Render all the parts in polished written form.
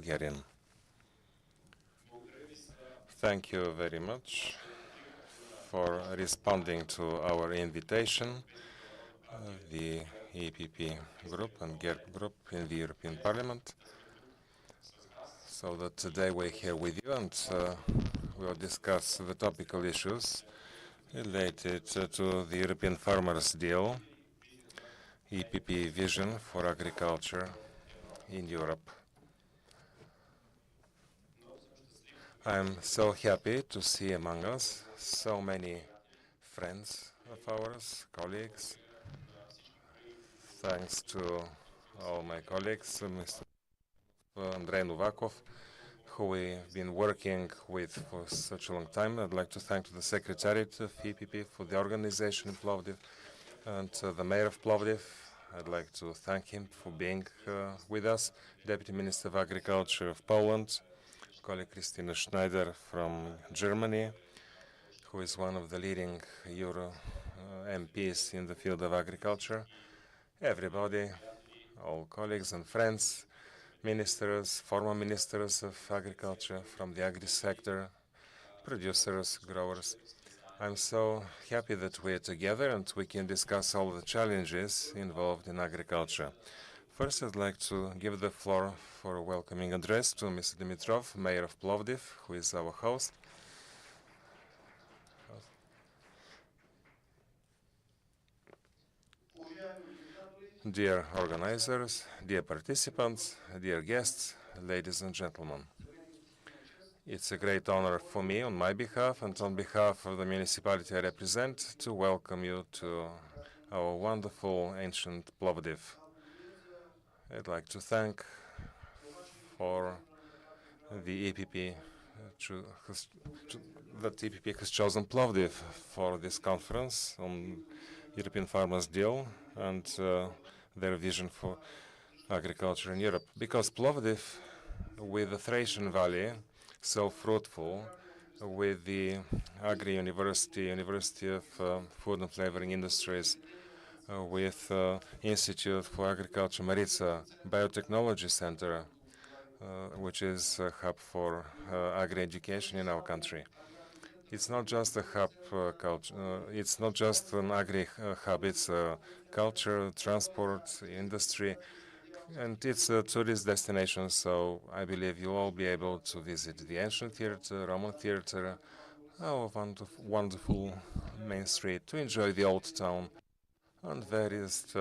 Bulgarian. Thank you very much for responding to our invitation, the EPP Group and Group in the European Parliament, so that today we're here with you and we'll discuss the topical issues related to the European Farmers Deal, EPP vision for agriculture in Europe. I'm so happy to see among us so many friends of ours, colleagues. Thanks to all my colleagues, Mr. Andrei Novakov, who we've been working with for such a long time. I'd like to thank the Secretariat of EPP for the organization in Plovdiv and the Mayor of Plovdiv. I'd like to thank him for being with us, Deputy Minister of Agriculture of Poland, colleague Christina Schneider from Germany, who is one of the leading Euro MPs in the field of agriculture. Everybody, all colleagues and friends, ministers, former ministers of agriculture from the agri sector, producers, growers. I'm so happy that we're together and we can discuss all the challenges involved in agriculture. First, I'd like to give the floor for a welcoming address to Mr. Dimitrov, Mayor of Plovdiv, who is our host. Dear organizers, dear participants, dear guests, ladies and gentlemen. It's a great honor for me on my behalf and on behalf of the municipality I represent to welcome you to our wonderful ancient Plovdiv. I'd like to thank for the EPP that EPP has chosen Plovdiv for this conference on European Farmers Deal and their vision for agriculture in Europe. Because Plovdiv, with the Thracian Valley, so fruitful, with the Agri-University, University of Food and Flavoring Industries, with Institute for Agriculture Maritsa, Biotechnology Center, which is a hub for agri-education in our country. It's not just a hub it's not just an agri hub, it's a culture, transport, industry, and it's a tourist destination, so I believe you'll all be able to visit the ancient theater, Roman theater, our wonderful main street, to enjoy the old town and various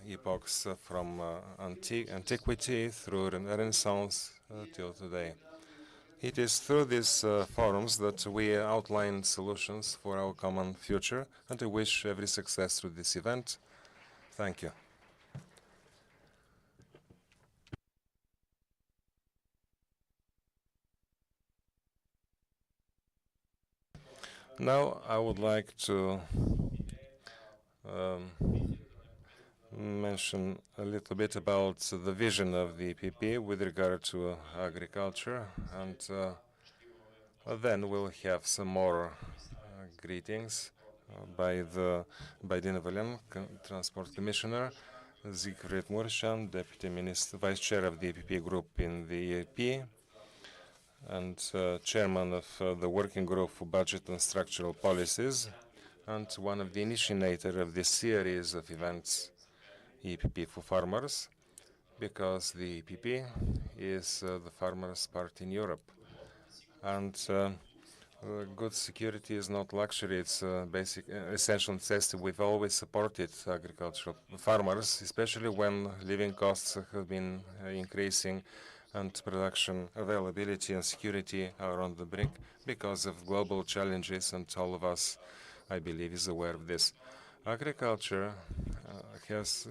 epochs from antiquity through Renaissance till today. It is through these forums that we outline solutions for our common future, and I wish every success through this event. Thank you. Now I would like to mention a little bit about the vision of the EPP with regard to agriculture, and then we'll have some more greetings by Dina Valen, Transport Commissioner, Siegfried Murshan, Deputy Minister, Vice Chair of the EPP Group in the EAP, and Chairman of the Working Group for Budget and Structural Policies, and one of the initiators of this series of events, EPP for Farmers, because the EPP is the farmers' party in Europe. And good security is not luxury, it's basic, essential necessity. We've always supported agricultural farmers, especially when living costs have been increasing and production availability and security are on the brink because of global challenges, and all of us, I believe, is aware of this. Agriculture has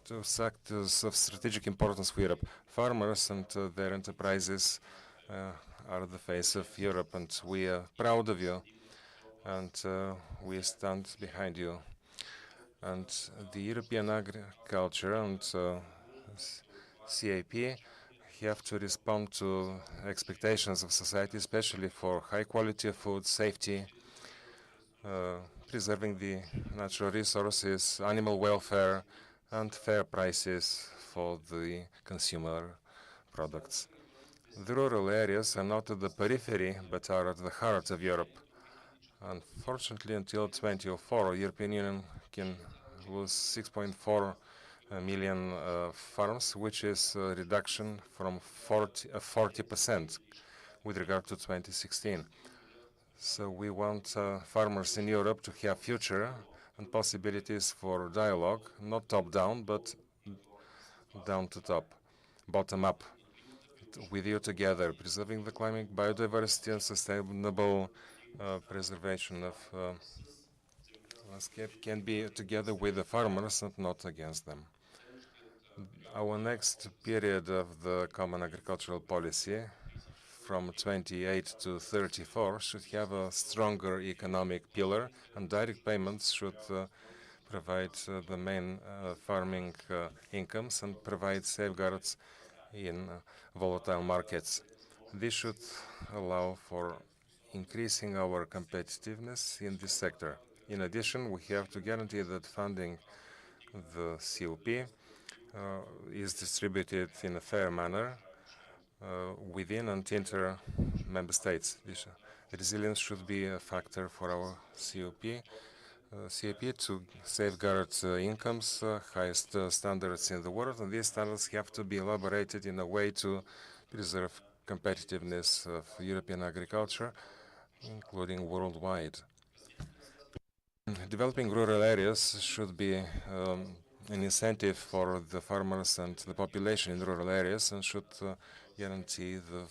two sectors of strategic importance for Europe. Farmers and their enterprises are the face of Europe, and we are proud of you, and we stand behind you. And the European agriculture and CAP have to respond to expectations of society, especially for high quality of food, safety, preserving the natural resources, animal welfare, and fair prices for the consumer products. The rural areas are not at the periphery, but are at the heart of Europe. Unfortunately, until 2004, European Union can lose 6.4 million farms, which is a reduction from 40% with regard to 2016. So we want farmers in Europe to have future and possibilities for dialogue, not top-down, but down to top, bottom-up, with you together, preserving the climate, biodiversity, and sustainable preservation of landscape can be together with the farmers and not against them. Our next period of the Common Agricultural Policy from 28 to 34 should have a stronger economic pillar, and direct payments should provide the main farming incomes and provide safeguards in volatile markets. This should allow for increasing our competitiveness in this sector. In addition, we have to guarantee that funding the COP is distributed in a fair manner within and inter member states. This resilience should be a factor for our COP to safeguard incomes, highest standards in the world, and these standards have to be elaborated in a way to preserve competitiveness of European agriculture, including worldwide. Developing rural areas should be an incentive for the farmers and the population in rural areas and should guarantee the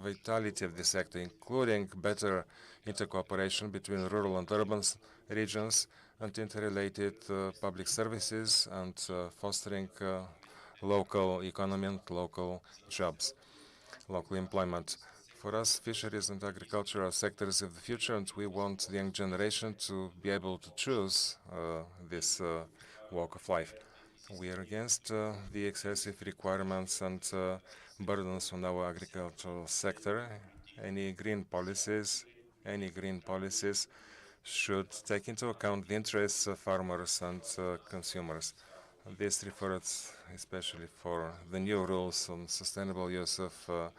vitality of the sector, including better intercooperation between rural and urban regions and interrelated public services and fostering local economy and local jobs, local employment. For us, fisheries and agriculture are sectors of the future, and we want the young generation to be able to choose this walk of life. We are against the excessive requirements and burdens on our agricultural sector. Any green policies should take into account the interests of farmers and consumers. This refers especially for the new rules on sustainable use of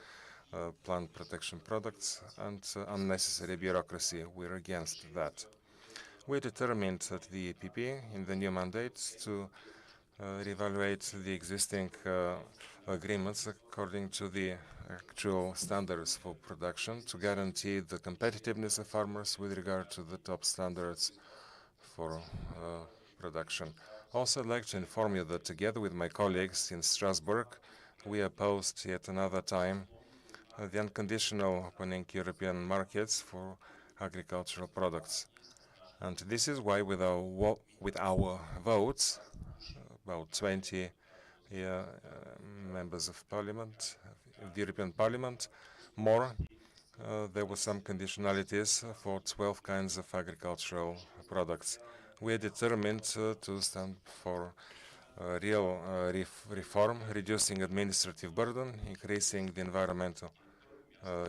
plant protection products and unnecessary bureaucracy. We're against that. We're determined at the EPP in the new mandate to reevaluate the existing agreements according to the actual standards for production to guarantee the competitiveness of farmers with regard to the top standards for production. Also, I'd like to inform you that together with my colleagues in Strasbourg, we opposed yet another time the unconditional opening European markets for agricultural products. And this is why with our votes, about 20 members of Parliament, of the European Parliament, more, there were some conditionalities for 12 kinds of agricultural products. We are determined to stand for real reform, reducing administrative burden, increasing the environmental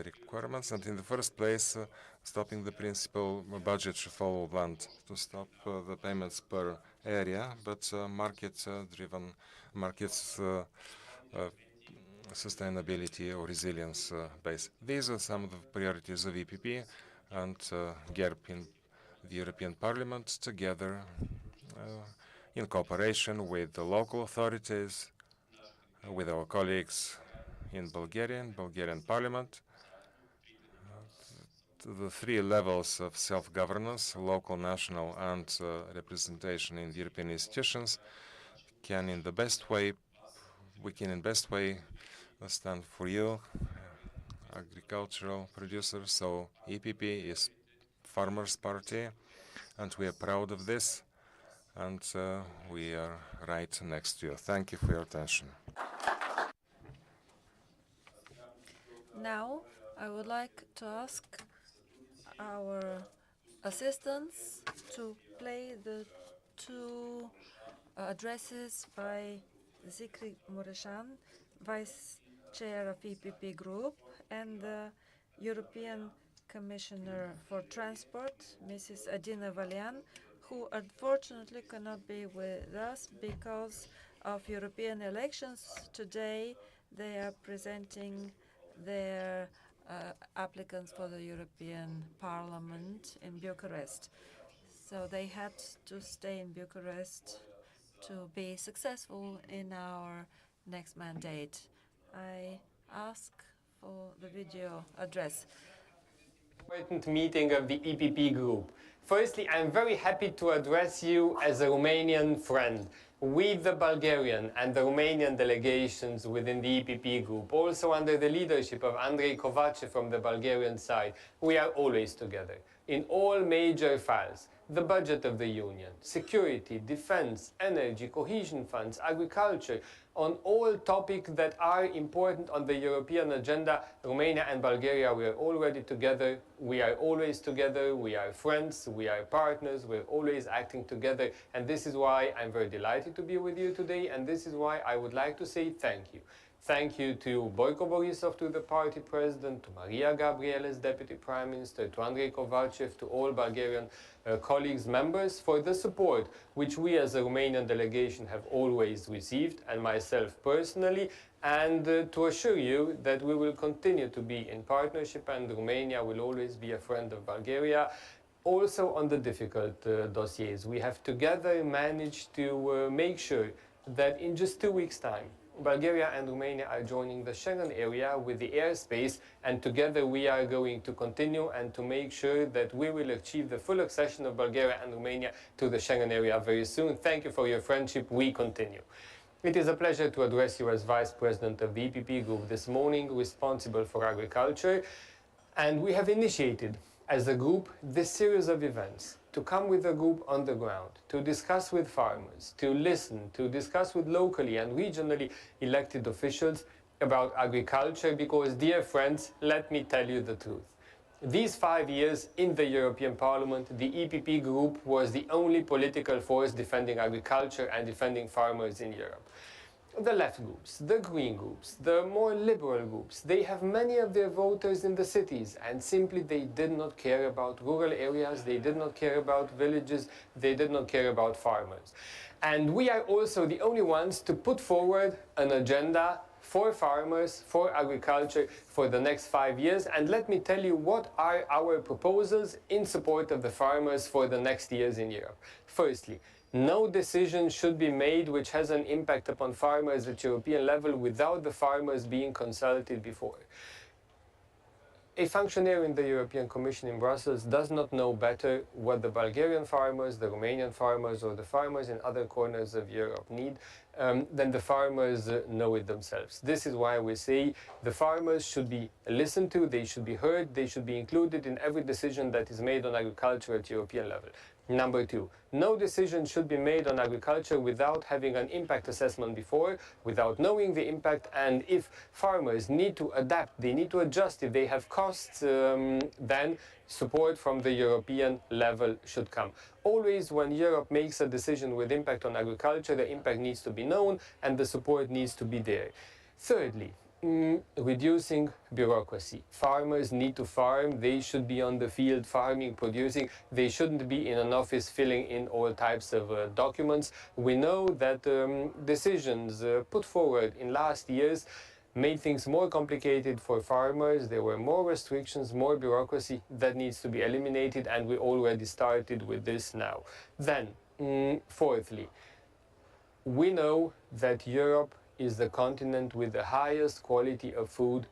requirements, and in the first place, stopping the principle budget should follow land, to stop the payments per area, but market-driven markets sustainability or resilience base. These are some of the priorities of EPP and GERP in the European Parliament together in cooperation with the local authorities, with our colleagues in Bulgarian Parliament. The three levels of self-governance, local, national, and representation in the European institutions, can in best way stand for you, agricultural producers. So EPP is Farmers' Party, and we are proud of this, and we are right next to you. Thank you for your attention. Now, I would like to ask our assistants to play the two addresses by Zikri Mureșan, Vice Chair of EPP Group, and the European Commissioner for Transport, Mrs. Adina Vălean, who unfortunately cannot be with us because of European elections today. They are presenting their applicants for the European Parliament in Bucharest. So they had to stay in Bucharest to be successful in our next mandate. I ask for the video address. Important meeting of the EPP Group. Firstly, I'm very happy to address you as a Romanian friend. We, the Bulgarian and the Romanian delegations within the EPP Group, also under the leadership of Andrei Kovacev from the Bulgarian side, we are always together in all major files. The budget of the Union, security, defense, energy, cohesion funds, agriculture, on all topics that are important on the European agenda, Romania and Bulgaria, we are already together, we are always together, we are friends, we are partners, we're always acting together, and this is why I'm very delighted to be with you today, and this is why I would like to say thank you. Thank you to Boyko Borisov, to the party president, to Maria Gabriel as deputy prime minister, to Andrei Kovacev, to all Bulgarian colleagues, members, for the support which we as a Romanian delegation have always received, and myself personally, and to assure you that we will continue to be in partnership, and Romania will always be a friend of Bulgaria. Also on the difficult dossiers, we have together managed to make sure that in just 2 weeks' time, Bulgaria and Romania are joining the Schengen area with the airspace, and together we are going to continue and to make sure that we will achieve the full accession of Bulgaria and Romania to the Schengen area very soon. Thank you for your friendship. We continue. It is a pleasure to address you as Vice President of the EPP Group this morning, responsible for agriculture. And we have initiated, as a group, this series of events to come with a group on the ground, to discuss with farmers, to listen, to discuss with locally and regionally elected officials about agriculture, because, dear friends, let me tell you the truth. These 5 years in the European Parliament, the EPP Group was the only political force defending agriculture and defending farmers in Europe. The left groups, the green groups, the more liberal groups, they have many of their voters in the cities, and simply they did not care about rural areas, they did not care about villages, they did not care about farmers. And we are also the only ones to put forward an agenda for farmers, for agriculture, for the next 5 years. And let me tell you what are our proposals in support of the farmers for the next years in Europe. Firstly, no decision should be made which has an impact upon farmers at European level without the farmers being consulted before. A functionary in the European Commission in Brussels does not know better what the Bulgarian farmers, the Romanian farmers, or the farmers in other corners of Europe need than the farmers know it themselves. This is why we say the farmers should be listened to, they should be heard, they should be included in every decision that is made on agriculture at European level. Number two, no decision should be made on agriculture without having an impact assessment before, without knowing the impact, and if farmers need to adapt, they need to adjust, if they have costs, then support from the European level should come. Always when Europe makes a decision with impact on agriculture, the impact needs to be known and the support needs to be there. Thirdly, reducing bureaucracy. Farmers need to farm, they should be on the field farming, producing, they shouldn't be in an office filling in all types of documents. We know that decisions put forward in last years made things more complicated for farmers. There were more restrictions, more bureaucracy that needs to be eliminated, and we already started with this now. Then, fourthly, we know that Europe is the continent with the highest quality of food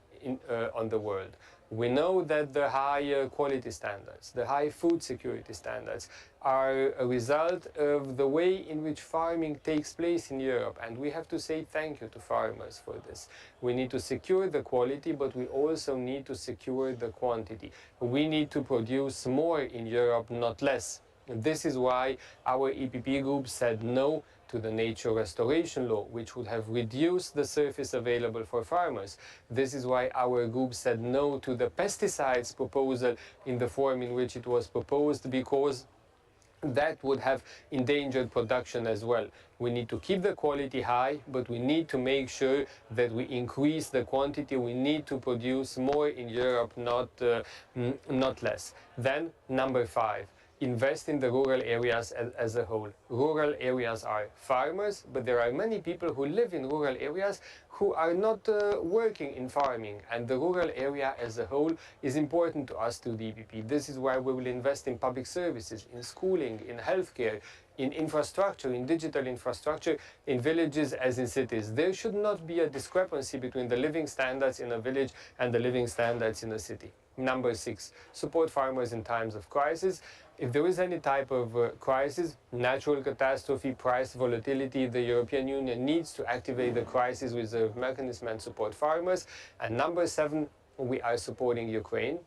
on the world. We know that the high quality standards, the high food security standards are a result of the way in which farming takes place in Europe, and we have to say thank you to farmers for this. We need to secure the quality, but we also need to secure the quantity. We need to produce more in Europe, not less. This is why our EPP Group said no to the nature restoration law, which would have reduced the surface available for farmers. This is why our group said no to the pesticides proposal in the form in which it was proposed, because that would have endangered production as well. We need to keep the quality high, but we need to make sure that we increase the quantity. We need to produce more in Europe, not less. Then, number 5. invest in the rural areas as a whole. Rural areas are farmers, but there are many people who live in rural areas who are not working in farming, and the rural area as a whole is important to us, to the EPP. This is why we will invest in public services, in schooling, in healthcare, in infrastructure, in digital infrastructure, in villages as in cities. There should not be a discrepancy between the living standards in a village and the living standards in a city. Number 6, support farmers in times of crisis. If there is any type of crisis, natural catastrophe, price volatility, the European Union needs to activate the crisis reserve mechanism and support farmers. And number 7, we are supporting Ukraine.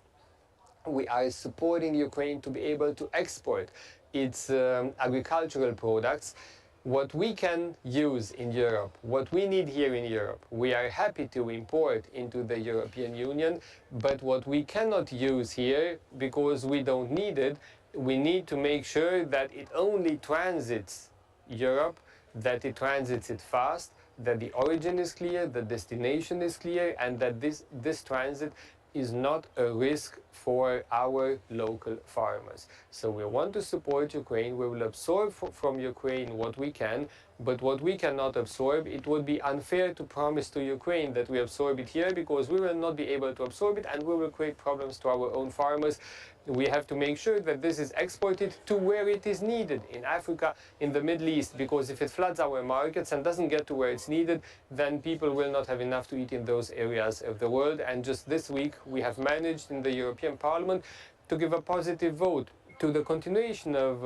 We are supporting Ukraine to be able to export its agricultural products. What we can use in Europe, what we need here in Europe, we are happy to import into the European Union, but what we cannot use here, because we don't need it, we need to make sure that it only transits Europe, that it transits it fast, that the origin is clear, the destination is clear, and that this transit is not a risk for our local farmers. So we want to support Ukraine. We will absorb from Ukraine what we can, but what we cannot absorb, it would be unfair to promise to Ukraine that we absorb it here, because we will not be able to absorb it and we will create problems to our own farmers. We have to make sure that this is exported to where it is needed, in Africa, in the Middle East, because if it floods our markets and doesn't get to where it's needed, then people will not have enough to eat in those areas of the world. And just this week, we have managed in the European Parliament to give a positive vote to the continuation of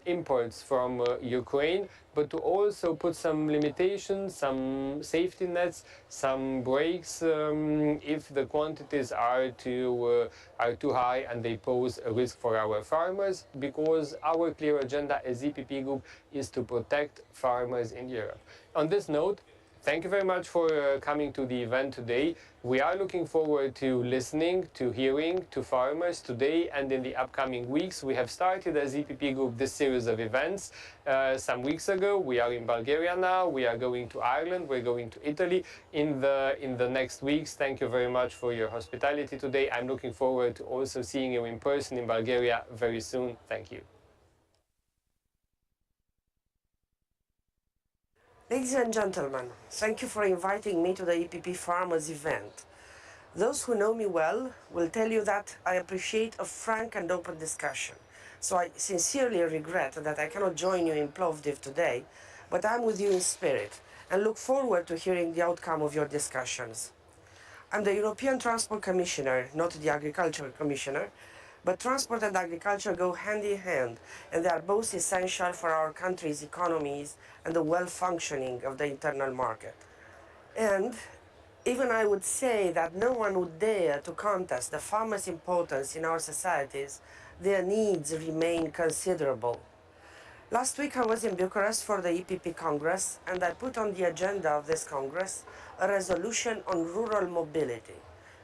imports from Ukraine, but to also put some limitations, some safety nets, some breaks if the quantities are too high and they pose a risk for our farmers, because our clear agenda as EPP Group is to protect farmers in Europe. On this note, thank you very much for coming to the event today. We are looking forward to listening, to hearing to farmers today and in the upcoming weeks. We have started as EPP Group this series of events some weeks ago. We are in Bulgaria now. We are going to Ireland. We're going to Italy in the next weeks. Thank you very much for your hospitality today. I'm looking forward to also seeing you in person in Bulgaria very soon. Thank you. Ladies and gentlemen, thank you for inviting me to the EPP Farmers event. Those who know me well will tell you that I appreciate a frank and open discussion. So I sincerely regret that I cannot join you in Plovdiv today, but I'm with you in spirit and look forward to hearing the outcome of your discussions. I'm the European Transport Commissioner, not the Agriculture Commissioner, but transport and agriculture go hand in hand, and they are both essential for our country's economies and the well-functioning of the internal market. And even I would say that no one would dare to contest the farmers' importance in our societies. Their needs remain considerable. Last week I was in Bucharest for the EPP Congress, and I put on the agenda of this Congress a resolution on rural mobility.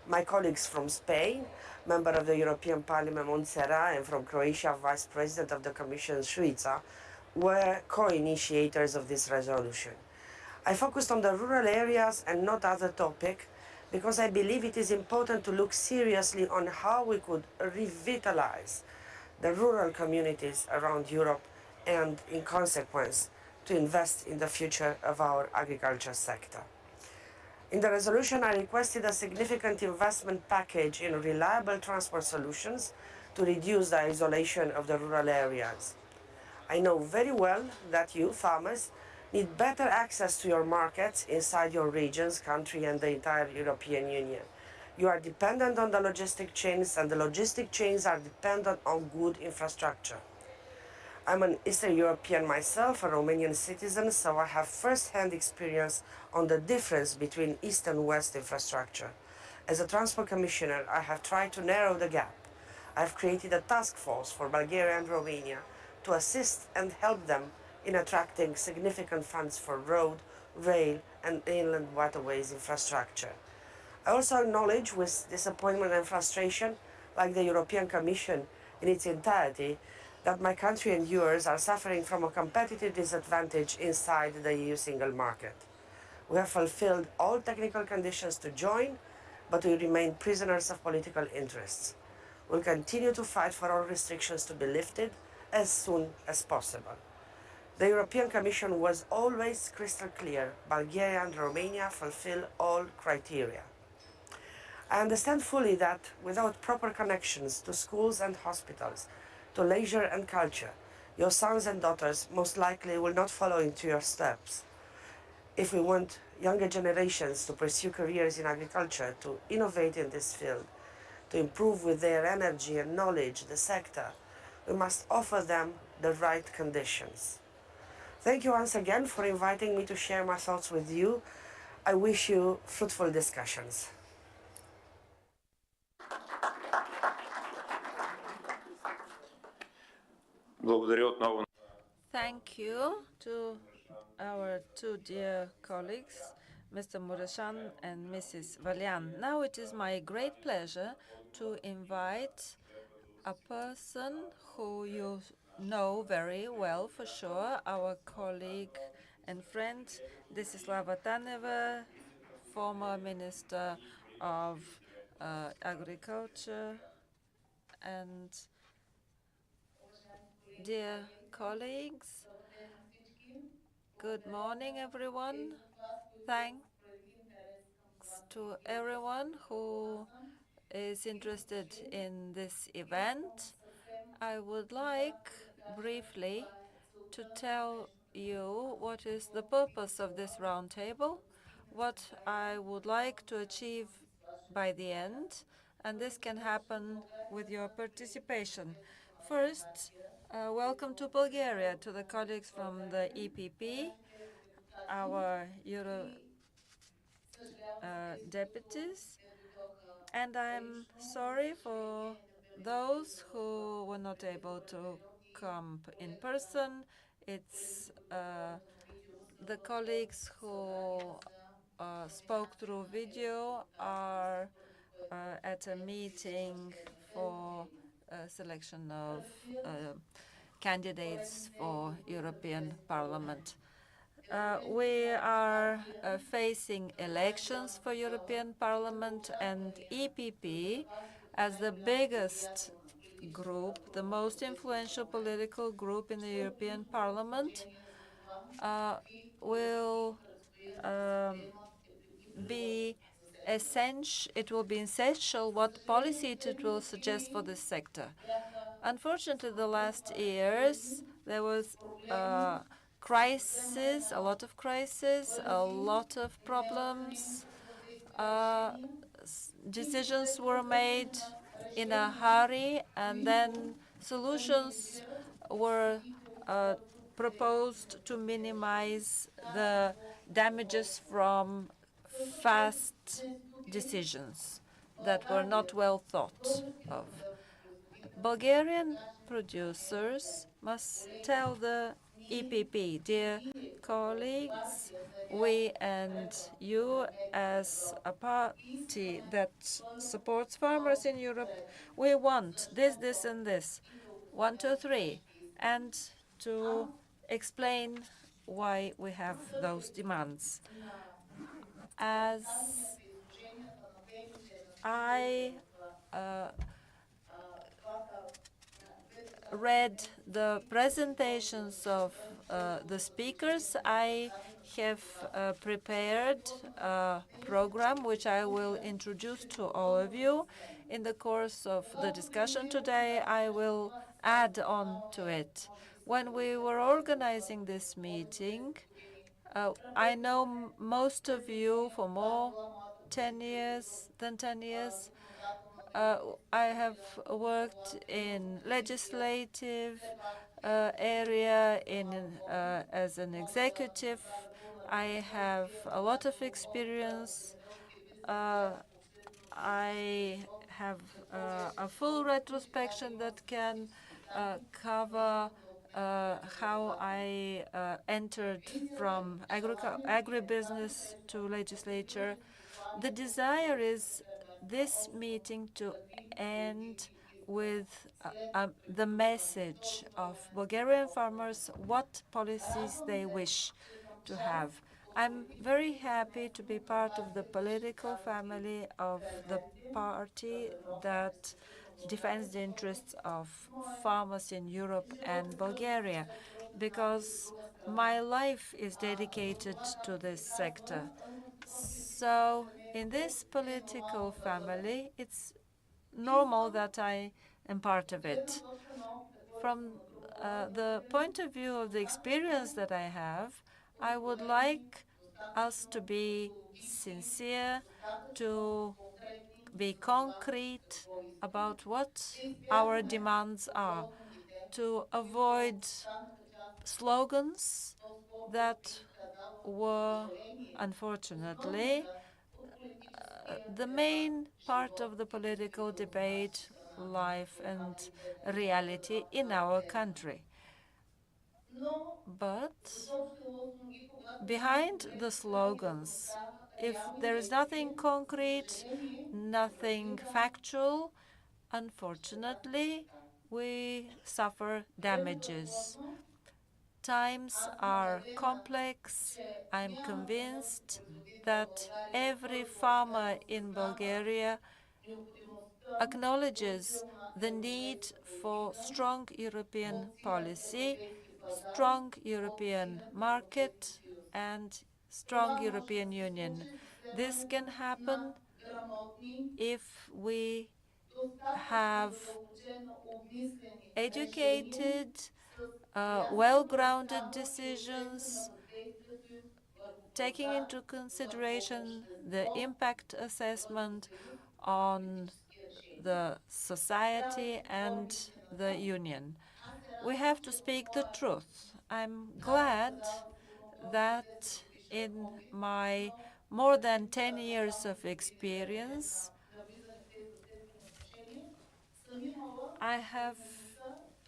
My colleagues from Spain, member of the European Parliament Montserrat, and from Croatia, Vice President of the Commission Suica, were co-initiators of this resolution. I focused on the rural areas and not other topic, because I believe it is important to look seriously on how we could revitalize the rural communities around Europe and, in consequence, to invest in the future of our agriculture sector. In the resolution, I requested a significant investment package in reliable transport solutions to reduce the isolation of the rural areas. I know very well that you, farmers, need better access to your markets inside your regions, country, and the entire European Union. You are dependent on the logistic chains, and the logistic chains are dependent on good infrastructure. I'm an Eastern European myself, a Romanian citizen, so I have first-hand experience on the difference between East and West infrastructure. As a Transport Commissioner, I have tried to narrow the gap. I have created a task force for Bulgaria and Romania to assist and help them in attracting significant funds for road, rail, and inland waterways infrastructure. I also acknowledge with disappointment and frustration, like the European Commission in its entirety, that my country and yours are suffering from a competitive disadvantage inside the EU single market. We have fulfilled all technical conditions to join, but we remain prisoners of political interests. We'll continue to fight for all restrictions to be lifted as soon as possible. The European Commission was always crystal clear. Bulgaria and Romania fulfill all criteria. I understand fully that without proper connections to schools and hospitals, to leisure and culture, your sons and daughters most likely will not follow into your steps. If we want younger generations to pursue careers in agriculture, to innovate in this field, to improve with their energy and knowledge the sector, we must offer them the right conditions. Thank you once again for inviting me to share my thoughts with you. I wish you fruitful discussions. Thank you to our two dear colleagues, Mr. Mureșan and Mrs. Valian. Now it is my great pleasure to invite a person who you know very well for sure, our colleague and friend, Desislava Taneva, former Minister of Agriculture. And dear colleagues, good morning, everyone. Thanks to everyone who is interested in this event. I would like briefly to tell you what is the purpose of this roundtable, what I would like to achieve by the end, and this can happen with your participation. First, welcome to Bulgaria, to the colleagues from the EPP, our Euro deputies, and I'm sorry for those who were not able to come in person. It's the colleagues who spoke through video are at a meeting for selection of candidates for European Parliament. We are facing elections for European Parliament, and EPP, as the biggest group, the most influential political group in the European Parliament, will be essential. It will be essential what policy it will suggest for this sector. Unfortunately, the last years there was crisis, a lot of crisis, a lot of problems. Decisions were made in a hurry, and then solutions were proposed to minimize the damages from fast decisions that were not well thought of. Bulgarian producers must tell the EPP, dear colleagues, we and you as a party that supports farmers in Europe, we want this, this, and this. 1, 2, 3. And to explain why we have those demands. As I read the presentations of the speakers, I have prepared a program which I will introduce to all of you. In the course of the discussion today, I will add on to it. When we were organizing this meeting, I know most of you for more 10 years than 10 years. I have worked in legislative area as an executive. I have a lot of experience. I have a full retrospection that can cover how I entered from agribusiness to legislature. The desire is this meeting to end with the message of Bulgarian farmers, what policies they wish to have. I'm very happy to be part of the political family of the party that defends the interests of farmers in Europe and Bulgaria, because my life is dedicated to this sector. So in this political family, it's normal that I am part of it. From the point of view of the experience that I have, I would like us to be sincere, to be concrete about what our demands are, to avoid slogans that were, unfortunately, the main part of the political debate, life, and reality in our country. But behind the slogans, if there is nothing concrete, nothing factual, unfortunately, we suffer damages. Times are complex. I'm convinced that every farmer in Bulgaria acknowledges the need for strong European policy, strong European market, and strong European Union. This can happen if we have educated, well-grounded decisions, taking into consideration the impact assessment on the society and the union. We have to speak the truth. I'm glad that in my more than 10 years of experience, I have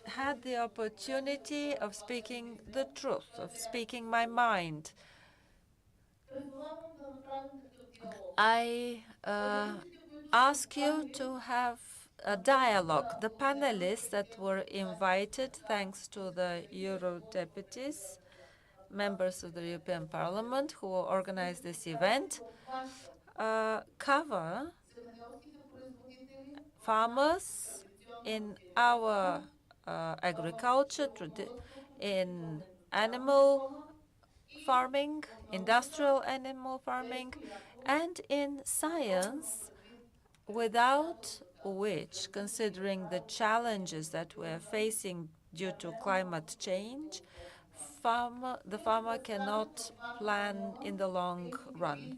had the opportunity of speaking the truth, of speaking my mind. I ask you to have a dialogue. The panelists that were invited, thanks to the Euro deputies, members of the European Parliament who organized this event, cover farmers in our agriculture, in animal farming, industrial animal farming, and in science, without which, considering the challenges that we're facing due to climate change, the farmer cannot plan in the long run.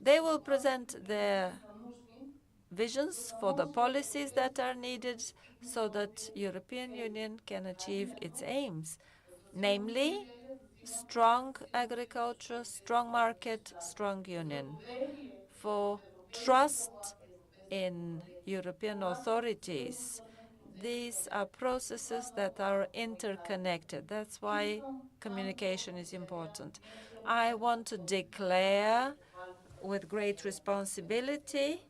They will present their visions for the policies that are needed so that European Union can achieve its aims, namely strong agriculture, strong market, strong union. For trust in European authorities, these are processes that are interconnected. That's why communication is important. I want to declare with great responsibility,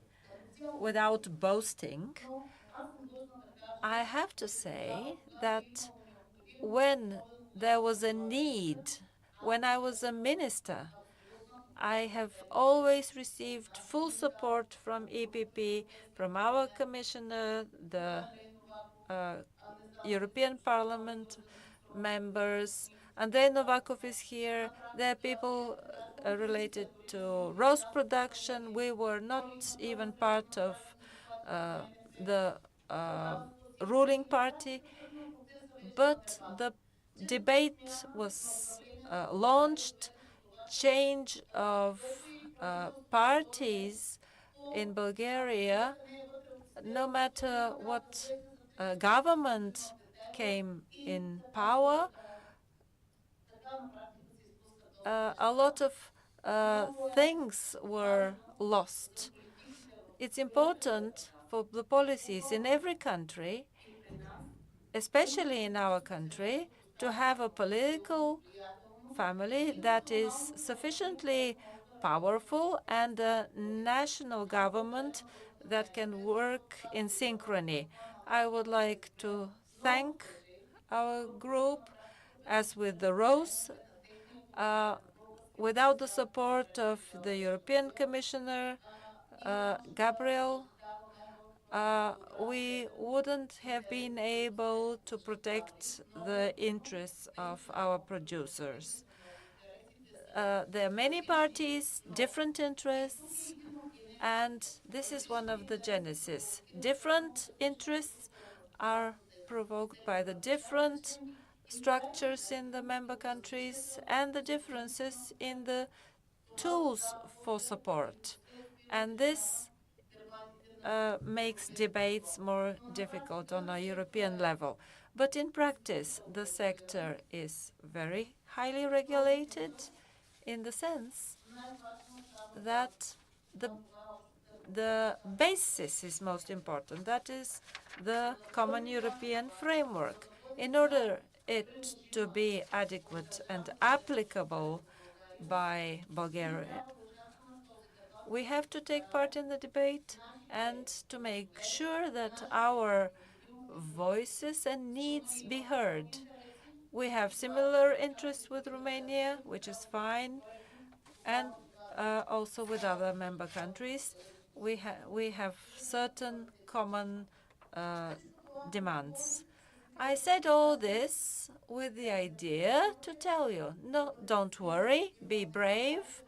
without boasting, I have to say that when there was a need, when I was a minister, I have always received full support from EPP, from our commissioner, the European Parliament members. Andrei Novakov is here. There are people related to rose production. We were not even part of the ruling party, but the debate was launched. Change of parties in Bulgaria, no matter what government came in power, a lot of things were lost. It's important for the policies in every country, especially in our country, to have a political family that is sufficiently powerful and a national government that can work in synchrony. I would like to thank our group. As with the Rose, without the support of the European Commissioner, Gabriel, we wouldn't have been able to protect the interests of our producers. There are many parties, different interests, and this is one of the genesis. Different interests are provoked by the different structures in the member countries and the differences in the tools for support. And this makes debates more difficult on a European level. But in practice, the sector is very highly regulated in the sense that the basis is most important. That is the common European framework. In order it to be adequate and applicable by Bulgaria, we have to take part in the debate and to make sure that our voices and needs be heard. We have similar interests with Romania, which is fine, and also with other member countries. We have certain common demands. I said all this with the idea to tell you, no, don't worry, be brave,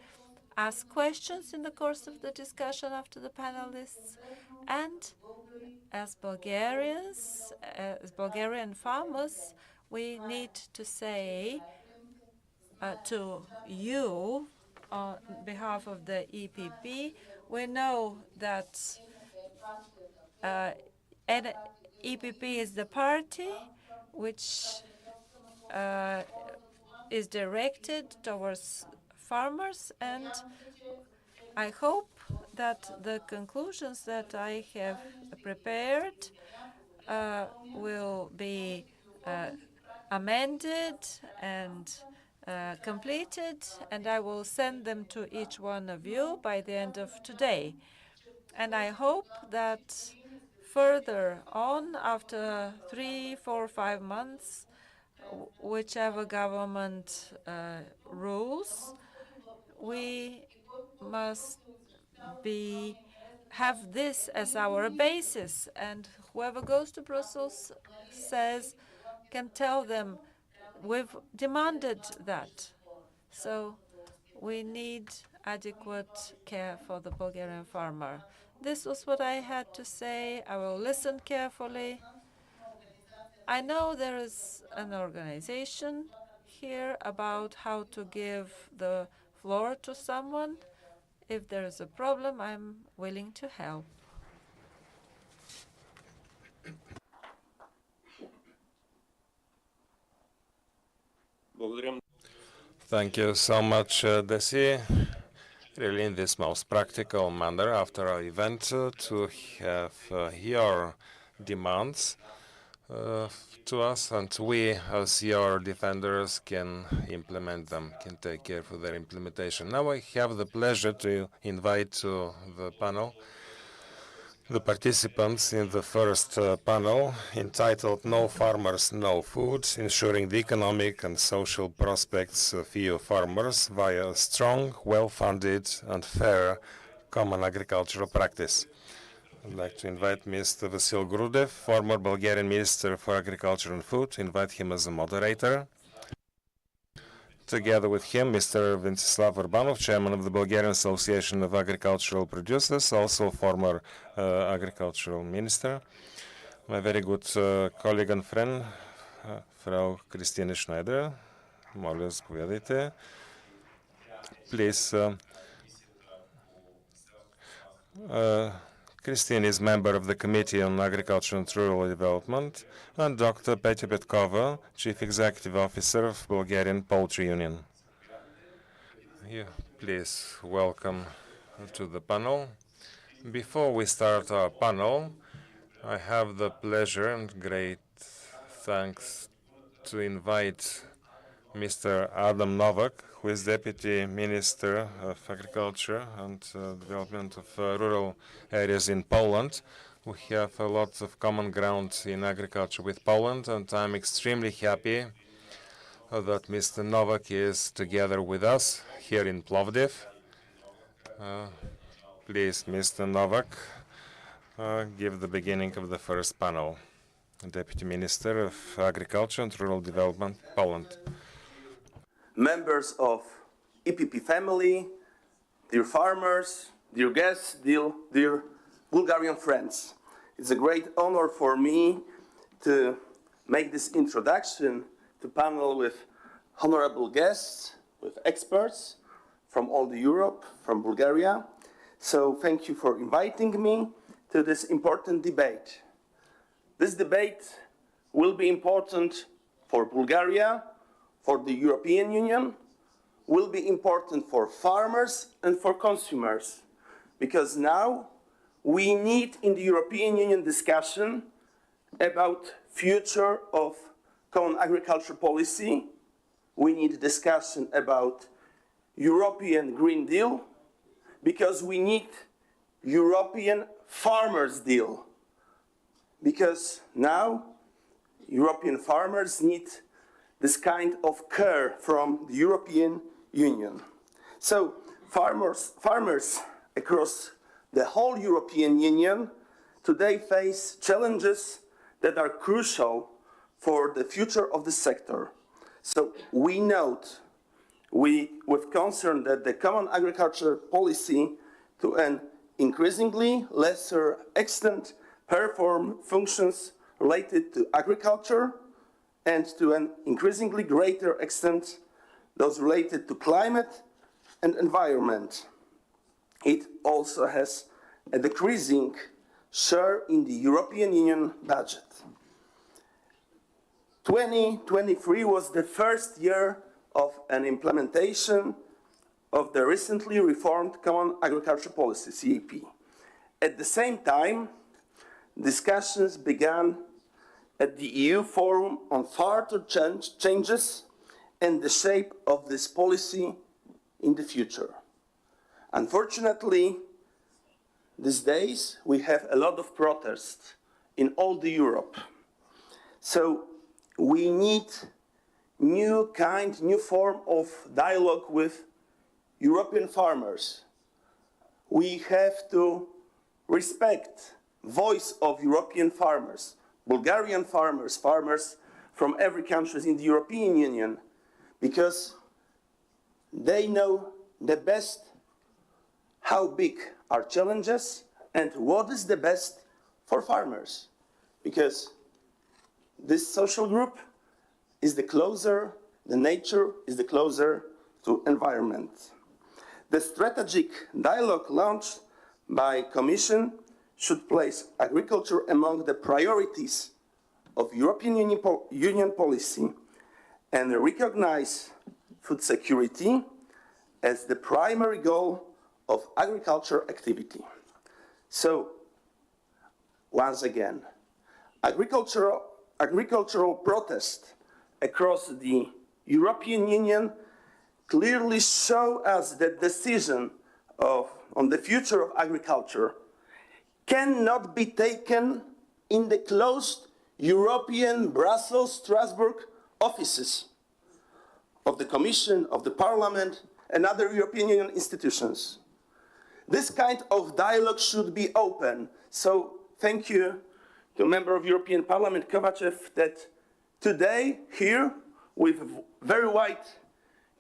ask questions in the course of the discussion after the panelists, and as Bulgarians, as Bulgarian farmers, we need to say to you, on behalf of the EPP, we know that EPP is the party which is directed towards farmers, and I hope that the conclusions that I have prepared will be amended and completed, and I will send them to each one of you by the end of today. And I hope that further on, after 3, 4, 5 months, whichever government rules, we must have this as our basis, and whoever goes to Brussels can tell them we've demanded that. So we need adequate care for the Bulgarian farmer. This was what I had to say. I will listen carefully. I know there is an organization here about how to give the floor to someone. If there is a problem, I'm willing to help. Thank you so much, Desi. Really, in this most practical manner, after our event, to have your demands to us, and we, as your defenders, can implement them, can take care for their implementation. Now I have the pleasure to invite to the panel the participants in the first panel, entitled No Farmers, No Food, Ensuring the Economic and Social Prospects of EU Farmers via a Strong, Well-Funded and Fair Common Agricultural Practice. I'd like to invite Mr. Vasil Grudev, former Bulgarian Minister for Agriculture and Food, invite him as a moderator. Together with him, Mr. Ventsislav Urbanov, Chairman of the Bulgarian Association of Agricultural Producers, also former Agricultural Minister. My very good colleague and friend, Frau Christine Schneider. Моля, заповядайте. Please. Christine is member of the Committee on Agriculture and Rural Development, and Dr. Petya Petkova, Chief Executive Officer of Bulgarian Poultry Union. Please welcome to the panel. Before we start our panel, I have the pleasure and great thanks to invite Mr. Adam Novak, who is Deputy Minister of Agriculture and Development of Rural Areas in Poland. We have a lot of common ground in agriculture with Poland, and I'm extremely happy that Mr. Novak is together with us here in Plovdiv. Please, Mr. Novak, give the beginning of the first panel. Deputy Minister of Agriculture and Rural Development, Poland. Members of EPP family, dear farmers, dear guests, dear Bulgarian friends. It's a great honor for me to make this introduction to panel with honorable guests, with experts from all the Europe, from Bulgaria. So thank you for inviting me to this important debate. This debate will be important for Bulgaria, for the European Union, will be important for farmers and for consumers, because now we need in the European Union discussion about future of common agriculture policy. We need discussion about European Green Deal, because we need European Farmers Deal. Because now European farmers need this kind of care from the European Union. So farmers across the whole European Union today face challenges that are crucial for the future of the sector. So we note with concern that the common agriculture policy to an increasingly lesser extent perform functions related to agriculture and to an increasingly greater extent those related to climate and environment. It also has a decreasing share in the European Union budget. 2023 was the first year of an implementation of the recently reformed Common Agriculture Policy, CAP. At the same time, discussions began at the EU Forum on further changes and the shape of this policy in the future. Unfortunately, these days we have a lot of protests in all the Europe. So we need new form of dialogue with European farmers. We have to respect voice of European farmers, Bulgarian farmers, farmers from every country in the European Union, because they know the best how big are challenges and what is the best for farmers. Because this social group is the closer, the nature is the closer to environment. The strategic dialogue launched by Commission should place agriculture among the priorities of European Union policy and recognize food security as the primary goal of agriculture activity. So, once again, agricultural protests across the European Union clearly show us that decision on the future of agriculture cannot be taken in the closed European Brussels, Strasbourg offices of the Commission, of the Parliament, and other European Union institutions. This kind of dialogue should be open. So thank you to Member of European Parliament, Kovacev, that today here with a very wide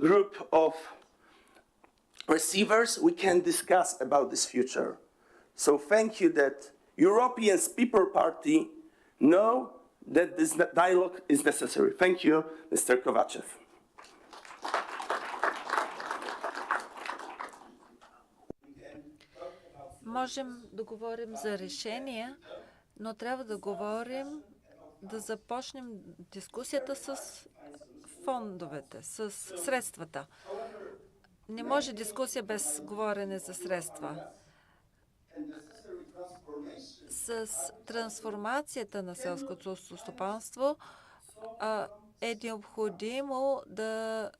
group of receivers, we can discuss about this future. So thank you that European People Party know that this dialogue is necessary. Thank you, Mr. Kovacev. Можем да говорим за решения, но трябва да говорим, да започнем дискусията с фондовете, с средствата. Не може дискусия без говорене за средства. С трансформацията на селското стопанство е необходимо да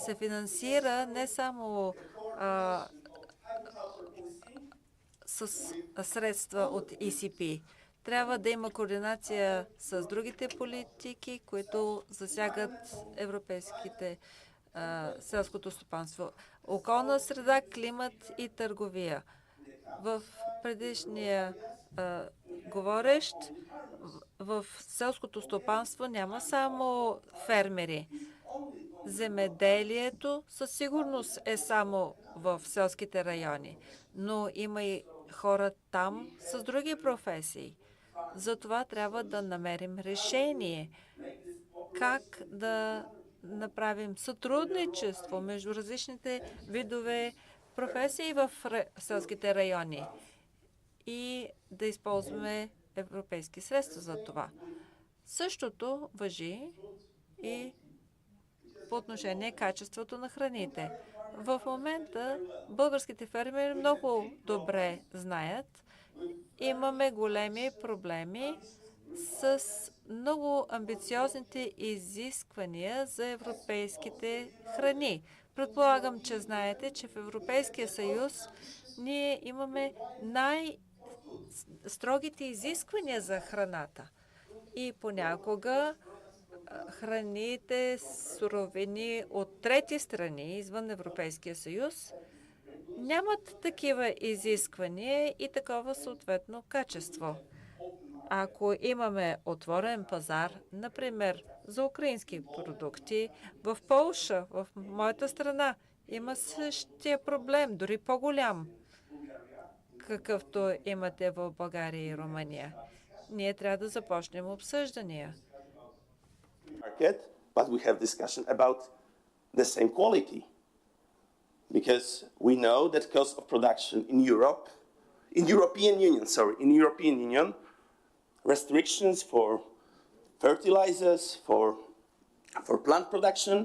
се финансира не само с средства от ECP. Трябва да има координация с другите политики, които засягат европейските селското стопанство. Околна среда, климат и търговия. В предишния говорещ, в селското стопанство няма само фермери. Земеделието със сигурност е само в селските райони, но има и хора там с други професии. Затова трябва да намерим решение как да направим сътрудничество между различните видове професии в селските райони и да използваме европейски средства за това. Същото важи и по отношение качеството на храните. В момента българските фермери много добре знаят, имаме големи проблеми с много амбициозните изисквания за европейските храни. Предполагам, че знаете, че в Европейския съюз ние имаме най-строгите изисквания за храната. И понякога храните, суровини от трети страни извън Европейския съюз нямат такива изисквания и такова съответно качество. Ако имаме отворен пазар, например за украински продукти, в Полша, в моята страна, има същия проблем, дори по-голям, какъвто имате в България и Румъния. Ние трябва да започнем обсъждания. But we have discussion about the same quality. Because we know that cost of production in European Union, restrictions for fertilizers, for plant production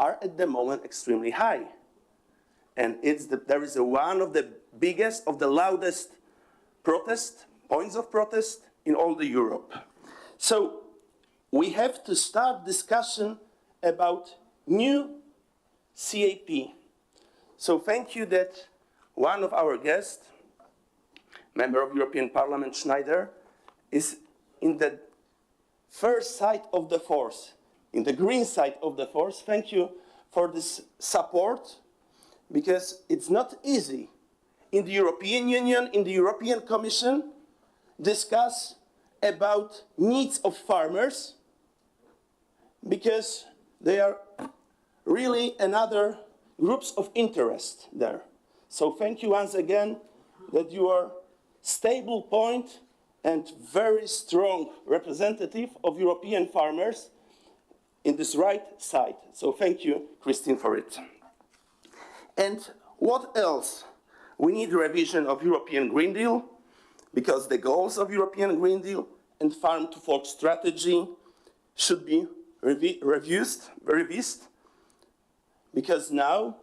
are at the moment extremely high. And there is one of the biggest, of the loudest points of protest in all the Europe. So we have to start discussion about new CAP. So thank you that one of our guests, member of European Parliament Schneider, is in the first side of the force, in the green side of the force. Thank you for this support, because it's not easy in the European Union, in the European Commission, discuss about needs of farmers, because they are really another groups of interest there. So thank you once again that you are stable point and very strong representative of European farmers in this right side. So thank you, Christine, for it. And what else? We need revision of European Green Deal, because the goals of European Green Deal and farm to fork strategy should be revised, because now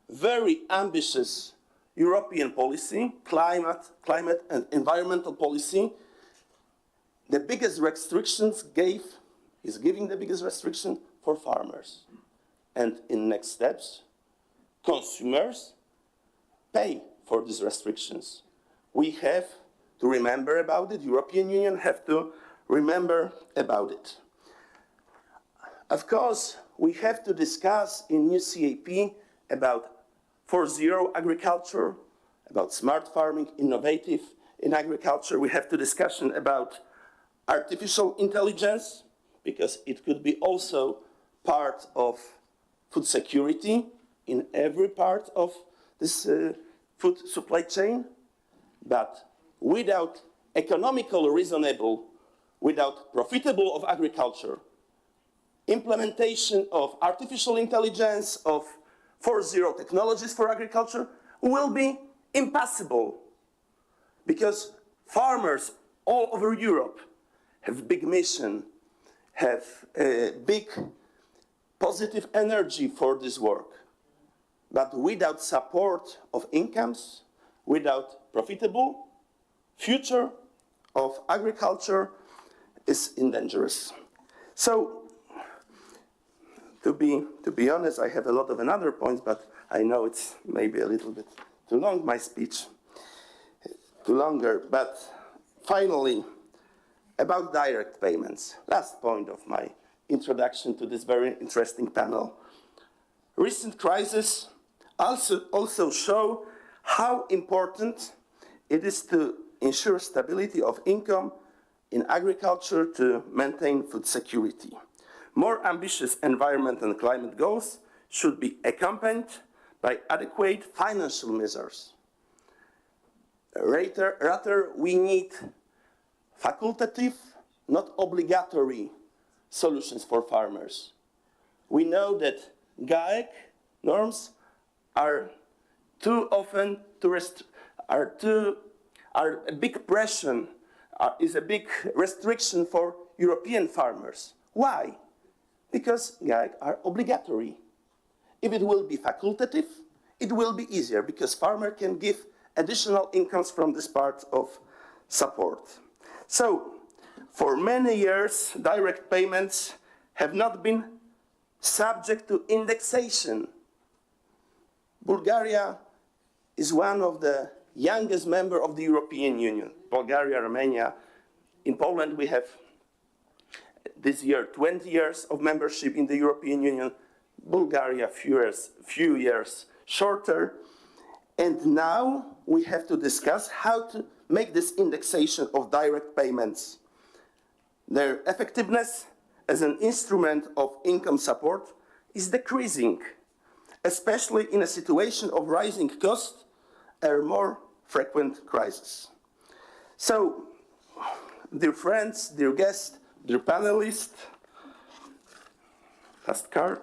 very ambitious European policy, climate and environmental policy, the biggest restrictions is giving the biggest restriction for farmers. And in next steps, consumers pay for these restrictions. We have to remember about it, European Union have to remember about it. Of course, we have to discuss in new CAP about 4.0 agriculture, about smart farming, innovative in agriculture. We have to discussion about artificial intelligence, because it could be also part of food security in every part of this food supply chain. But without economical, reasonable, without profitable of agriculture, implementation of artificial intelligence, of 4.0 technologies for agriculture will be impossible, because farmers all over Europe have big mission, have a big positive energy for this work. But without support of incomes, without profitable future of agriculture is dangerous. So, to be honest, I have a lot of another points, but I know it's maybe a little bit too long, my speech, too longer. But finally, about direct payments, last point of my introduction to this very interesting panel. Recent crises also show how important it is to ensure stability of income in agriculture to maintain food security. More ambitious environment and climate goals should be accompanied by adequate financial measures. Rather, we need facultative, not obligatory solutions for farmers. We know that GAEC norms are too often are a big pressure, is a big restriction for European farmers. Why? Because GAEC are obligatory. If it will be facultative, it will be easier because farmer can give additional incomes from this part of support. So, for many years, direct payments have not been subject to indexation. Bulgaria is one of the youngest members of the European Union. Bulgaria, Romania. In Poland, we have this year 20 years of membership in the European Union. Bulgaria, few years shorter. And now we have to discuss how to make this indexation of direct payments. Their effectiveness as an instrument of income support is decreasing, especially in a situation of rising costs and more frequent crises. So, dear friends, dear guests, dear panelists, last card.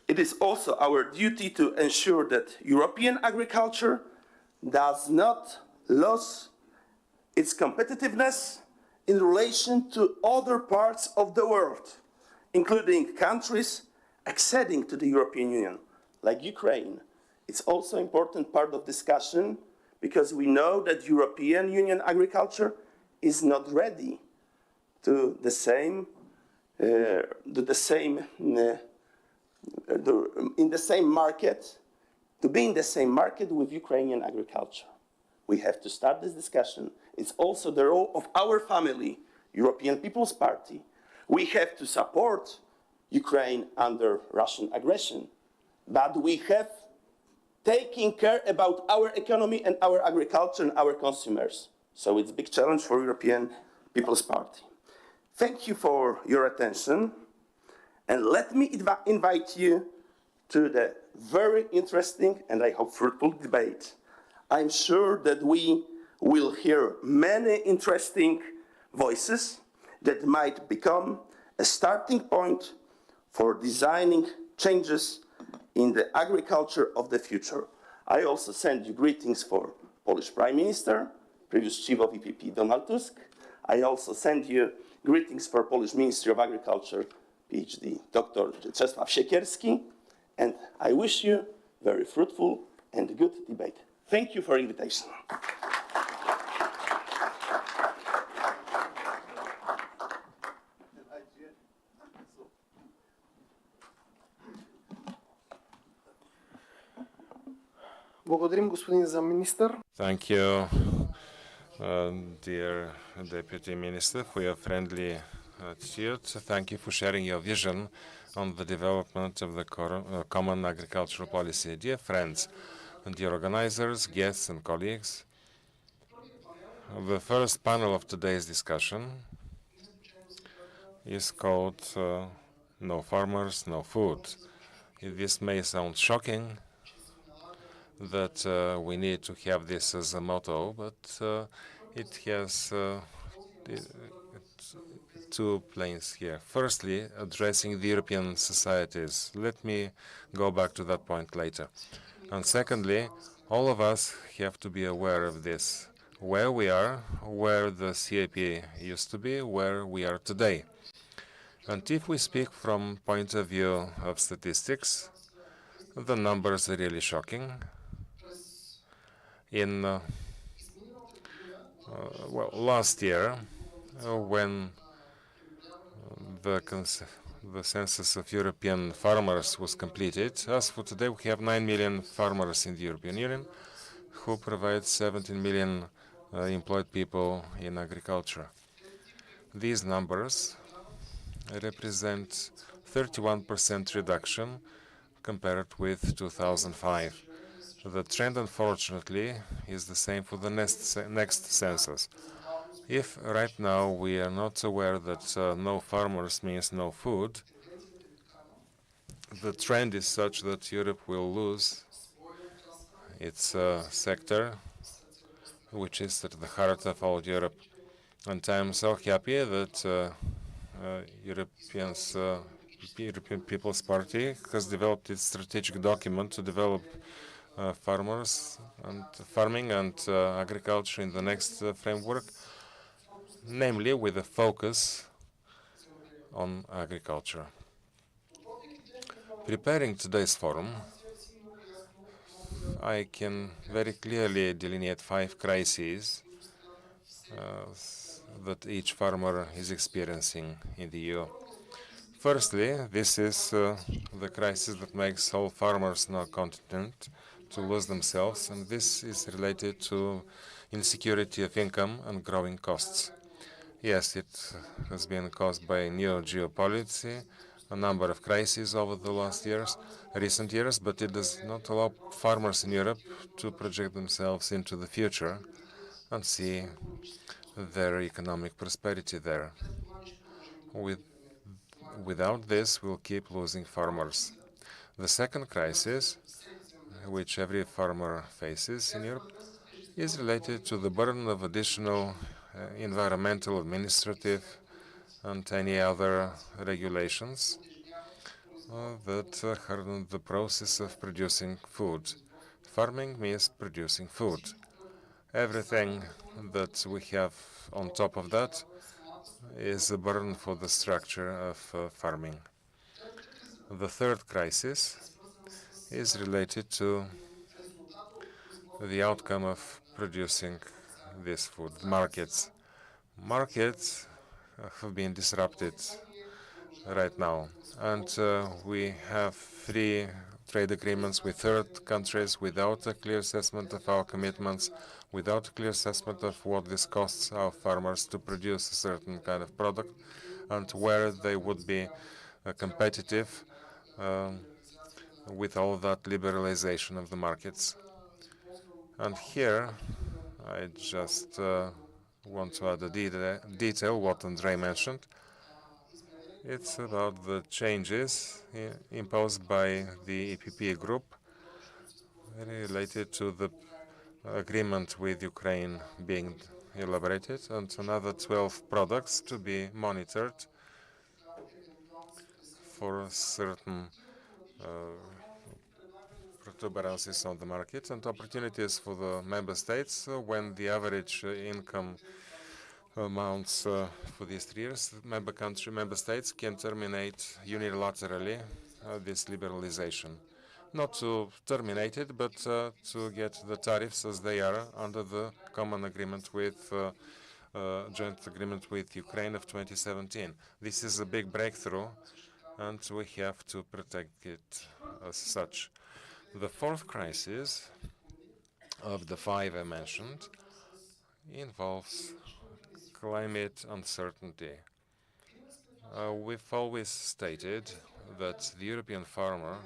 It is also our duty to ensure that European agriculture does not lose its competitiveness in relation to other parts of the world, including countries acceding to the European Union, like Ukraine. It's also an important part of discussion because we know that European Union agriculture is not ready to the same, in the same market, to be in the same market with Ukrainian agriculture. We have to start this discussion. It's also the role of our family, European People's Party. We have to support Ukraine under Russian aggression, but we have taken care about our economy and our agriculture and our consumers. So it's a big challenge for European People's Party. Thank you for your attention. And let me invite you to the very interesting and I hope fruitful debate. I'm sure that we will hear many interesting voices that might become a starting point for designing changes in the agriculture of the future. I also send you greetings for Polish Prime Minister, previous chief of EPP Donald Tusk. I also send you greetings for Polish Ministry of Agriculture, PhD Dr. Czesław Siekierski, and I wish you very fruitful and good debate. Thank you for your invitation. Благодарим, господин замминистър. Thank you, dear Deputy Minister, for your friendly attitude. Thank you for sharing your vision on the development of the common agricultural policy. Dear friends, and dear organizers, guests and colleagues, the first panel of today's discussion is called No Farmers, No Food. This may sound shocking that we need to have this as a motto, but it has two planes here. Firstly, addressing the European societies. Let me go back to that point later. And secondly, all of us have to be aware of this, where we are, where the CAP used to be, where we are today. And if we speak from point of view of statistics, the numbers are really shocking. In last year, when the census of European farmers was completed, as for today, we have 9 million farmers in the European Union who provide 17 million employed people in agriculture. These numbers represent 31% reduction compared with 2005. The trend, unfortunately, is the same for the next census. If right now we are not aware that no farmers means no food, the trend is such that Europe will lose its sector, which is at the heart of all Europe. And I'm so happy that European People's Party has developed its strategic document to develop farmers and farming and agriculture in the next framework, namely with a focus on agriculture. Preparing today's forum, I can very clearly delineate 5 crises that each farmer is experiencing in the EU. Firstly, this is the crisis that makes all farmers now content to lose themselves, and this is related to insecurity of income and growing costs. Yes, it has been caused by new geopolitics, a number of crises over the recent years, but it does not allow farmers in Europe to project themselves into the future and see their economic prosperity there. Without this, we'll keep losing farmers. The second crisis, which every farmer faces in Europe, is related to the burden of additional environmental, administrative, and any other regulations that harden the process of producing food. Farming means producing food. Everything that we have on top of that is a burden for the structure of farming. The third crisis is related to the outcome of producing this food. Markets have been disrupted right now, and we have free trade agreements with third countries without a clear assessment of our commitments, without a clear assessment of what this costs our farmers to produce a certain kind of product, and where they would be competitive with all that liberalization of the markets. And here, I just want to add a detail what Andrei mentioned. It's about the changes imposed by the EPP Group related to the agreement with Ukraine being elaborated and another 12 products to be monitored for certain protuberances on the market and opportunities for the member states when the average income amounts for these 3 years. Member states can terminate unilaterally this liberalization. Not to terminate it, but to get the tariffs as they are under the common agreement with joint agreement with Ukraine of 2017. This is a big breakthrough, and we have to protect it as such. The fourth crisis of the 5 I mentioned involves climate uncertainty. We've always stated that the European farmer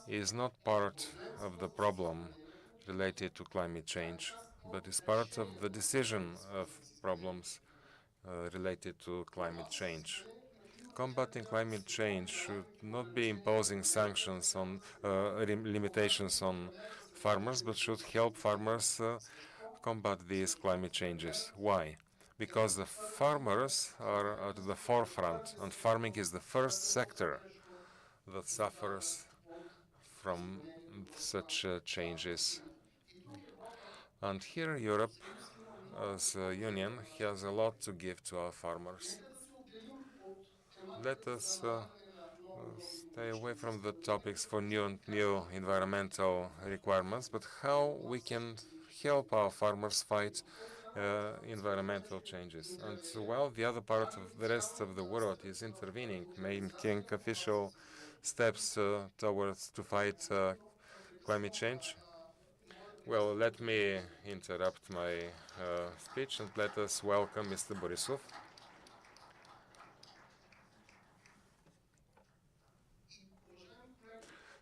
is not part of the problem related to climate change, but is part of the decision of problems related to climate change. Combating climate change should not be imposing sanctions on limitations on farmers, but should help farmers combat these climate changes. Why? Because the farmers are at the forefront, and farming is the first sector that suffers from such changes. And here Europe, as a union, has a lot to give to our farmers. Let us stay away from the topics for new environmental requirements, but how we can help our farmers fight environmental changes. And while the other part of the rest of the world is intervening, making official steps towards to fight climate change, well, let me interrupt my speech and let us welcome Mr. Borisov.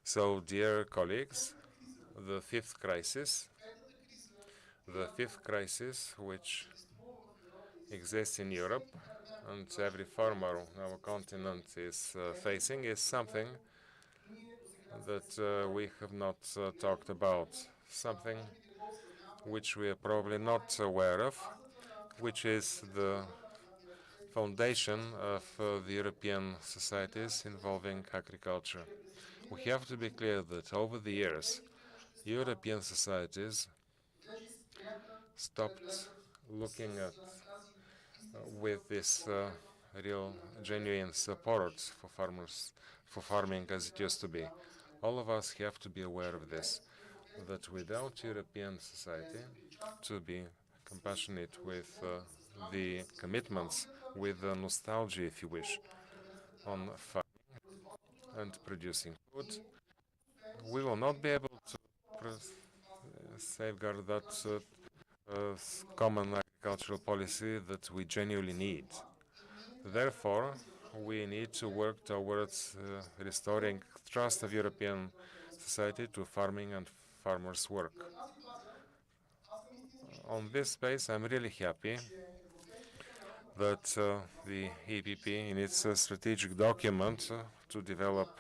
So, dear colleagues, the fifth crisis, which exists in Europe and every farmer on our continent is facing, is something that we have not talked about, something which we are probably not aware of, which is the foundation of the European societies involving agriculture. We have to be clear that over the years, European societies stopped looking at with this real genuine support for farmers, for farming as it used to be. All of us have to be aware of this, that without European society to be compassionate with the commitments, with the nostalgia, if you wish, on farming and producing food, we will not be able to safeguard that common agricultural policy that we genuinely need. Therefore, we need to work towards restoring trust of European society to farming and farmers' work. On this space, I'm really happy that the EPP, in its strategic document to develop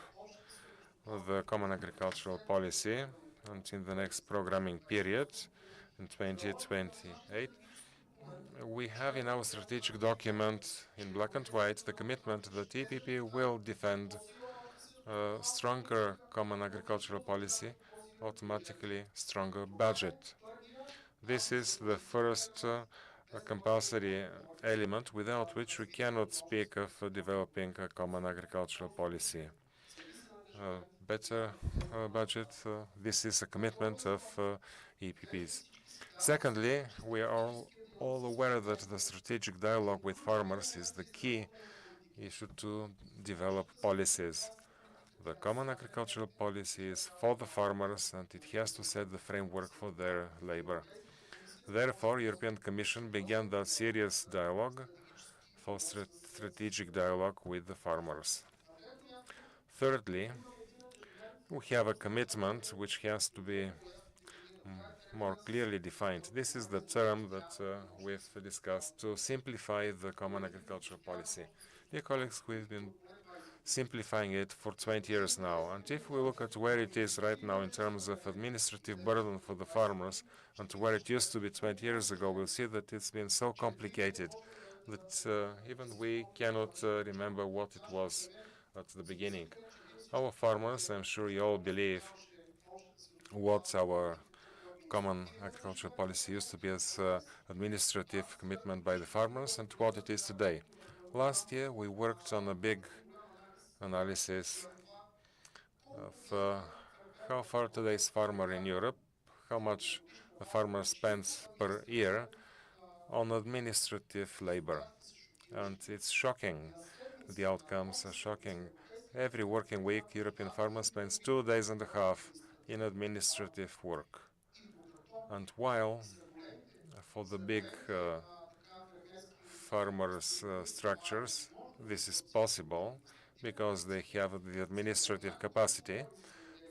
the Common Agricultural Policy, and in the next programming period, in 2028, we have in our strategic document, in black and white, the commitment that EPP will defend a stronger Common Agricultural Policy, automatically stronger budget. This is the first compulsory element without which we cannot speak of developing a Common Agricultural Policy. Better budget, this is a commitment of EPPs. Secondly, we are all aware that the strategic dialogue with farmers is the key issue to develop policies. The Common Agricultural Policy is for the farmers and it has to set the framework for their labor. Therefore, European Commission began the serious dialogue for strategic dialogue with the farmers. Thirdly, we have a commitment which has to be more clearly defined. This is the term that we've discussed, to simplify the Common Agricultural Policy. Dear colleagues, we've been simplifying it for 20 years now, and if we look at where it is right now in terms of administrative burden for the farmers and where it used to be 20 years ago, we'll see that it's been so complicated that even we cannot remember what it was at the beginning. Our farmers, I'm sure you all believe, what our Common Agricultural Policy used to be as administrative commitment by the farmers and what it is today. Last year we worked on a big analysis of how far today's farmer in Europe, how much a farmer spends per year on administrative labor. And it's shocking. The outcomes are shocking. Every working week, European farmer spends 2.5 days in administrative work. And while for the big farmers' structures, this is possible because they have the administrative capacity.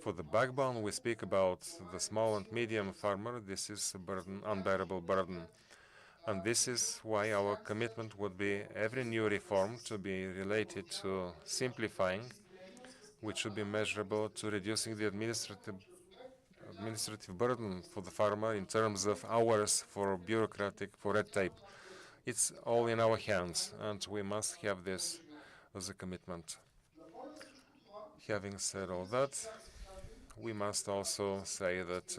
For the backbone, we speak about the small and medium farmer. This is a burden, unbearable burden. And this is why our commitment would be every new reform to be related to simplifying, which should be measurable, to reducing the administrative burden for the farmer in terms of hours for red tape. It's all in our hands, and we must have this as a commitment. Having said all that, we must also say that,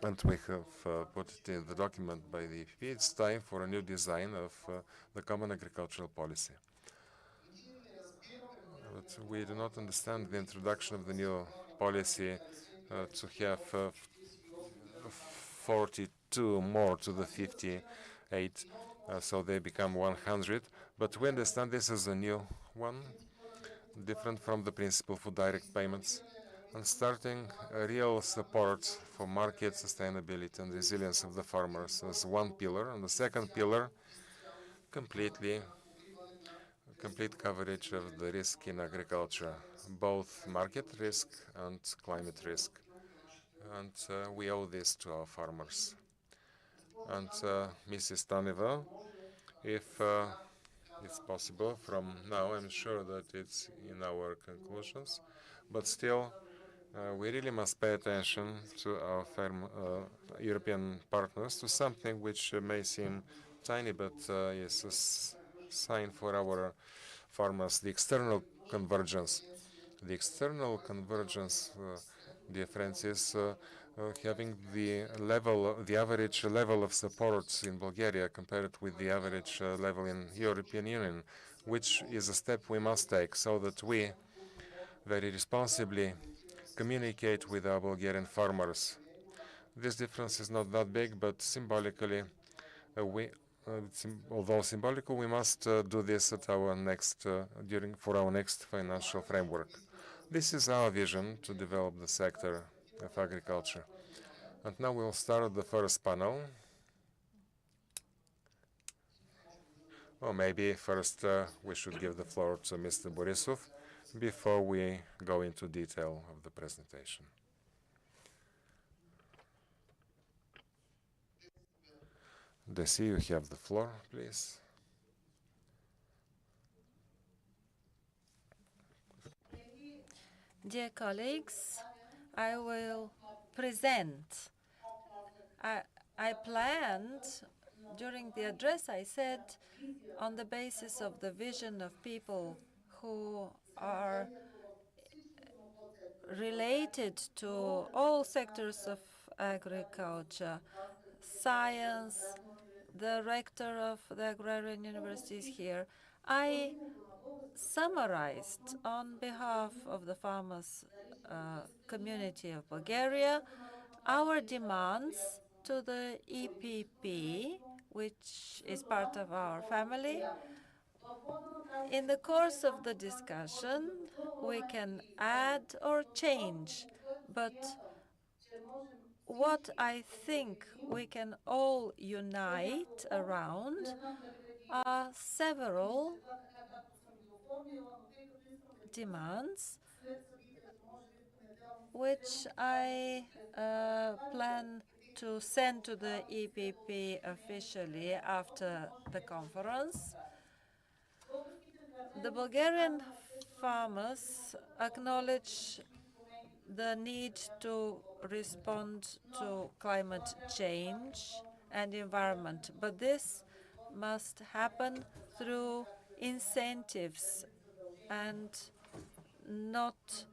and we have put it in the document by the EPP, it's time for a new design of the Common Agricultural Policy. But we do not understand the introduction of the new policy to have 42 more to the 58, so they become 100. But we understand this as a new one, different from the principle for direct payments, and starting a real support for market sustainability and resilience of the farmers as one pillar, and the second pillar, complete coverage of the risk in agriculture, both market risk and climate risk. and we owe this to our farmers. And Mrs. Staneva, if it's possible from now, I'm sure that it's in our conclusions, but still we really must pay attention to our European partners, to something which may seem tiny, but is a sign for our farmers, the external convergence. The external convergence difference is having the average level of support in Bulgaria compared with the average level in European Union, which is a step we must take so that we very responsibly communicate with our Bulgarian farmers. This difference is not that big, but symbolically, although symbolical, we must do this at our next for our next financial framework. This is our vision to develop the sector of agriculture. And now we'll start the first panel. Or maybe first we should give the floor to Mr. Borisov before we go into detail of the presentation. Desi, you have the floor, please. Dear colleagues, I will present. I planned, during the address I said, on the basis of the vision of people who are related to all sectors of agriculture, science, the rector of the agrarian universities here. I summarized on behalf of the farmers community of Bulgaria our demands to the EPP, which is part of our family. In the course of the discussion, we can add or change, but what I think we can all unite around are several demands which I plan to send to the EPP officially after the conference. The Bulgarian farmers acknowledge the need to respond to climate change and environment, but this must happen through incentives and not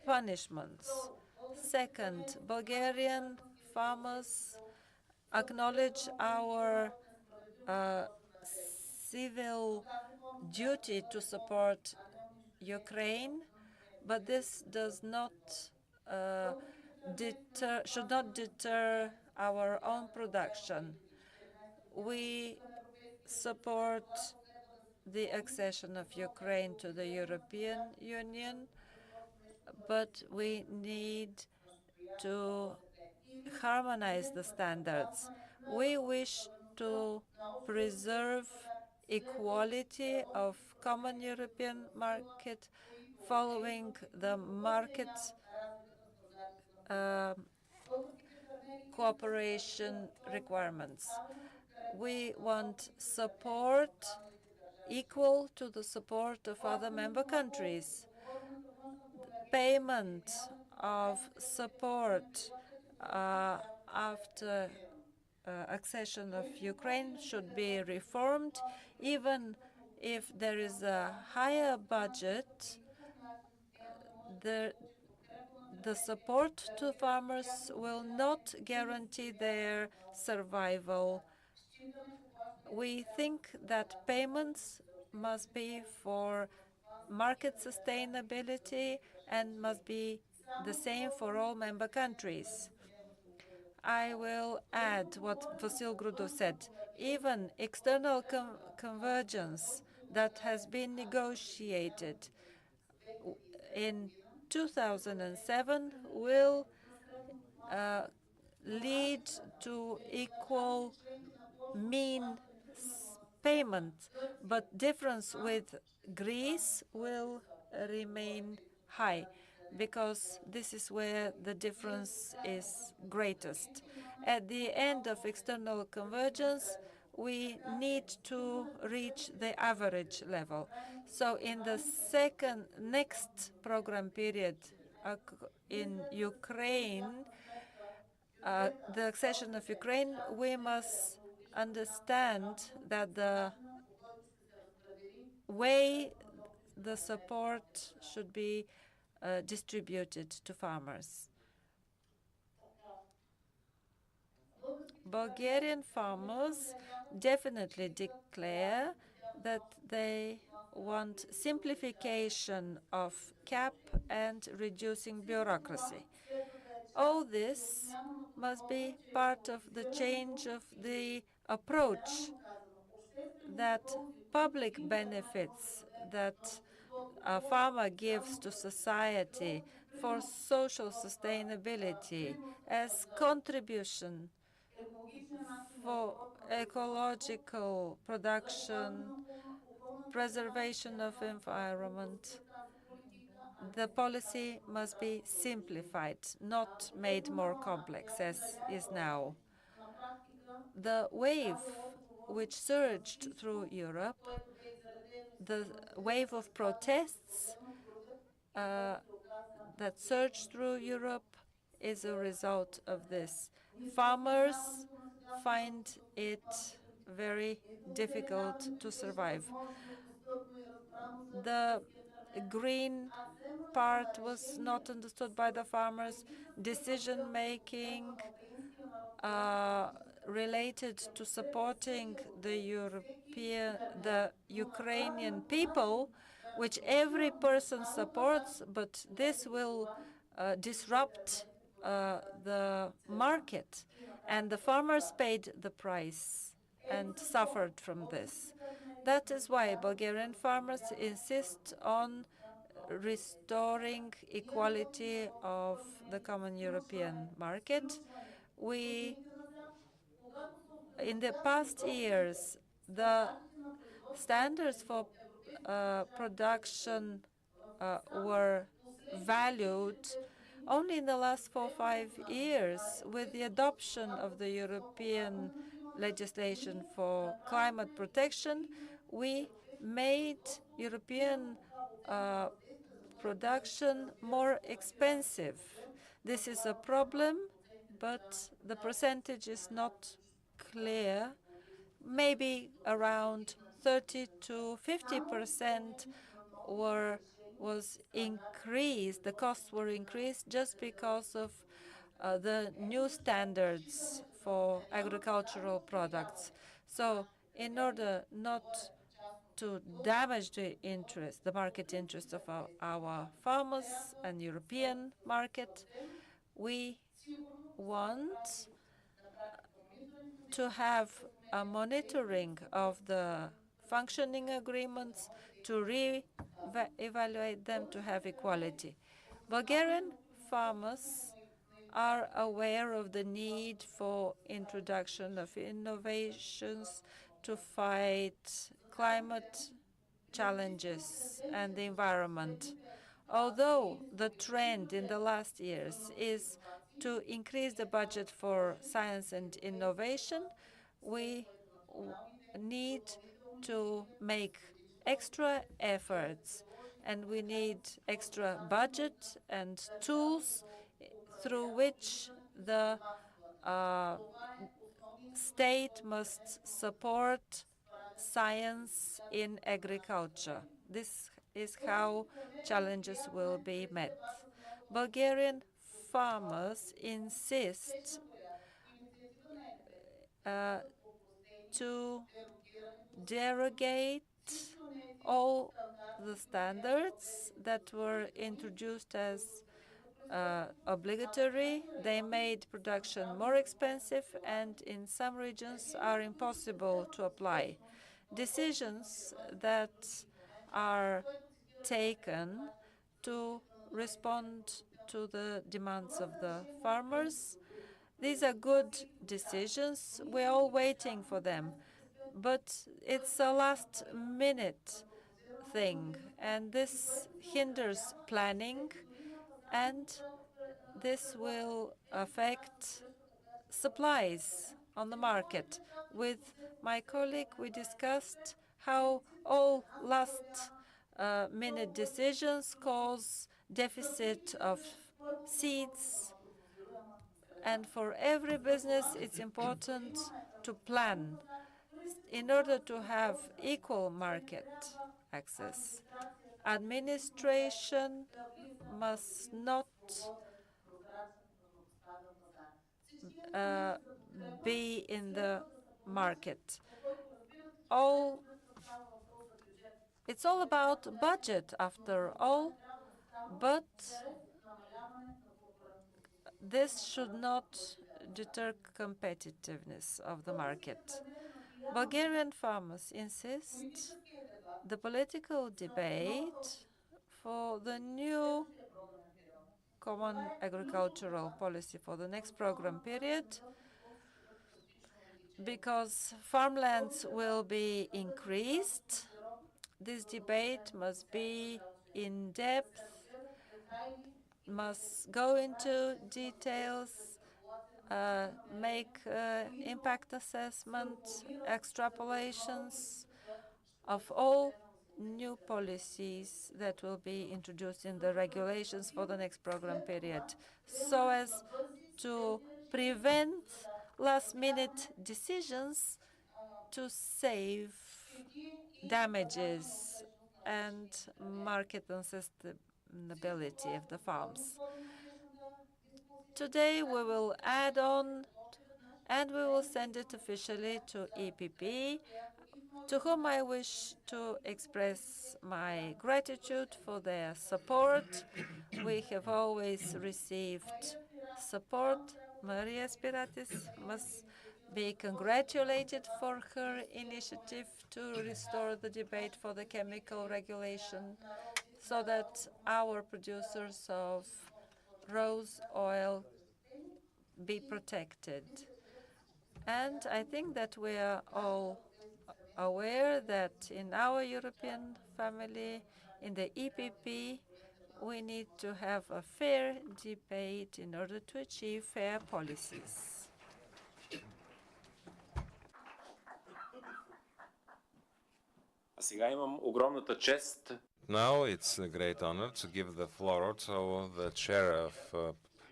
punishments. Second, Bulgarian farmers acknowledge our civil duty to support Ukraine, but this does not should not deter our own production. We support the accession of Ukraine to the European Union, but we need to harmonize the standards. We wish to preserve equality of common European market following the market cooperation requirements. We want support equal to the support of other member countries. Payment of support after accession of Ukraine should be reformed. Even if there is a higher budget, the support to farmers will not guarantee their survival. We think that payments must be for market sustainability and must be the same for all member countries. I will add what Vasil Grudov said. Even external convergence that has been negotiated in 2007 will lead to equal mean payment, but difference with Greece will remain high. because this is where the difference is greatest. At the end of external convergence, we need to reach the average level. So in the next program period in Ukraine, the accession of Ukraine, we must understand that the way the support should be distributed to farmers. Bulgarian farmers definitely declare that they want simplification of CAP and reducing bureaucracy. All this must be part of the change of the approach, that public benefits that a farmer gives to society for social sustainability as contribution for ecological production, preservation of environment. The policy must be simplified, not made more complex as is now. The wave which surged through Europe, the wave of protests that surged through Europe, is a result of this. Farmers find it very difficult to survive. The green part was not understood by the farmers. Decision-making related to supporting the Ukrainian people, which every person supports, but this will disrupt the market. And the farmers paid the price and suffered from this. That is why Bulgarian farmers insist on restoring equality of the common European market. In the past years, the standards for production were valued only in the last 4 or 5 years. With the adoption of the European legislation for climate protection, we made European production more expensive. This is a problem, but the percentage is not clear. Maybe around 30 to 50% was increased. The costs were increased just because of the new standards for agricultural products. So in order not to damage the market interest of our farmers and European market, we want to have a monitoring of the functioning agreements, to re-evaluate them, to have equality. Bulgarian farmers are aware of the need for introduction of innovations to fight climate challenges and the environment. Although the trend in the last years is to increase the budget for science and innovation, we need to make extra efforts, and we need extra budget and tools through which the state must support science in agriculture. This is how challenges will be met. Bulgarian farmers insist to derogate all the standards that were introduced as obligatory. They made production more expensive and in some regions are impossible to apply. Decisions that are taken to respond to the demands of the farmers. These are good decisions. We're all waiting for them. But it's a last-minute thing, and this hinders planning and this will affect supplies on the market. With my colleague, we discussed how all last-minute decisions cause deficit of seeds, and for every business, it's important to plan in order to have equal market access. Administration must not be in the market. It's all about budget after all, but this should not deter competitiveness of the market. Bulgarian farmers insist the political debate for the new common agricultural policy for the next program period, because farmlands will be increased. This debate must be in depth, must go into details, make impact assessment, extrapolations of all new policies that will be introduced in the regulations for the next program period, so as to prevent last-minute decisions to save damages and market unsustainability of the farms. Today we will add on and we will send it officially to EPP, to whom I wish to express my gratitude for their support. We have always received support. Maria Spiratis must be congratulated for her initiative to restore the debate for the chemical regulation so that our producers of rose oil be protected. And I think that we are all aware that in our European family, in the EPP, we need to have a fair debate in order to achieve fair policies. Now it's a great honor to give the floor to the chair of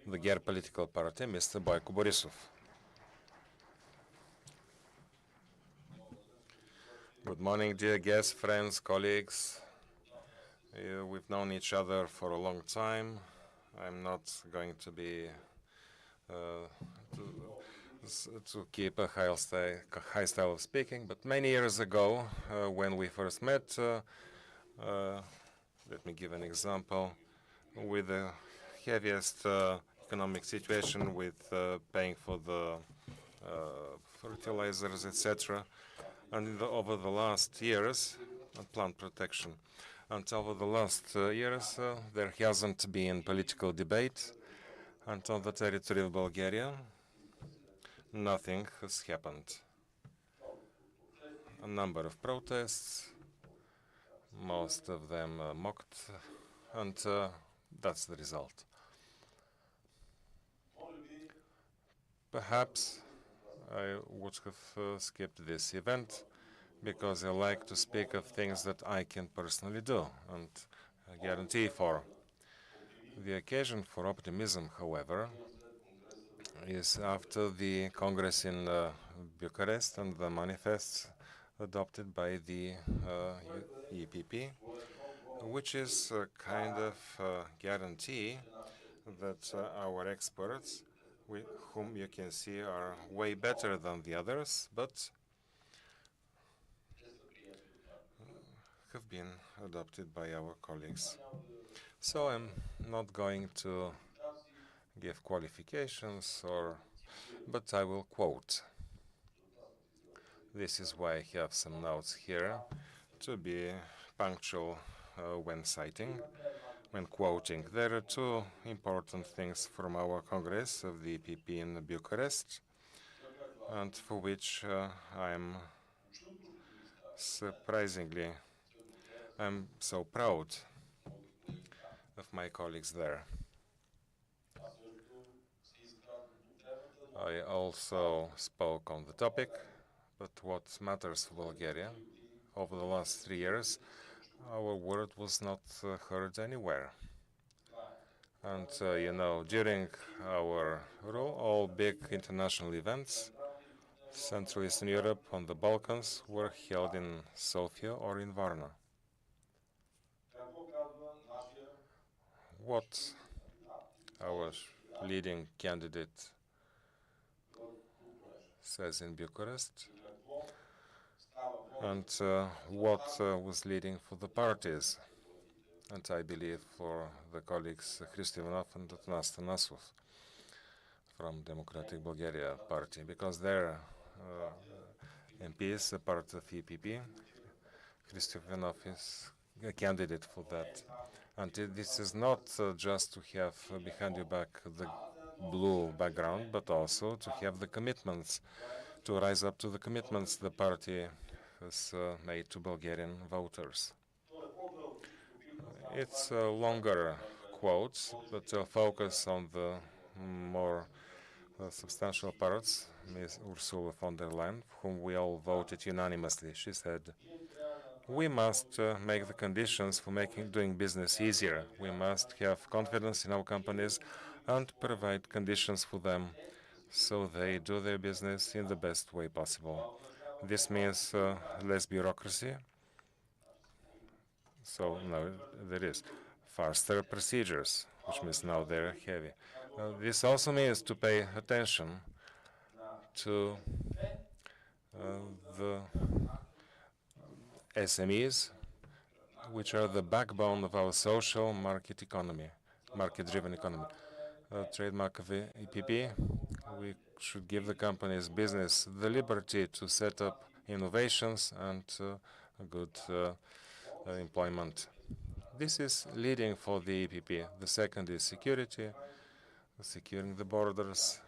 the GER political party, Mr. Boyko Borisov. Good morning, dear guests, friends, colleagues. We've known each other for a long time. I'm not going to be to keep a high style of speaking, but many years ago, when we first met, let me give an example, with the heaviest economic situation, with paying for the fertilizers, etc. And over the last years, plant protection, and over the last years, there hasn't been political debate, and on the territory of Bulgaria, nothing has happened. A number of protests, most of them mocked, and that's the result. Perhaps I would have skipped this event because I like to speak of things that I can personally do and guarantee for. The occasion for optimism, however, is after the Congress in Bucharest and the manifests adopted by the EPP, which is a kind of guarantee that our experts, whom you can see are way better than the others, but have been adopted by our colleagues. So I'm not going to give qualifications, but I will quote. This is why I have some notes here to be punctual when citing, when quoting. There are two important things from our Congress of the EPP in Bucharest, and for which I'm so proud of my colleagues there. I also spoke on the topic, but what matters for Bulgaria, over the last 3 years, our word was not heard anywhere. And, during our rule, all big international events, Central Eastern Europe and the Balkans, were held in Sofia or in Varna. What our leading candidate says in Bucharest, and what was leading for the parties, and I believe for the colleagues Hristo Ivanov and Atanas Tanasov from Democratic Bulgaria Party, because their MP is a part of EPP. Hristo Ivanov is a candidate for that. And this is not just to have behind your back the blue background, but also to have the commitments, to rise up to the commitments the party has made to Bulgarian voters. It's a longer quote, but I'll focus on the more substantial parts. Ms. Ursula von der Leyen, whom we all voted unanimously, she said, we must make the conditions for doing business easier. We must have confidence in our companies and provide conditions for them so they do their business in the best way possible. This means less bureaucracy. So now there is faster procedures, which means now they're heavy. This also means to pay attention to the SMEs, which are the backbone of our social market economy, market-driven economy. Trademark of the EPP, we should give the companies business the liberty to set up innovations and good employment. This is leading for the EPP. The second is security, securing the borders,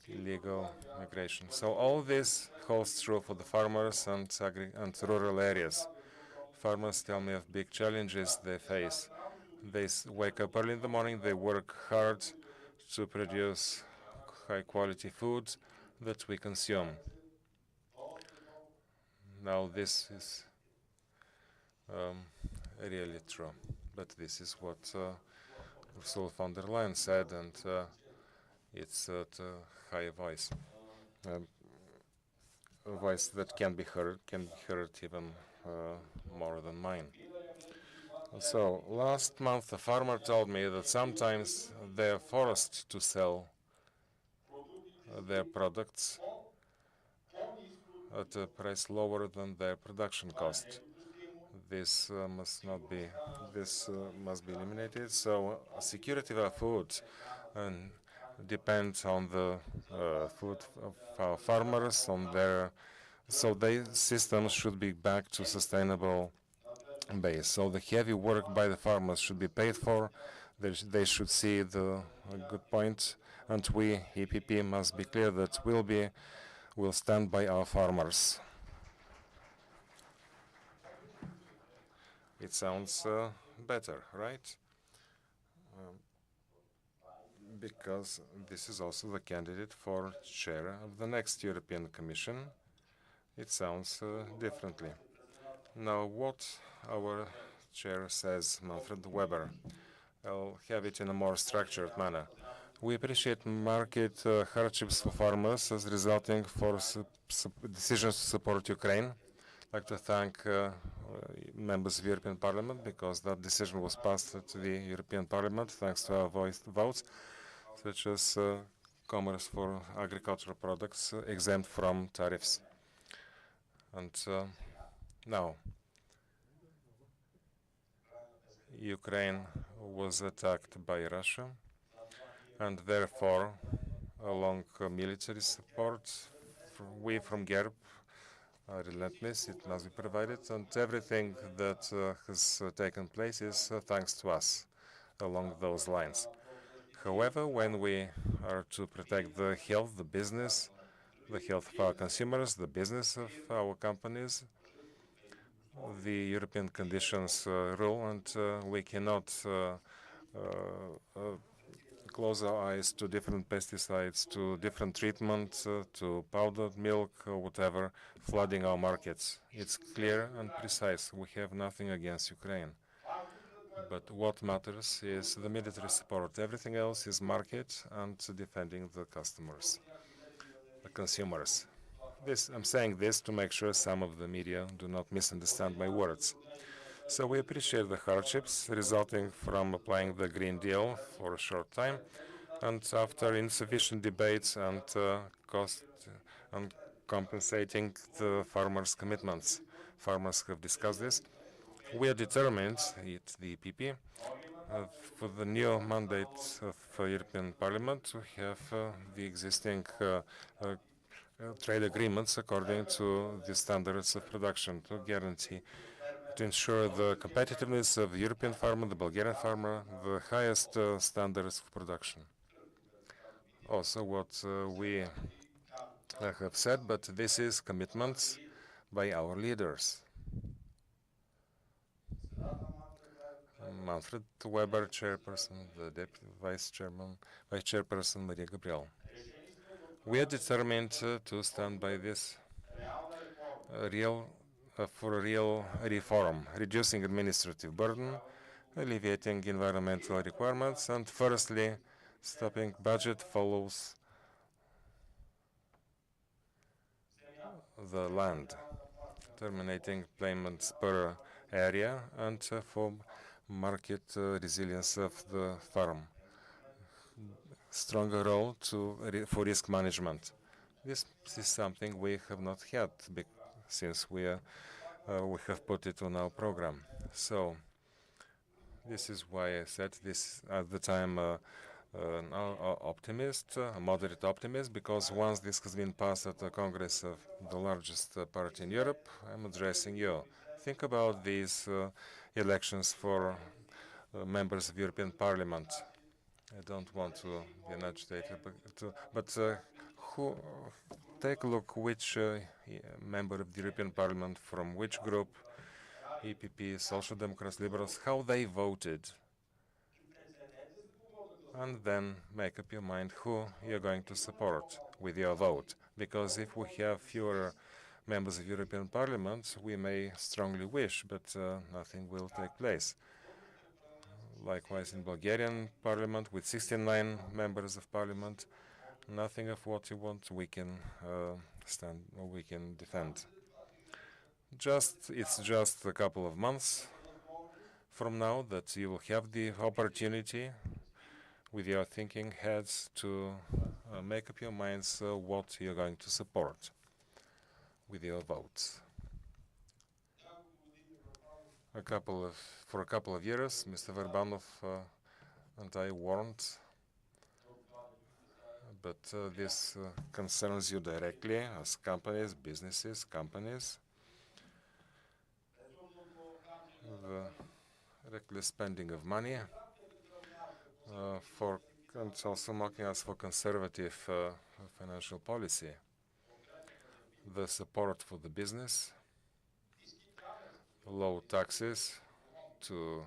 illegal migration. So all this holds true for the farmers and rural areas. Farmers tell me of big challenges they face. They wake up early in the morning, they work hard to produce high-quality food that we consume. Now this is really true, but this is what Ursula von der Leyen said, and it's at a high voice, a voice that can be heard even more than mine. So last month, a farmer told me that sometimes they are forced to sell their products at a price lower than their production cost. This must not be. This must be eliminated. So security of our food depends on the food of our farmers, on their. So their systems should be back to sustainable base. So the heavy work by the farmers should be paid for. They should see the good point, and we EPP must be clear that we'll stand by our farmers. It sounds better, right? Because this is also the candidate for chair of the next European Commission. It sounds differently. Now, what our chair says, Manfred Weber, I'll have it in a more structured manner. We appreciate market hardships for farmers as resulting for decisions to support Ukraine. I'd like to thank members of the European Parliament because that decision was passed at the European Parliament thanks to our votes, such as commerce for agricultural products exempt from tariffs. And now, Ukraine was attacked by Russia, and therefore, along military support, we from GERB are relentless. It must be provided, and everything that has taken place is thanks to us along those lines. However, when we are to protect the health, the business, the health of our consumers, the business of our companies, the European conditions rule, and we cannot close our eyes to different pesticides, to different treatments, to powdered milk, or whatever, flooding our markets. It's clear and precise. We have nothing against Ukraine. But what matters is the military support. Everything else is market and defending the customers, the consumers. I'm saying this to make sure some of the media do not misunderstand my words. So we appreciate the hardships resulting from applying the Green Deal for a short time, and after insufficient debates and cost and compensating the farmers' commitments. Farmers have discussed this. We are determined at the EPP for the new mandate of European Parliament to have the existing trade agreements according to the standards of production to guarantee, to ensure the competitiveness of the European farmer, the Bulgarian farmer, the highest standards of production. Also what we have said, but this is commitments by our leaders. Manfred Weber, chairperson, the deputy vice chairperson Maria Gabriel. We are determined to stand by this for a real reform, reducing administrative burden, alleviating environmental requirements, and firstly, stopping budget follows the land, terminating payments per area, and for market resilience of the farm. Stronger role for risk management. This is something we have not had since we have put it on our program. So this is why I said this at the time an optimist, a moderate optimist, because once this has been passed at the Congress of the largest party in Europe, I'm addressing you. Think about these elections for members of European Parliament. I don't want to be an agitator, but take a look which member of the European Parliament from which group, EPP, Social Democrats, Liberals, how they voted. And then make up your mind who you're going to support with your vote. Because if we have fewer members of European Parliament, we may strongly wish, but nothing will take place. Likewise in Bulgarian Parliament, with 69 members of Parliament, nothing of what you want we can stand or we can defend. It's just a couple of months from now that you will have the opportunity with your thinking heads to make up your minds what you're going to support with your votes. For a couple of years, Mr. Verbanov and I warned, but this concerns you directly as companies, businesses, companies. The reckless spending of money and also mocking us for conservative financial policy. The support for the business, low taxes to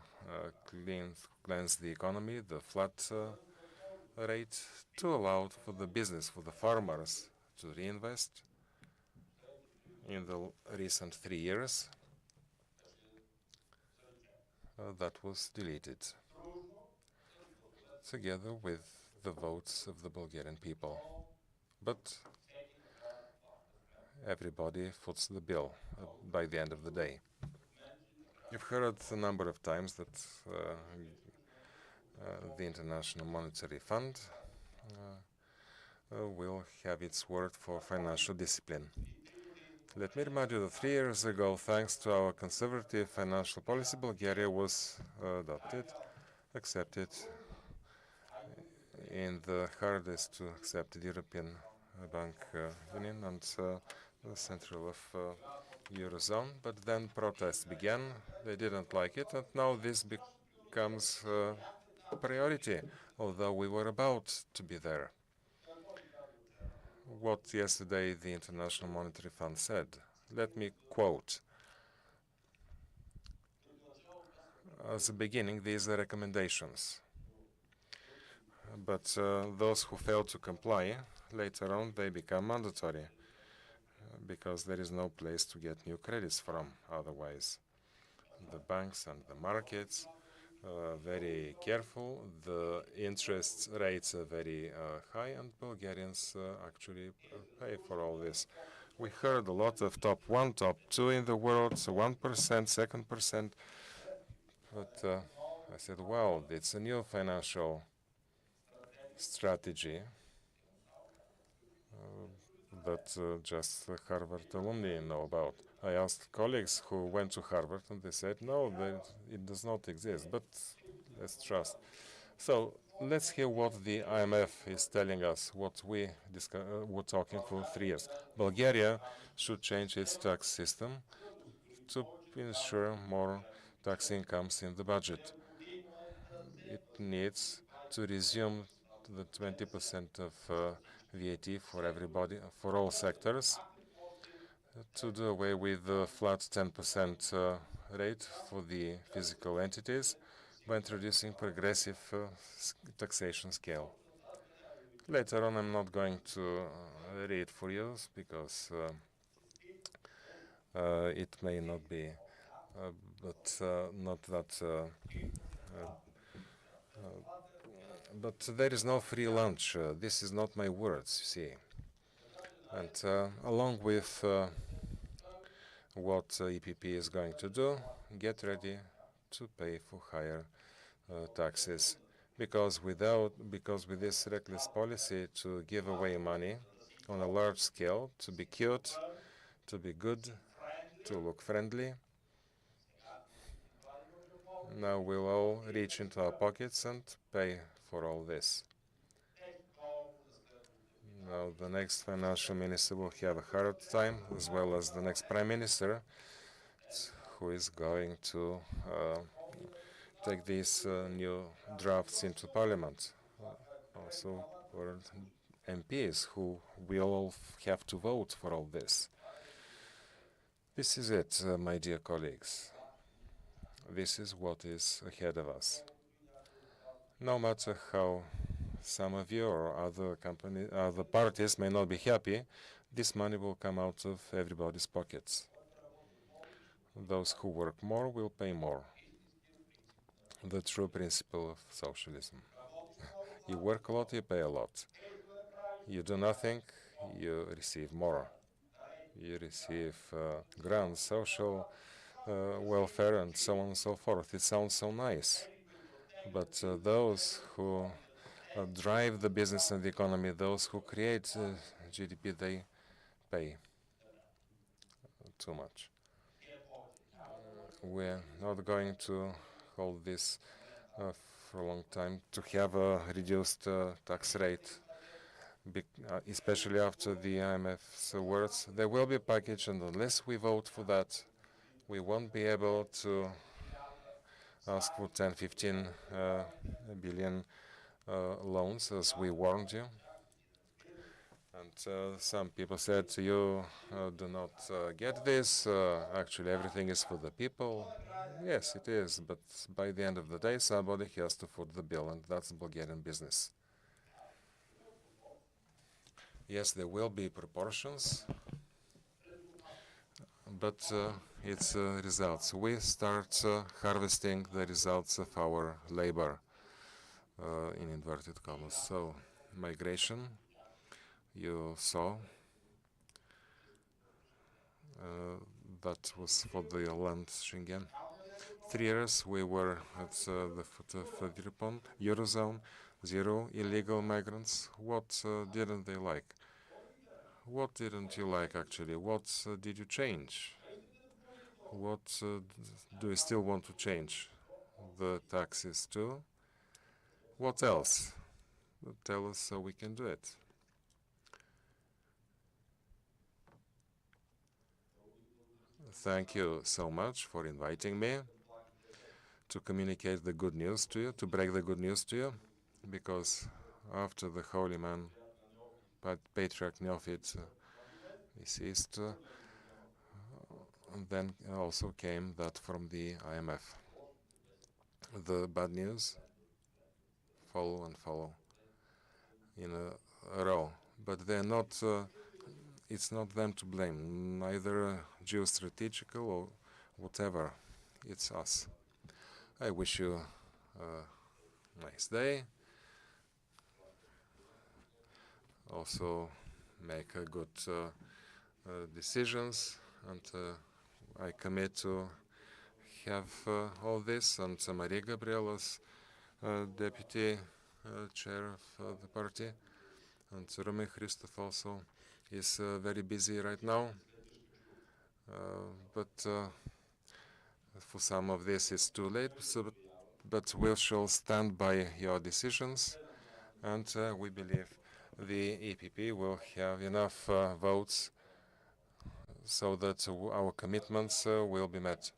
cleanse the economy, the flat rate, to allow for the business, for the farmers to reinvest. In the recent 3 years, that was deleted, together with the votes of the Bulgarian people. But everybody foots the bill by the end of the day. You've heard a number of times that the International Monetary Fund will have its word for financial discipline. Let me remind you that 3 years ago, thanks to our conservative financial policy, Bulgaria was accepted in the hardest to accept the European Bank Union and the central of Eurozone. But then protests began. They didn't like it, and now this becomes a priority, although we were about to be there. What yesterday the International Monetary Fund said. Let me quote. As a beginning, these are recommendations. But those who fail to comply, later on, they become mandatory because there is no place to get new credits from otherwise. The banks and the markets very careful. The interest rates are very high, and Bulgarians actually pay for all this. We heard a lot of top 1, top 2 in the world, so 1%, 2%. But I said, well, it's a new financial strategy that just Harvard alumni know about. I asked colleagues who went to Harvard, and they said, no, it does not exist, but let's trust. So let's hear what the IMF is telling us, what we were talking for 3 years. Bulgaria should change its tax system to ensure more tax incomes in the budget. It needs to resume the 20% of VAT for everybody, for all sectors, to do away with the flat 10% rate for the physical entities by introducing progressive taxation scale. Later on, I'm not going to read for you because it may not be, but not that. But there is no free lunch. This is not my words, you see. And along with what EPP is going to do, get ready to pay for higher taxes. Because with this reckless policy to give away money on a large scale, to be cute, to be good, to look friendly, now we'll all reach into our pockets and pay for all this. Now the next financial minister will have a hard time, as well as the next prime minister, who is going to take these new drafts into parliament. Also for MPs who will all have to vote for all this. This is it, my dear colleagues. This is what is ahead of us. No matter how some of you or other parties may not be happy, this money will come out of everybody's pockets. Those who work more will pay more. The true principle of socialism. You work a lot, you pay a lot. You do nothing, you receive more. You receive grants, social welfare, and so on and so forth. It sounds so nice. But those who drive the business and the economy, those who create GDP, they pay too much. We're not going to hold this for a long time, to have a reduced tax rate, especially after the IMF's words. There will be a package, and unless we vote for that, we won't be able to ask for 10, 15 billion loans, as we warned you. And some people said, you do not get this. Actually, everything is for the people. Yes, it is, but by the end of the day, somebody has to foot the bill, and that's Bulgarian business. Yes, there will be proportions, but it's results. We start harvesting the results of our labor, in inverted commas. So, migration, you saw, that was for the land Schengen. 3 years we were at the foot of the Eurozone, 0 illegal migrants. What didn't they like? What didn't you like, actually? What did you change? What do you still want to change? The taxes too? What else? Tell us so we can do it. Thank you so much for inviting me to communicate the good news to you, to break the good news to you, because after the holy man, Patriarch Neophyt, deceased, then also came that from the IMF. The bad news, follow and follow. in a row, but they're not. It's not them to blame, neither geostrategical or whatever. It's us. I wish you a nice day. Also, make good decisions, and I commit to have all this. And Maria Gabrielas, deputy chair of the party, and Roman Christoph also is very busy right now. But for some of this, it's too late. So, but we shall stand by your decisions, and we believe the EPP will have enough votes so that our commitments will be met.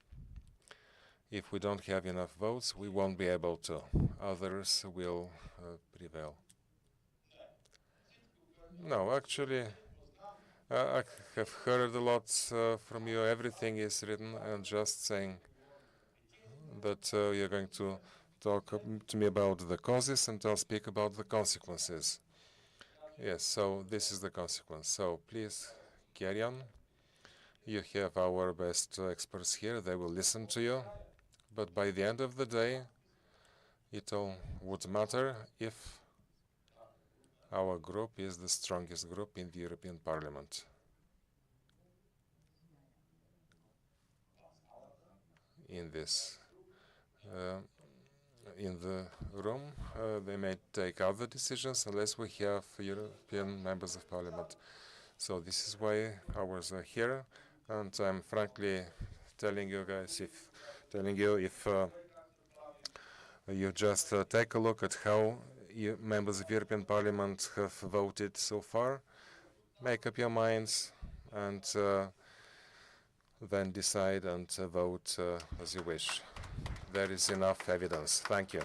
If we don't have enough votes, we won't be able to. Others will prevail. No, actually, I have heard a lot from you. Everything is written, and just saying that you're going to talk to me about the causes, and I'll speak about the consequences. Yes, so this is the consequence. So please carry on. You have our best experts here. They will listen to you. But by the end of the day, it all would matter if our group is the strongest group in the European Parliament. In this, in the room, they may take other decisions unless we have European members of Parliament. So this is why ours are here, and I'm frankly telling you guys, if you just take a look at how members of European Parliament have voted so far, make up your minds, and then decide and vote as you wish. There is enough evidence. Thank you.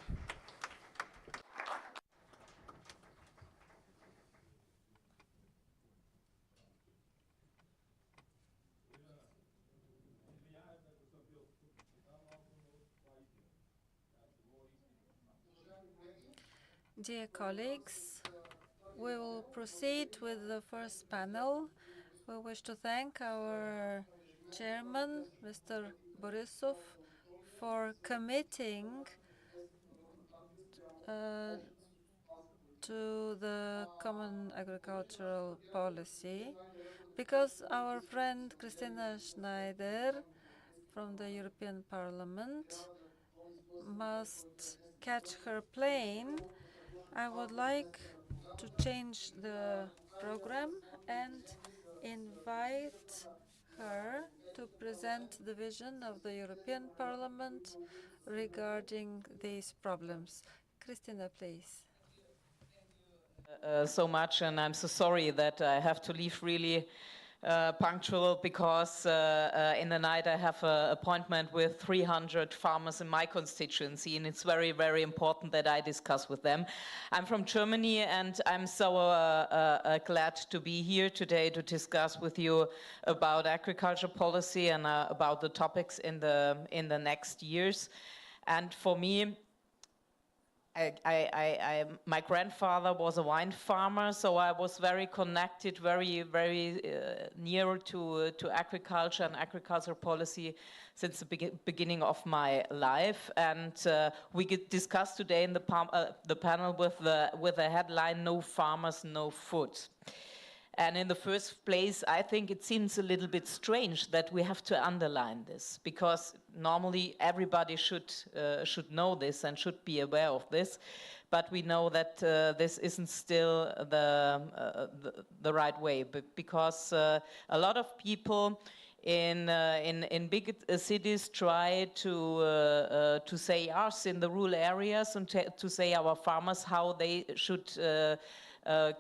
Dear colleagues, we will proceed with the first panel. We wish to thank our chairman, Mr. Borisov, for committing to the common agricultural policy, because our friend Christina Schneider from the European Parliament must catch her plane. I would like to change the program and invite her to present the vision of the European Parliament regarding these problems. Christina, please. So much, and I'm so sorry that I have to leave really punctual, because in the night I have an appointment with 300 farmers in my constituency, and it's very, very important that I discuss with them. I'm from Germany, and I'm so glad to be here today to discuss with you about agriculture policy and about the topics in the next years. And for me, my grandfather was a wine farmer, so I was very connected, very near to agriculture and agricultural policy since the beginning of my life. And we could discuss today in the panel with the headline "No Farmers, No Food." And in the first place, I think it seems a little bit strange that we have to underline this, because normally everybody should know this and should be aware of this. But we know that this isn't still the right way, because a lot of people in big cities try to say us in the rural areas and to say our farmers how they should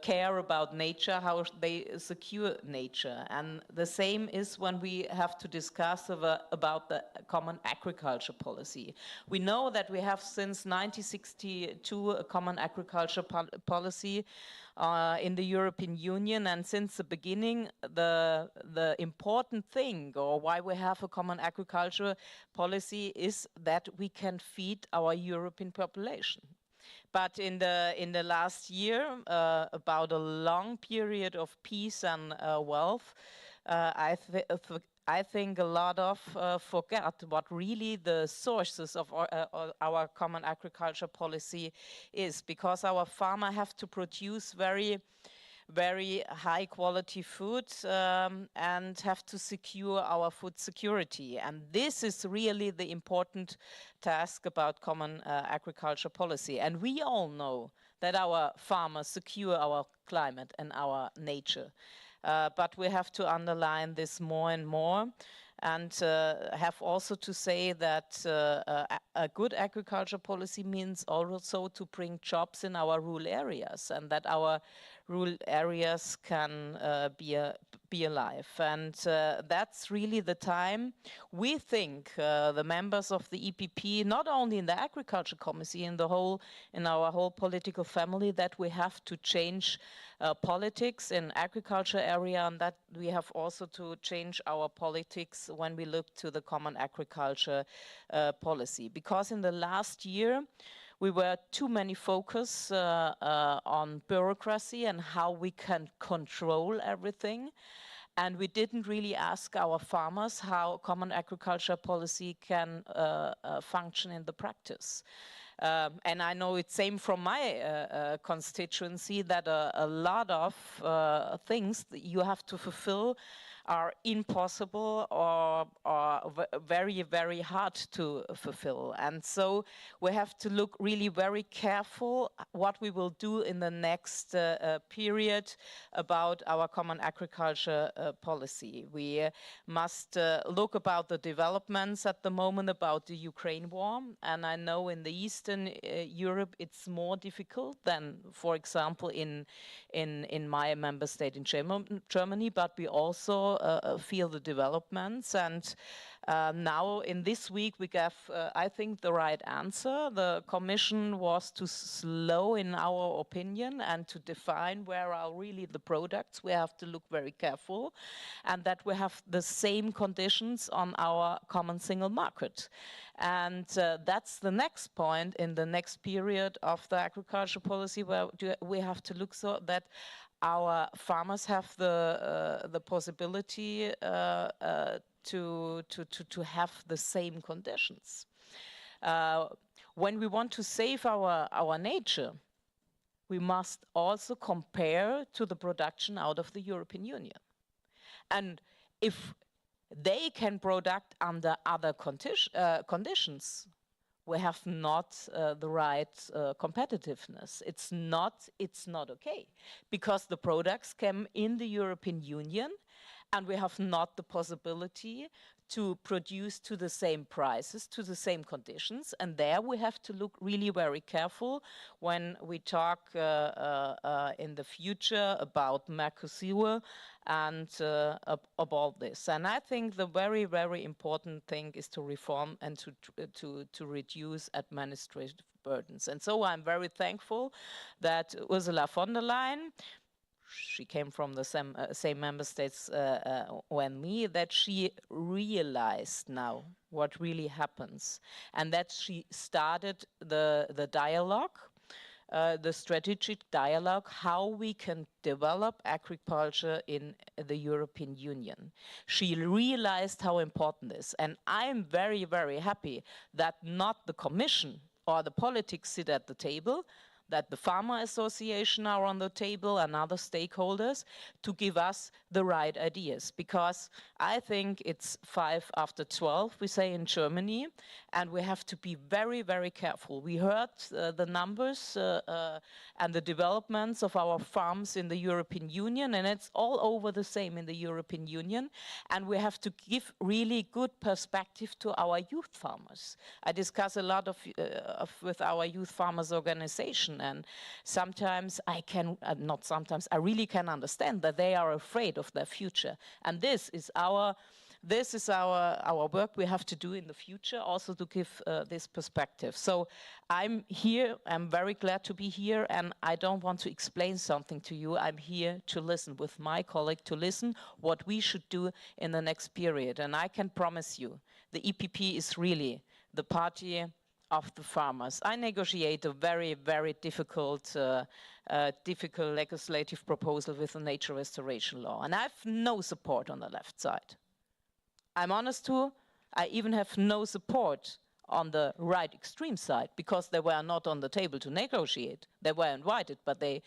care about nature, how they secure nature. And the same is when we have to discuss about the common agriculture policy. We know that we have since 1962 a common agriculture policy in the European Union, and since the beginning the important thing, or why we have a common agriculture policy, is that we can feed our European population. But in the last year, about a long period of peace and wealth, I think a lot of forget what really the sources of our common agriculture policy is, because our farmers have to produce very high quality food and have to secure our food security. And this is really the important task about common agriculture policy. And we all know that our farmers secure our climate and our nature. But we have to underline this more and more, and have also to say that a good agriculture policy means also to bring jobs in our rural areas, and that our rural areas can be alive. And that's really the time we think, the members of the EPP, not only in the Agriculture Committee, in our whole political family, that we have to change politics in agriculture area, and that we have also to change our politics when we look to the common agriculture policy. Because in the last year, we were too many focus on bureaucracy and how we can control everything. And we didn't really ask our farmers how common agriculture policy can function in the practice. And I know it's same from my constituency, that a lot of things that you have to fulfill are impossible or very, very hard to fulfill. And so we have to look really very careful what we will do in the next period about our common agriculture policy. We must look about the developments at the moment about the Ukraine war. And I know in the Eastern Europe it's more difficult than, for example, in my member state in Germany, but we also feel the developments. And now in this week we gave, I think, the right answer. The Commission was too slow in our opinion, and to define where are really the products. We have to look very careful, and that we have the same conditions on our common single market. And that's the next point in the next period of the agriculture policy, where we have to look so that our farmers have the possibility to have the same conditions. When we want to save our nature, we must also compare to the production out of the European Union. And if they can product under other conditions, we have not the right competitiveness. It's not okay, because the products came in the European Union, and we have not the possibility to produce to the same prices, to the same conditions. And there we have to look really very careful when we talk in the future about Mercosur and about this. And I think the very, very important thing is to reform and to reduce administrative burdens. And so I'm very thankful that Ursula von der Leyen, she came from the same member states when me, that she realized now what really happens, and that she started the dialogue, the strategic dialogue, how we can develop agriculture in the European Union. She realized how important this is, and I'm very, very happy that not the Commission or the politics sit at the table, that the Farmer Association are on the table and other stakeholders to give us the right ideas. Because I think it's 12:05, we say in Germany, and we have to be very, very careful. We heard the numbers and the developments of our farms in the European Union, and it's all over the same in the European Union. And we have to give really good perspective to our youth farmers. I discuss a lot with our youth farmers organization, and sometimes I really can understand that they are afraid of their future. And this is our work we have to do in the future, also to give this perspective. So I'm here, I'm very glad to be here, and I don't want to explain something to you. I'm here to listen with my colleague, to listen what we should do in the next period. And I can promise you, the EPP is really the party of the farmers. I negotiate a very, very difficult legislative proposal with the nature restoration law, and I have no support on the left side. I'm honest too, I even have no support on the right extreme side, because they were not on the table to negotiate. They were invited, but they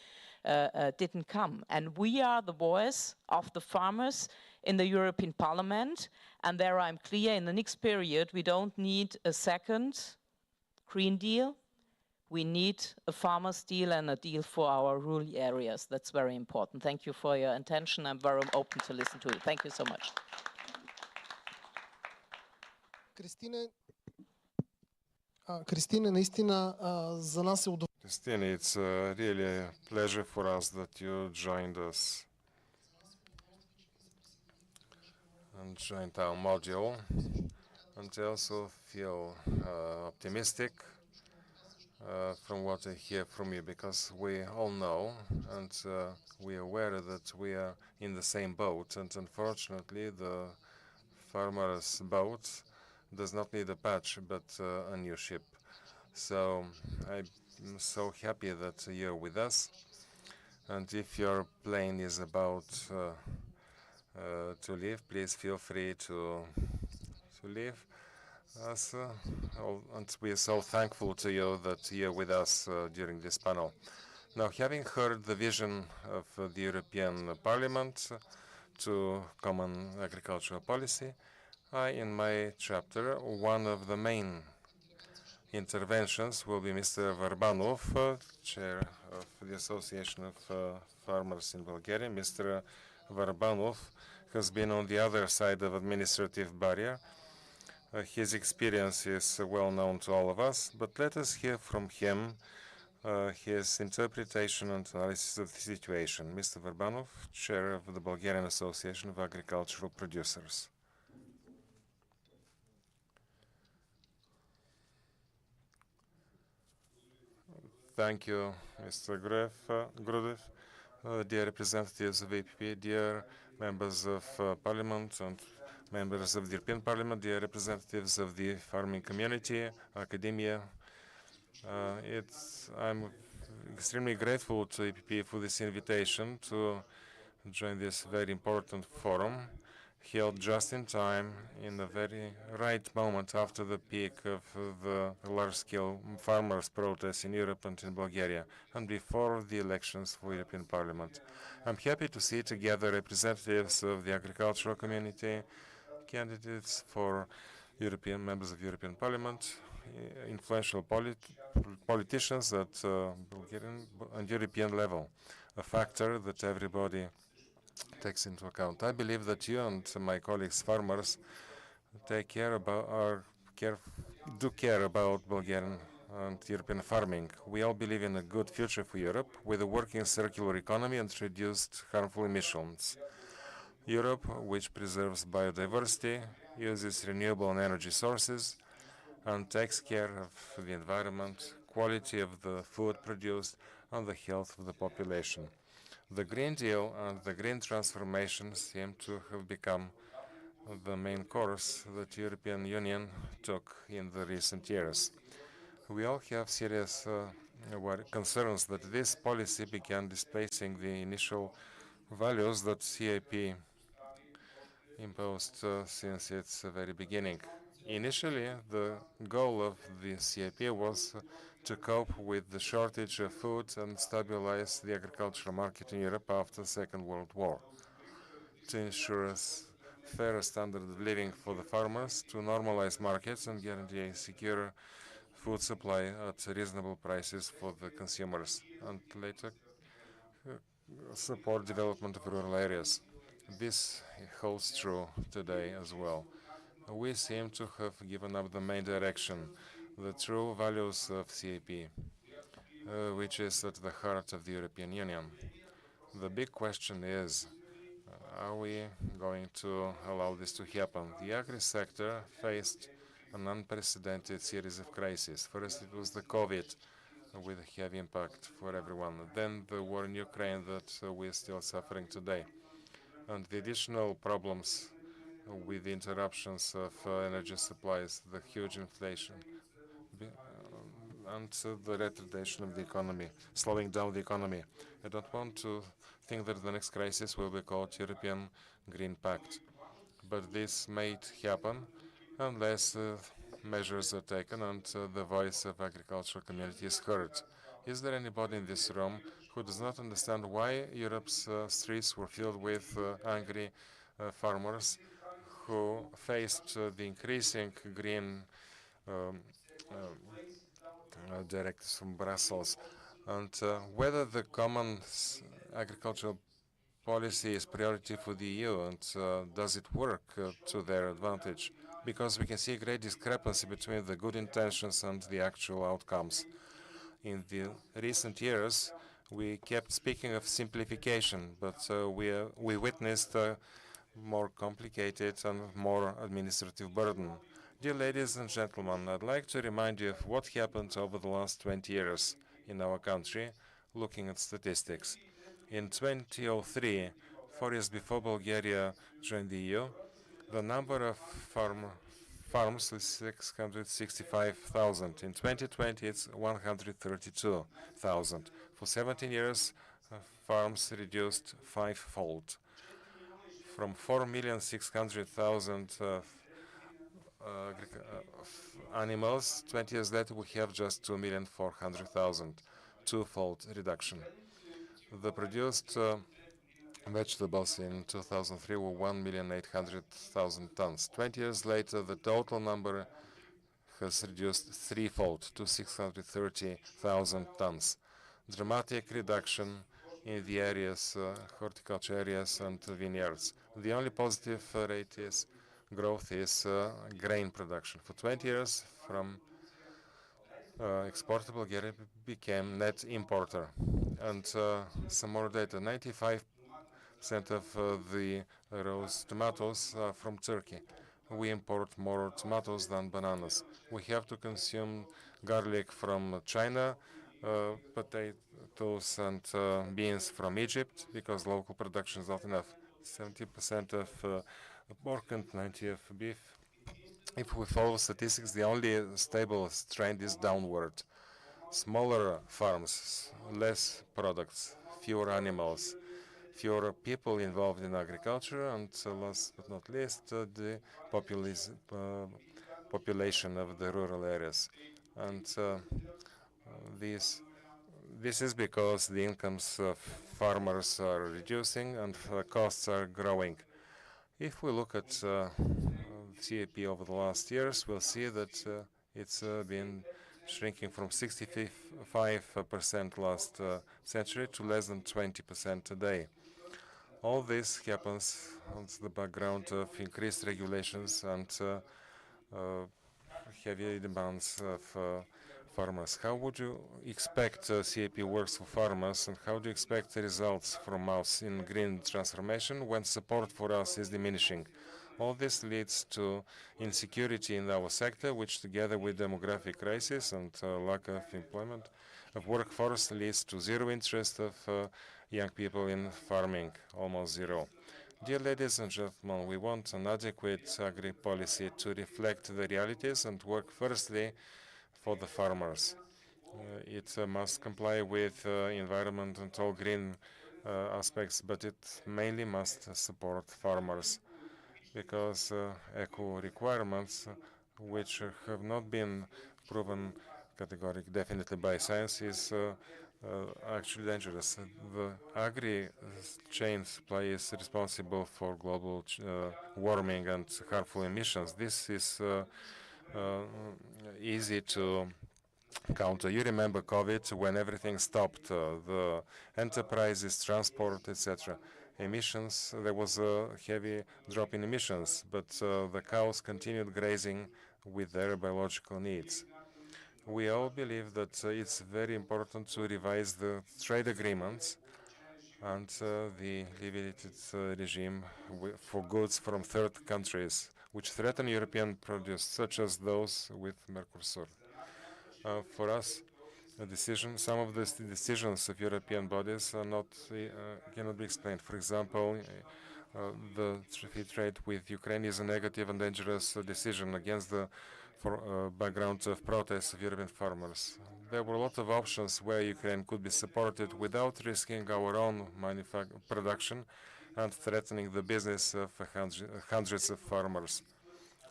didn't come. And we are the voice of the farmers in the European Parliament, and there I'm clear, in the next period we don't need a second Green Deal. We need a farmers' deal and a deal for our rural areas. That's very important. Thank you for your attention. I'm very open to listen to it. Thank you so much. Кристина, наистина за нас е удоволствие. Christine, it's really a pleasure for us that you joined us and joined our module, and I also feel optimistic from what I hear from you, because we all know and we are aware that we are in the same boat, and unfortunately the farmer's boat does not need a patch but a new ship. So I'm so happy that you're with us, and if your plane is about to leave, please feel free to leave us, and we are so thankful to you that you're with us during this panel. Now, having heard the vision of the European Parliament to common agricultural policy, in my chapter, one of the main interventions will be Mr. Varbanov, chair of the Association of Farmers in Bulgaria. Mr. Varbanov has been on the other side of administrative barrier. His experience is well known to all of us, but let us hear from him his interpretation and analysis of the situation. Mr. Varbanov, chair of the Bulgarian Association of Agricultural Producers. Thank you, Mr. Grudev, dear representatives of EPP, dear members of Parliament and members of the European Parliament, dear representatives of the farming community, academia. I'm extremely grateful to EPP for this invitation to join this very important forum, held just in time, in the very right moment after the peak of the large-scale farmers' protests in Europe and in Bulgaria, and before the elections for European Parliament. I'm happy to see together representatives of the agricultural community, candidates for European members of European Parliament, influential politicians at Bulgarian and European level, a factor that everybody takes into account. I believe that you and my colleagues farmers do care about Bulgarian and European farming. We all believe in a good future for Europe with a working circular economy and reduced harmful emissions. Europe, which preserves biodiversity, uses renewable energy sources, and takes care of the environment, quality of the food produced, and the health of the population. The Green Deal and the green transformation seem to have become the main course that the European Union took in the recent years. We all have serious concerns that this policy began displacing the initial values that CAP imposed since its very beginning. Initially, the goal of the CAP was to cope with the shortage of food and stabilize the agricultural market in Europe after the Second World War, to ensure a fair standard of living for the farmers, to normalize markets and guarantee a secure food supply at reasonable prices for the consumers, and later support development of rural areas. This holds true today as well. We seem to have given up the main direction, the true values of CAP, which is at the heart of the European Union. The big question is, are we going to allow this to happen? The agri-sector faced an unprecedented series of crises. First, it was the COVID, with a heavy impact for everyone. Then the war in Ukraine that we're still suffering today. And the additional problems with the interruptions of energy supplies, the huge inflation, and the retardation of the economy, slowing down the economy. I don't want to think that the next crisis will be called European Green Pact, but this might happen unless measures are taken and the voice of agricultural community is heard. Is there anybody in this room who does not understand why Europe's streets were filled with angry farmers who faced the increasing green um, directives from Brussels, and whether the common agricultural policy is priority for the EU, and does it work to their advantage? Because we can see a great discrepancy between the good intentions and the actual outcomes. In the recent years, we kept speaking of simplification, but we witnessed a more complicated and more administrative burden. Dear ladies and gentlemen, I'd like to remind you of what happened over the last 20 years in our country, looking at statistics. In 2003, 4 years before Bulgaria joined the EU, the number of farms was 665,000. In 2020, it's 132,000. For 17 years, farms reduced fivefold. From 4,600,000 animals, 20 years later, we have just 2,400,000, twofold reduction. The produced vegetables in 2003 were 1,800,000 tons. 20 years later, the total number has reduced threefold to 630,000 tons. Dramatic reduction in the areas, horticulture areas and vineyards. The only positive rate is growth is grain production. For 20 years, from exporter, Bulgaria became net importer. And some more data, 95% of the rose tomatoes are from Turkey. We import more tomatoes than bananas. We have to consume garlic from China, potatoes and beans from Egypt, because local production is not enough. 70% of pork and 90% of beef. If we follow statistics, the only stable trend is downward. Smaller farms, less products, fewer animals, fewer people involved in agriculture, and last but not least, the population of the rural areas. And this is because the incomes of farmers are reducing and costs are growing. If we look at CAP over the last years, we'll see that it's been shrinking from 65% last century to less than 20% today. All this happens on the background of increased regulations and heavy demands of farmers. How would you expect CAP works for farmers, and how do you expect the results from us in green transformation when support for us is diminishing? All this leads to insecurity in our sector, which together with demographic crisis and lack of employment of workforce leads to zero interest of young people in farming, almost zero. Dear ladies and gentlemen, we want an adequate agri-policy to reflect the realities and work firstly for the farmers. It must comply with environment and all green aspects, but it mainly must support farmers, because eco requirements, which have not been proven categoric definitely by science, is actually dangerous. The agri chain supply is responsible for global warming and harmful emissions. This is easy to counter. You remember COVID, when everything stopped, the enterprises, transport, etc. Emissions, there was a heavy drop in emissions, but the cows continued grazing with their biological needs. We all believe that it's very important to revise the trade agreements and the limited regime for goods from third countries, which threaten European produce, such as those with Mercosur. For us, some of the decisions of European bodies are not cannot be explained. For example, the free trade with Ukraine is a negative and dangerous decision against the for background of protests of European farmers. There were a lot of options where Ukraine could be supported without risking our own production and threatening the business of hundreds of farmers.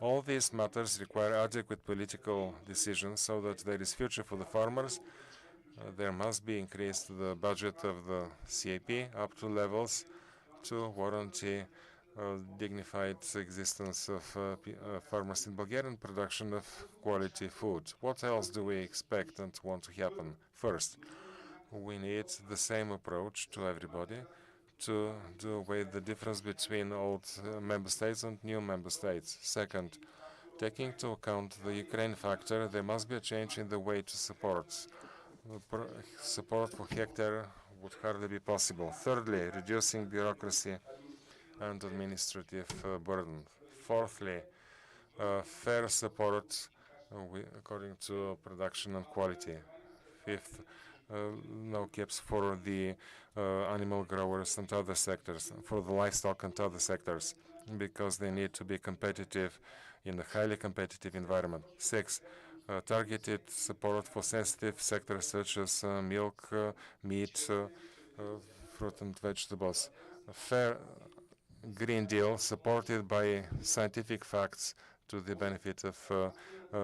All these matters require adequate political decisions so that there is future for the farmers. There must be increased the budget of the CAP up to levels to warranty dignified existence of farmers in Bulgaria and production of quality food. What else do we expect and want to happen? First, we need the same approach to everybody to do away with the difference between old member states and new member states. Second, taking into account the Ukraine factor, there must be a change in the way to support. Support for hectare would hardly be possible. Thirdly, reducing bureaucracy and administrative burden. Fourthly, fair support according to production and quality. Fifth, no caps for the animal growers and other sectors, for the livestock and other sectors, because they need to be competitive in a highly competitive environment. Six, targeted support for sensitive sectors such as milk, meat, fruit and vegetables. A fair Green Deal supported by scientific facts to the benefit of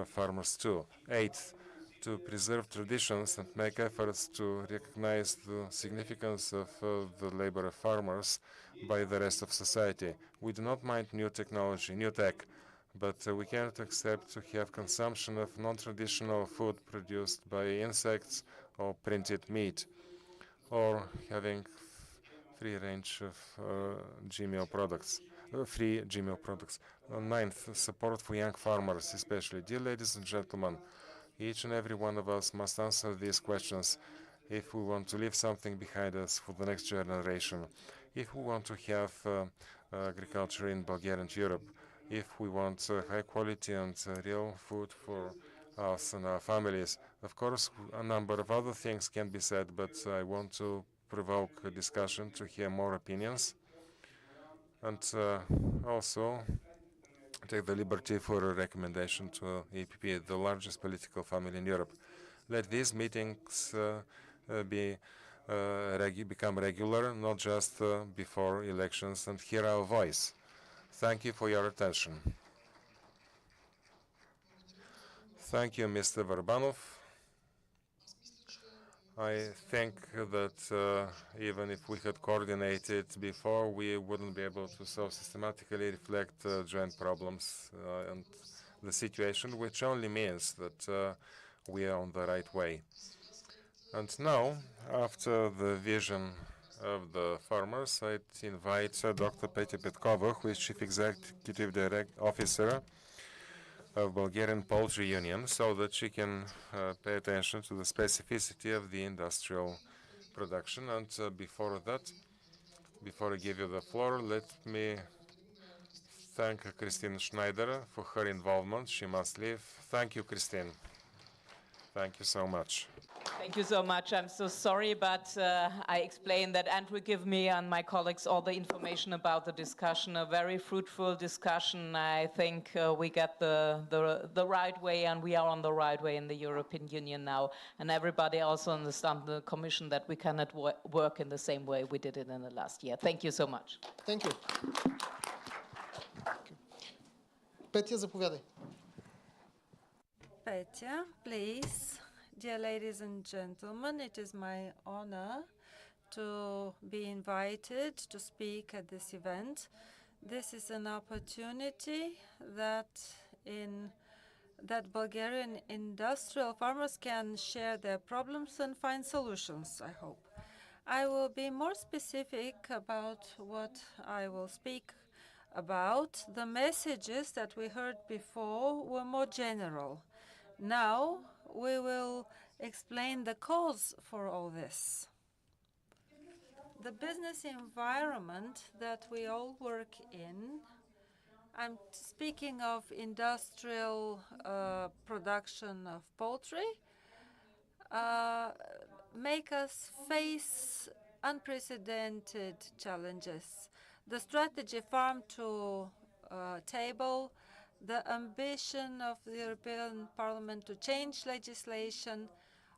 farmers too. Eighth, to preserve traditions and make efforts to recognize the significance of the labor of farmers by the rest of society. We do not mind new technology, new tech, but we cannot accept to have consumption of non-traditional food produced by insects or printed meat, or having free range of GMO products, free GMO products. Ninth, support for young farmers, especially. Dear ladies and gentlemen, each and every one of us must answer these questions if we want to leave something behind us for the next generation, if we want to have agriculture in Bulgaria and Europe, if we want high quality and real food for us and our families. Of course, a number of other things can be said, but I want to provoke a discussion to hear more opinions, and also take the liberty for a recommendation to EPP, the largest political family in Europe. Let these meetings become regular, not just before elections, and hear our voice. Thank you for your attention. Thank you, Mr. Varbanov. I think that even if we had coordinated before, we wouldn't be able to so systematically reflect joint problems and the situation, which only means that we are on the right way. And now, after the vision of the farmers, I'd invite Dr. Petya Petkova, who is Chief Executive Officer of Bulgarian Poultry Union, so that she can pay attention to the specificity of the industrial production. And before that, before I give you the floor, let me thank Christine Schneider for her involvement. She must leave. Thank you, Christine. Thank you so much. Thank you so much. I'm so sorry, but I explained that Andrew gave me and my colleagues all the information about the discussion, a very fruitful discussion. I think we get the right way, and we are on the right way in the European Union now. And everybody also understands the Commission that we cannot work in the same way we did it in the last year. Thank you so much. Thank you. Petya, заповядай. Petya, please. Dear ladies and gentlemen, it is my honor to be invited to speak at this event. This is an opportunity that Bulgarian industrial farmers can share their problems and find solutions, I hope. I will be more specific about what I will speak about. The messages that we heard before were more general. Now, we will explain the cause for all this. The business environment that we all work in, I'm speaking of industrial production of poultry, make us face unprecedented challenges. The strategy farm to table the ambition of the European Parliament to change legislation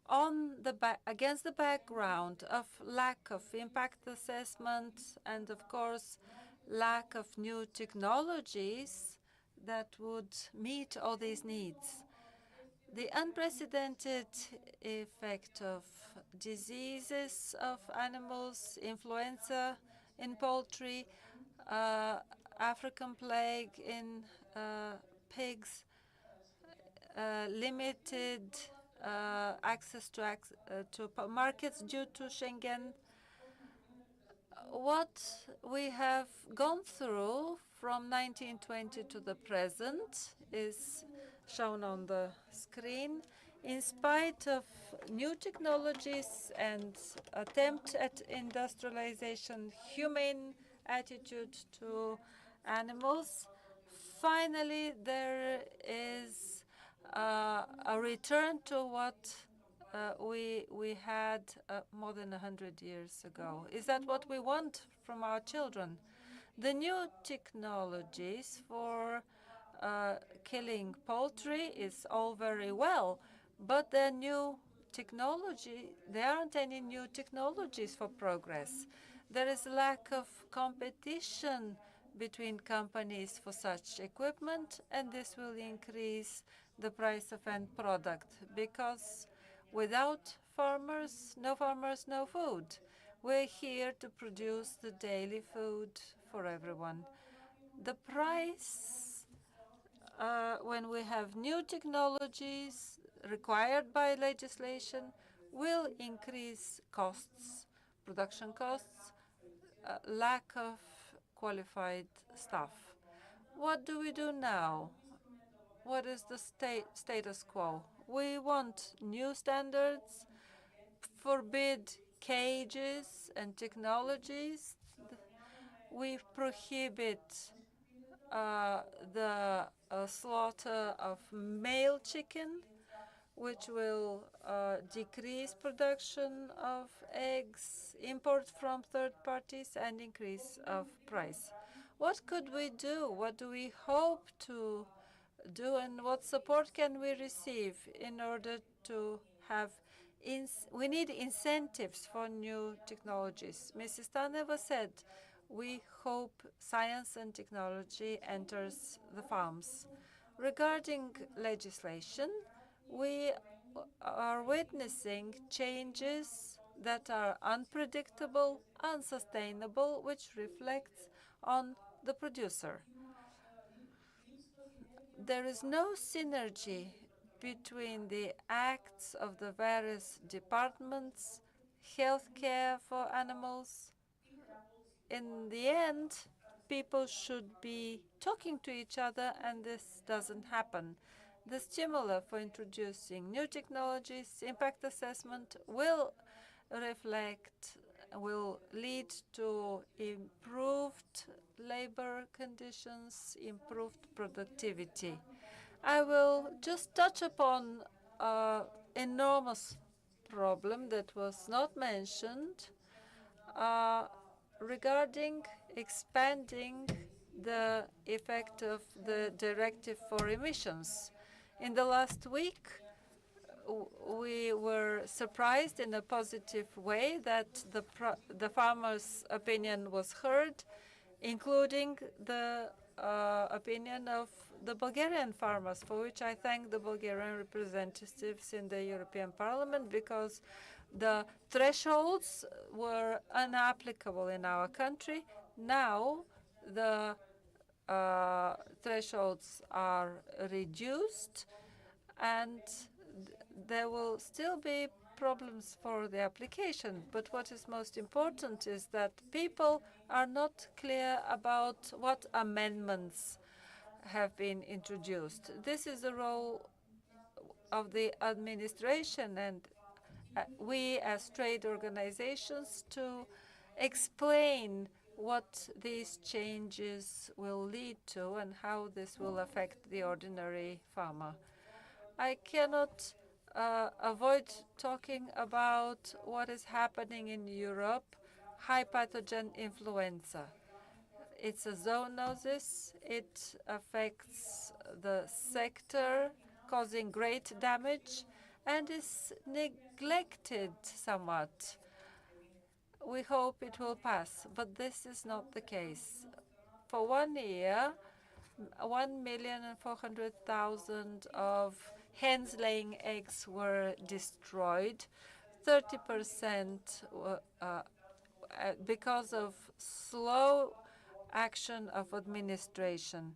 on against the background of lack of impact assessment and, of course, lack of new technologies that would meet all these needs. The unprecedented effect of diseases of animals, influenza in poultry, African plague in pigs, limited access to markets due to Schengen. What we have gone through from 1920 to the present is shown on the screen. In spite of new technologies and attempt at industrialization, humane attitude to animals, finally there is a return to what we had more than 100 years ago. Is that what we want from our children? The new technologies for killing poultry is all very well, but there aren't any new technologies for progress. There is a lack of competition between companies for such equipment, and this will increase the price of end product, because without farmers, no food. We're here to produce the daily food for everyone. The price, when we have new technologies required by legislation, will increase costs, production costs, lack of qualified staff. What do we do now? What is the status quo? We want new standards, forbid cages and technologies. We prohibit the slaughter of male chicken, which will decrease production of eggs, import from third parties, and increase of price. What could we do? What do we hope to do, and what support can we receive in order to have we need incentives for new technologies. Mrs. Staneva said, we hope science and technology enters the farms. Regarding legislation, we are witnessing changes that are unpredictable, unsustainable, which reflects on the producer. There is no synergy between the acts of the various departments, healthcare for animals. In the end, people should be talking to each other, and this doesn't happen. The stimuli for introducing new technologies, impact assessment, will lead to improved labor conditions, improved productivity. I will just touch upon an enormous problem that was not mentioned regarding expanding the effect of the directive for emissions. In the last week, we were surprised in a positive way that the farmers' opinion was heard, including the opinion of the Bulgarian farmers, for which I thank the Bulgarian representatives in the European Parliament, because the thresholds were unapplicable in our country. Now the thresholds are reduced, and there will still be problems for the application. But what is most important is that people are not clear about what amendments have been introduced. This is the role of the administration and we as trade organizations to explain what these changes will lead to and how this will affect the ordinary farmer. I cannot avoid talking about what is happening in Europe, high pathogen influenza. It's a zoonosis. It affects the sector, causing great damage, and is neglected somewhat. We hope it will pass, but this is not the case. For 1 year, 1,400,000 of hens laying eggs were destroyed, 30% because of slow action of administration.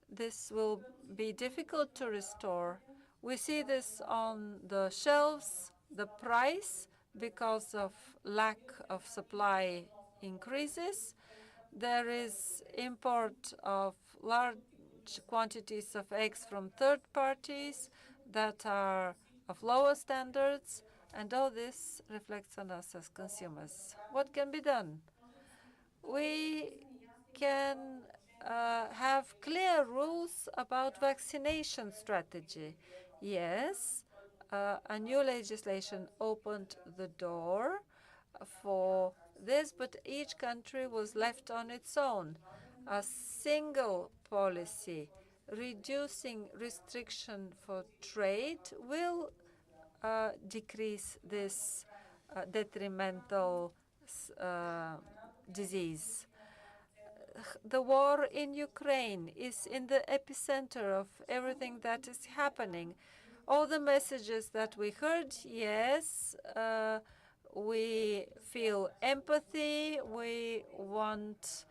This will be difficult to restore. We see this on the shelves. The price, because of lack of supply, increases. There is import of large quantities of eggs from third parties that are of lower standards, and all this reflects on us as consumers. What can be done? We can have clear rules about vaccination strategy. Yes, a new legislation opened the door for this, but each country was left on its own. A single policy reducing restriction for trade will decrease this detrimental disease. The war in Ukraine is in the epicenter of everything that is happening. All the messages that we heard, yes, we feel empathy, we want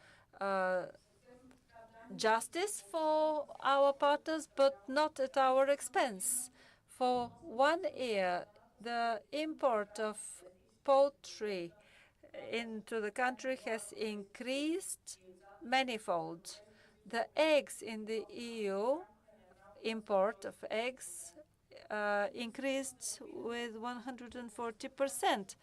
justice for our partners, but not at our expense. For 1 year, the import of poultry into the country has increased manifold. The eggs in the EU, import of eggs, increased with 140%.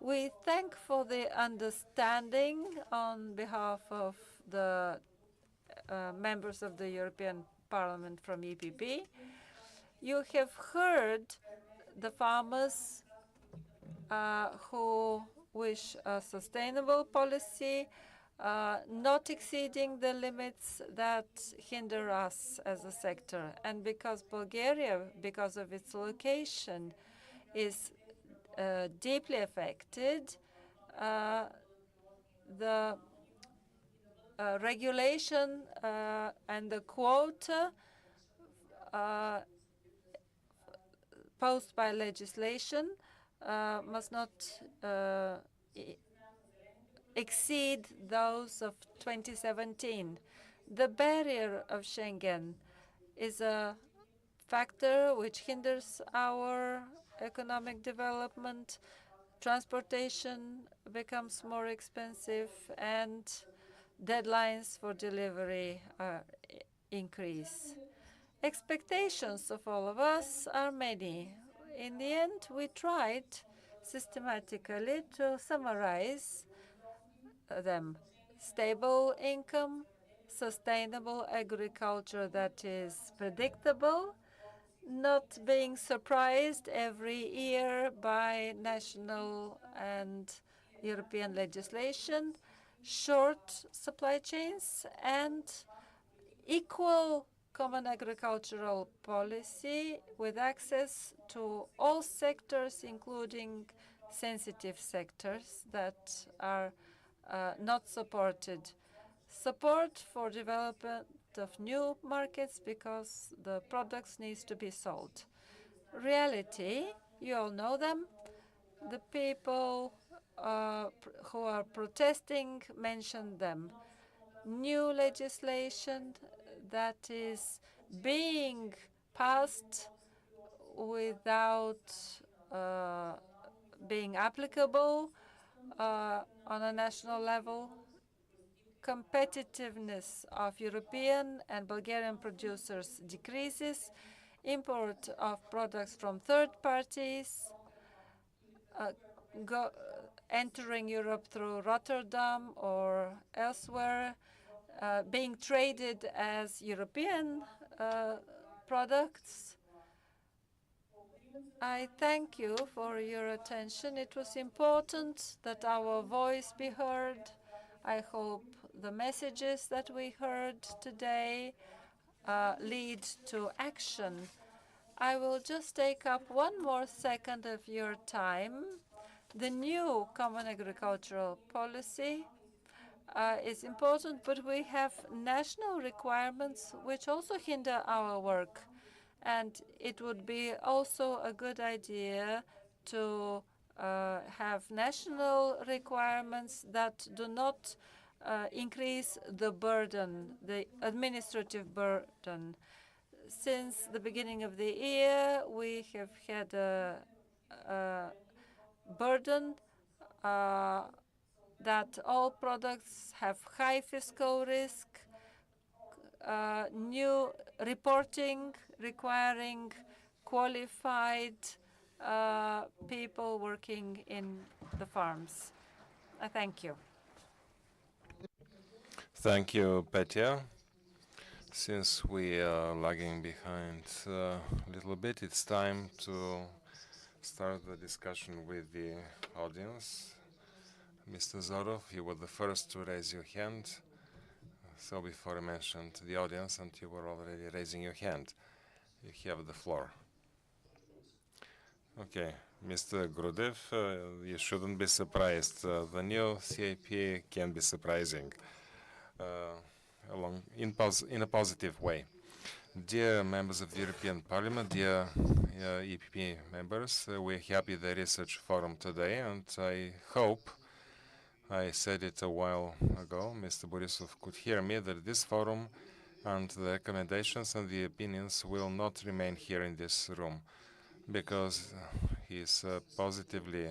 We thank for the understanding on behalf of the members of the European Parliament from EPP. You have heard the farmers who wish a sustainable policy, not exceeding the limits that hinder us as a sector. And because Bulgaria, because of its location, is deeply affected, the regulation and the quota posed by legislation must not exceed those of 2017. The barrier of Schengen is a factor which hinders our economic development. Transportation becomes more expensive, and deadlines for delivery increase. Expectations of all of us are many. In the end, we tried systematically to summarize them. Stable income, sustainable agriculture that is predictable, not being surprised every year by national and European legislation, short supply chains, and equal common agricultural policy with access to all sectors, including sensitive sectors that are not supported. Support for development of new markets because the products needs to be sold. Reality, you all know them. The people who are protesting mentioned them. New legislation that is being passed without being applicable on a national level. Competitiveness of European and Bulgarian producers decreases. Import of products from third parties entering Europe through Rotterdam or elsewhere, being traded as European products. I thank you for your attention. It was important that our voice be heard. I hope the messages that we heard today lead to action. I will just take up one more second of your time. The new Common Agricultural Policy is important, but we have national requirements which also hinder our work. And it would be also a good idea to have national requirements that do not increase the burden, the administrative burden. Since the beginning of the year, we have had a burden that all products have high fiscal risk, new reporting requiring qualified people working in the farms. Thank you. Thank you, Petya. Since we are lagging behind a little bit, it's time to start the discussion with the audience. Mr. Zorov, you were the first to raise your hand. So before I mentioned the audience, and you were already raising your hand. You have the floor. Okay, Mr. Grudev, you shouldn't be surprised. The new CAP can be surprising in a positive way. Dear members of the European Parliament, dear EPP members, we're happy there is such a forum today, and I hope, I said it a while ago, Mr. Borisov could hear me, that this forum and the recommendations and the opinions will not remain here in this room, because he's positively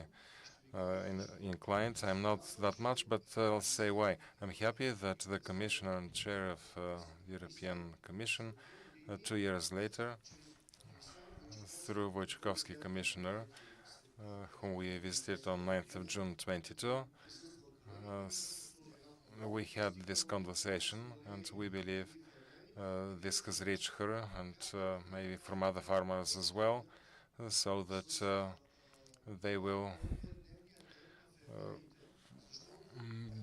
inclined. I'm not that much, but I'll say why. I'm happy that the Commissioner and Chair of the European Commission, 2 years later, through Wojciechowski Commissioner, whom we visited on 9th of June 22, we had this conversation, and we believe this has reached her and maybe from other farmers as well, so that they will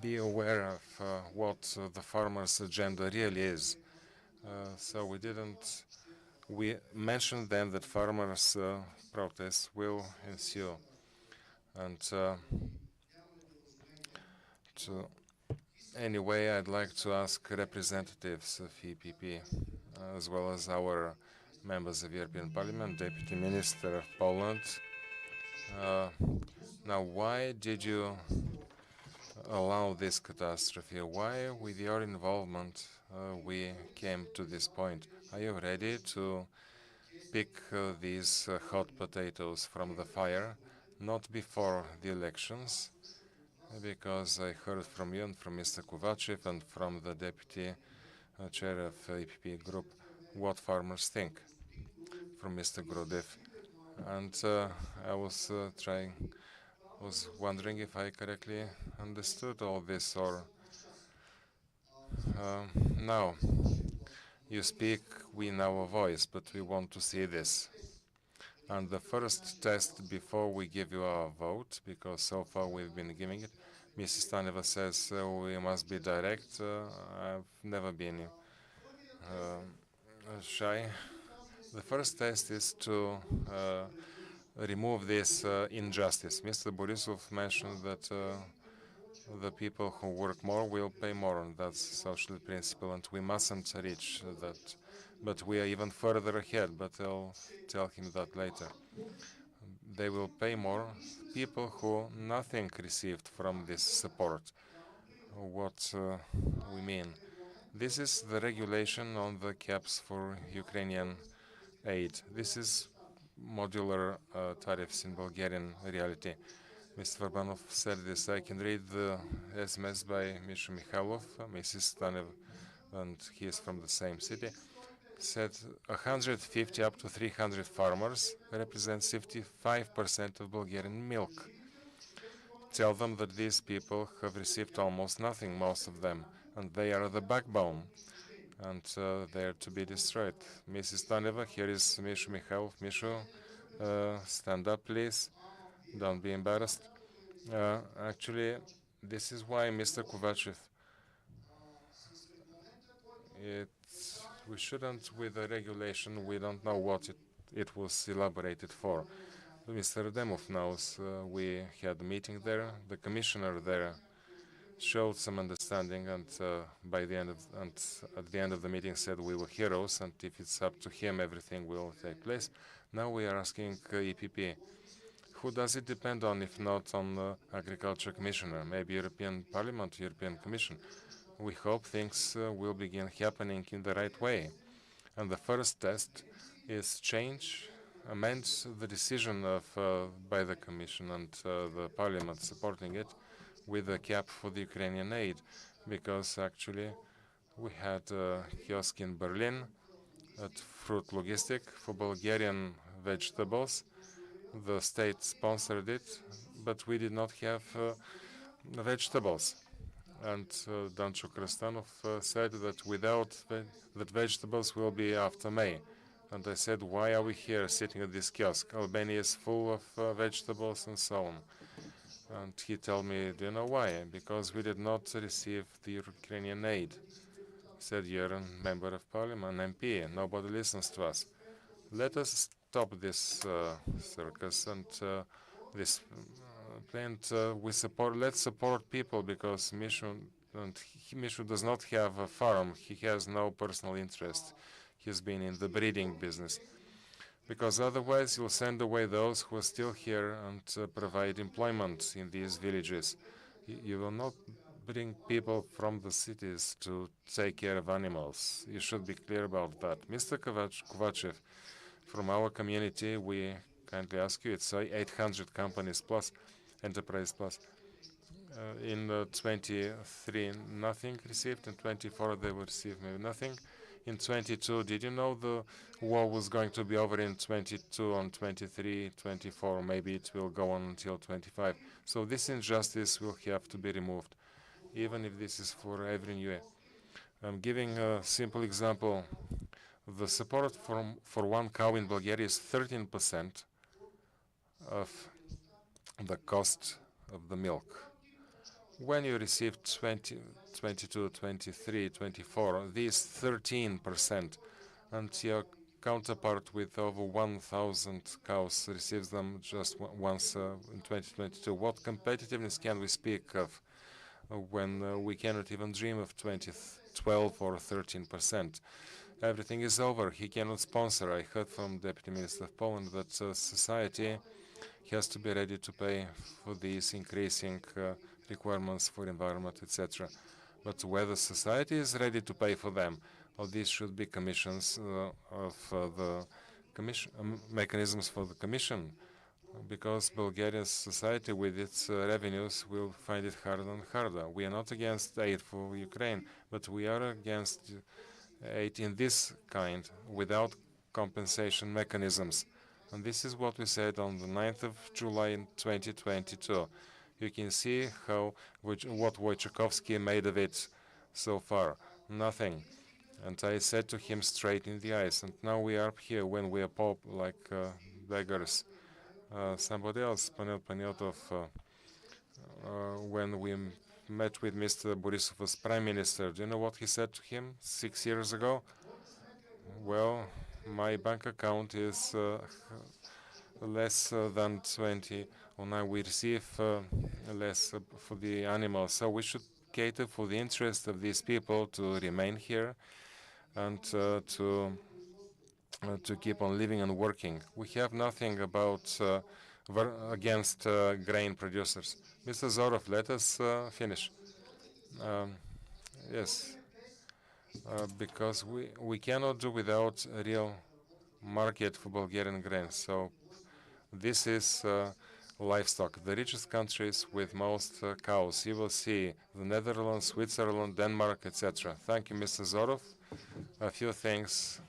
be aware of what the farmers' agenda really is. So we mentioned then that farmers' protests will ensue. And anyway, I'd like to ask representatives of EPP, as well as our members of European Parliament, Deputy Minister of Poland. Now, why did you allow this catastrophe? Why, with your involvement, we came to this point? Are you ready to pick these hot potatoes from the fire, not before the elections? Because I heard from you and from Mr. Kovachev and from the Deputy Chair of EPP Group what farmers think, from Mr. Grudev. And I was wondering if I correctly understood all this, or now you speak, we know a voice, but we want to see this. And the first test before we give you our vote, because so far we've been giving it, Mrs. Staneva says we must be direct. I've never been shy. The first test is to remove this injustice. Mr. Borisov mentioned that the people who work more will pay more, and that's social principle, and we mustn't reach that. But we are even further ahead, but I'll tell him that later. They will pay more, people who nothing received from this support. What we mean? This is the regulation on the caps for Ukrainian aid. This is modular tariffs in Bulgarian reality. Mr. Varbanov said this. I can read the SMS by Misha Mikhailov, Mrs. Stanev, and he is from the same city. Said 150 up to 300 farmers represent 55% of Bulgarian milk. Tell them that these people have received almost nothing, most of them, and they are the backbone, and they are to be destroyed. Mrs. Staneva, here is Misha Mikhailov. Misha, stand up, please. Don't be embarrassed. Actually, this is why Mr. Kovachev, We shouldn't, with a regulation, we don't know what it was elaborated for. Mr. Demov knows. We had a meeting there. The commissioner there showed some understanding, and at the end of the meeting said we were heroes, and if it's up to him, everything will take place. Now we are asking EPP, who does it depend on if not on the Agriculture Commissioner, maybe European Parliament, European Commission? We hope things will begin happening in the right way. And the first test is amend the decision by the Commission and the Parliament supporting it with a cap for the Ukrainian aid, because actually we had a kiosk in Berlin at Fruit Logistic for Bulgarian vegetables. The state sponsored it, but we did not have vegetables. And Dancho Krastanov said that that vegetables will be after May. And I said, why are we here sitting at this kiosk? Albania is full of vegetables and so on. And he told me, do you know why? Because we did not receive the Ukrainian aid. Said, you're a member of parliament, an MP. Nobody listens to us. Let us stop this circus and this let's support people, because Mishu does not have a farm. He has no personal interest. He's been in the breeding business. Because otherwise you'll send away those who are still here and provide employment in these villages. You will not bring people from the cities to take care of animals. You should be clear about that. Mr. Kovachev, from our community, we kindly ask you, it's 800 companies plus, enterprise plus. In 23, nothing received. In 24, they will receive maybe nothing. In 22, did you know the war was going to be over in 22, on 23, 24, maybe it will go on until 25. So this injustice will have to be removed, even if this is for every new year. I'm giving a simple example. The support for one cow in Bulgaria is 13% of the cost of the milk. When you receive 20, 22, 23, 24, these 13%, and your counterpart with over 1,000 cows receives them just once in 2022, what competitiveness can we speak of when we cannot even dream of 12 or 13%? Everything is over. He cannot sponsor. I heard from Deputy Minister of Poland that society has to be ready to pay for these increasing requirements for environment, etc. But whether society is ready to pay for them, or these should be commissions of the commission mechanisms for the commission, because Bulgaria's society with its revenues will find it harder and harder. We are not against aid for Ukraine, but we are against aid in this kind without compensation mechanisms. And this is what we said on the 9th of July in 2022. You can see what Wojciechowski made of it so far. Nothing. And I said to him straight in the eyes, and now we are here when we are like beggars. Somebody else, Panel Paniotov, when we met with Mr. Borisov as Prime Minister, do you know what he said to him 6 years ago? Well, my bank account is less than 20, or now we receive less for the animals. So we should cater for the interest of these people to remain here and to keep on living and working. We have nothing against grain producers. Mr. Zorov, let us finish. Yes, because we cannot do without a real market for Bulgarian grain. So this is livestock. The richest countries with most cows. You will see the Netherlands, Switzerland, Denmark, etc. Thank you, Mr. Zorov. A few things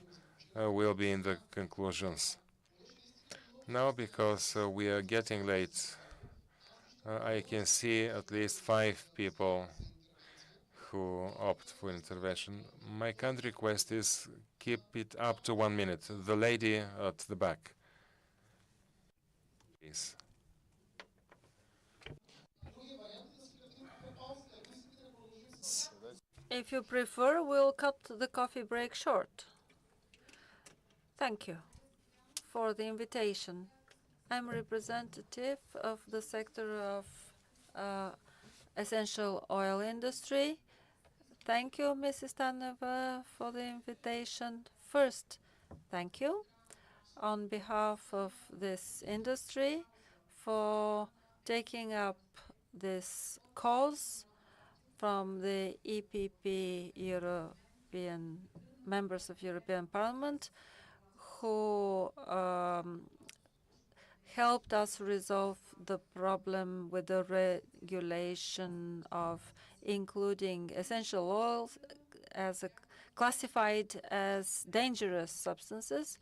will be in the conclusions. Now, because we are getting late, I can see at least 5 people who opt for intervention. My kind request is keep it up to 1 minute. The lady at the back, please. If you prefer, we'll cut the coffee break short. Thank you for the invitation. I'm representative of the sector of essential oil industry. Thank you, Mrs. Staneva, for the invitation. First, thank you on behalf of this industry for taking up this cause from the EPP European members of European Parliament who helped us resolve the problem with the regulation of including essential oils as classified as dangerous substances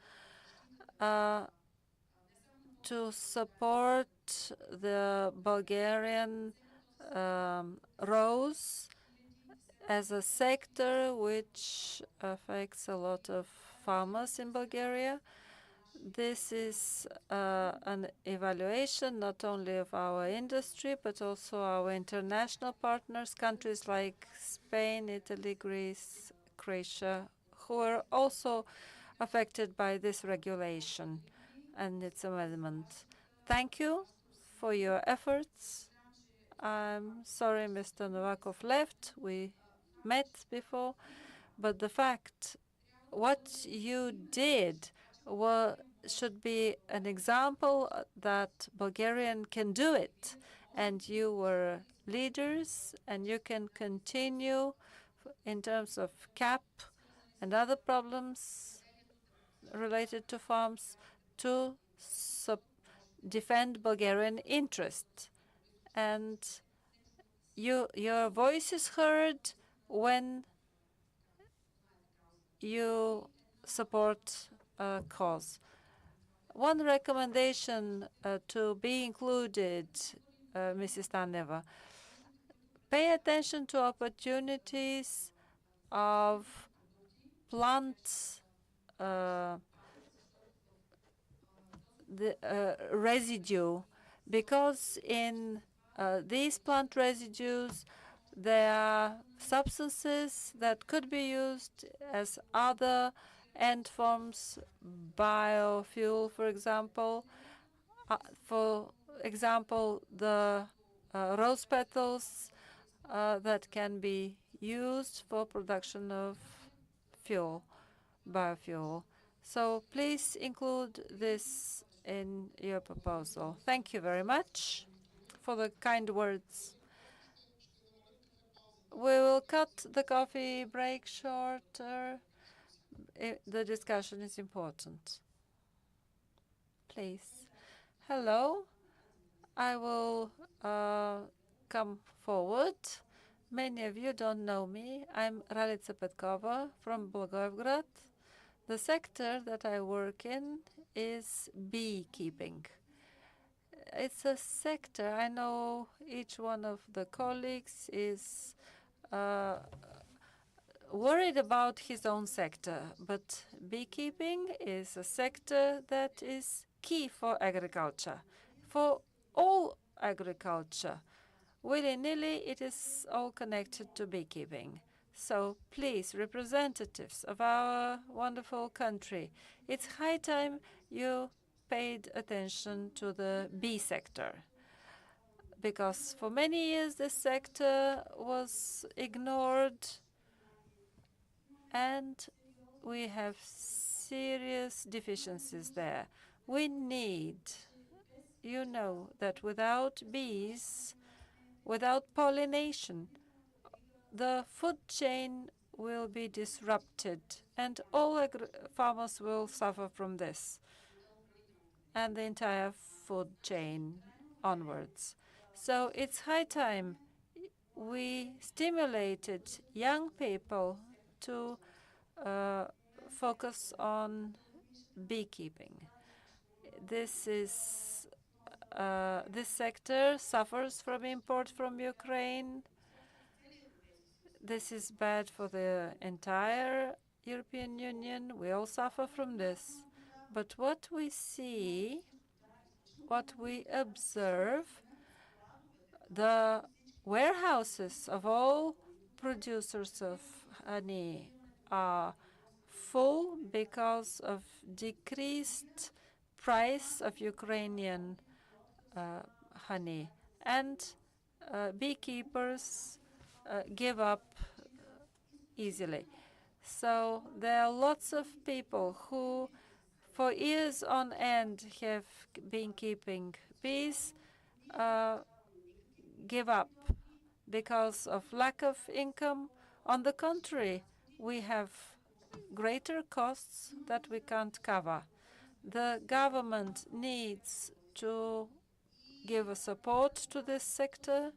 to support the Bulgarian rose as a sector which affects a lot of farmers in Bulgaria. This is an evaluation not only of our industry, but also our international partners, countries like Spain, Italy, Greece, Croatia, who are also affected by this regulation and its amendment. Thank you for your efforts. I'm sorry Mr. Novakov left. We met before, but the fact what you did should be an example that Bulgarian can do it, and you were leaders, and you can continue in terms of CAP and other problems related to farms to defend Bulgarian interests. And your voice is heard when you support a cause. One recommendation to be included, Mrs. Staneva, pay attention to opportunities of plant residue, because in these plant residues there are substances that could be used as other end forms, biofuel, for example. The rose petals that can be used for production of fuel, biofuel. So please include this in your proposal. Thank you very much for the kind words. We will cut the coffee break shorter. The discussion is important. Please. Hello. I will come forward. Many of you don't know me. I'm Ralica Petkova from Blagoevgrad. The sector that I work in is beekeeping. It's a sector, I know each one of the colleagues is worried about his own sector, but beekeeping is a sector that is key for agriculture, for all agriculture. Willy-nilly, it is all connected to beekeeping. So please, representatives of our wonderful country, it's high time you paid attention to the bee sector, because for many years this sector was ignored and we have serious deficiencies there. We need, you know, that without bees, without pollination, the food chain will be disrupted and all farmers will suffer from this, and the entire food chain onwards. So it's high time we stimulated young people to focus on beekeeping. This sector suffers from import from Ukraine. This is bad for the entire European Union. We all suffer from this. But what we see, what we observe, the warehouses of all producers of honey are full because of decreased price of Ukrainian honey, and beekeepers give up easily. So there are lots of people who for years on end have been keeping bees, give up because of lack of income. On the contrary, we have greater costs that we can't cover. The government needs to give a support to this sector,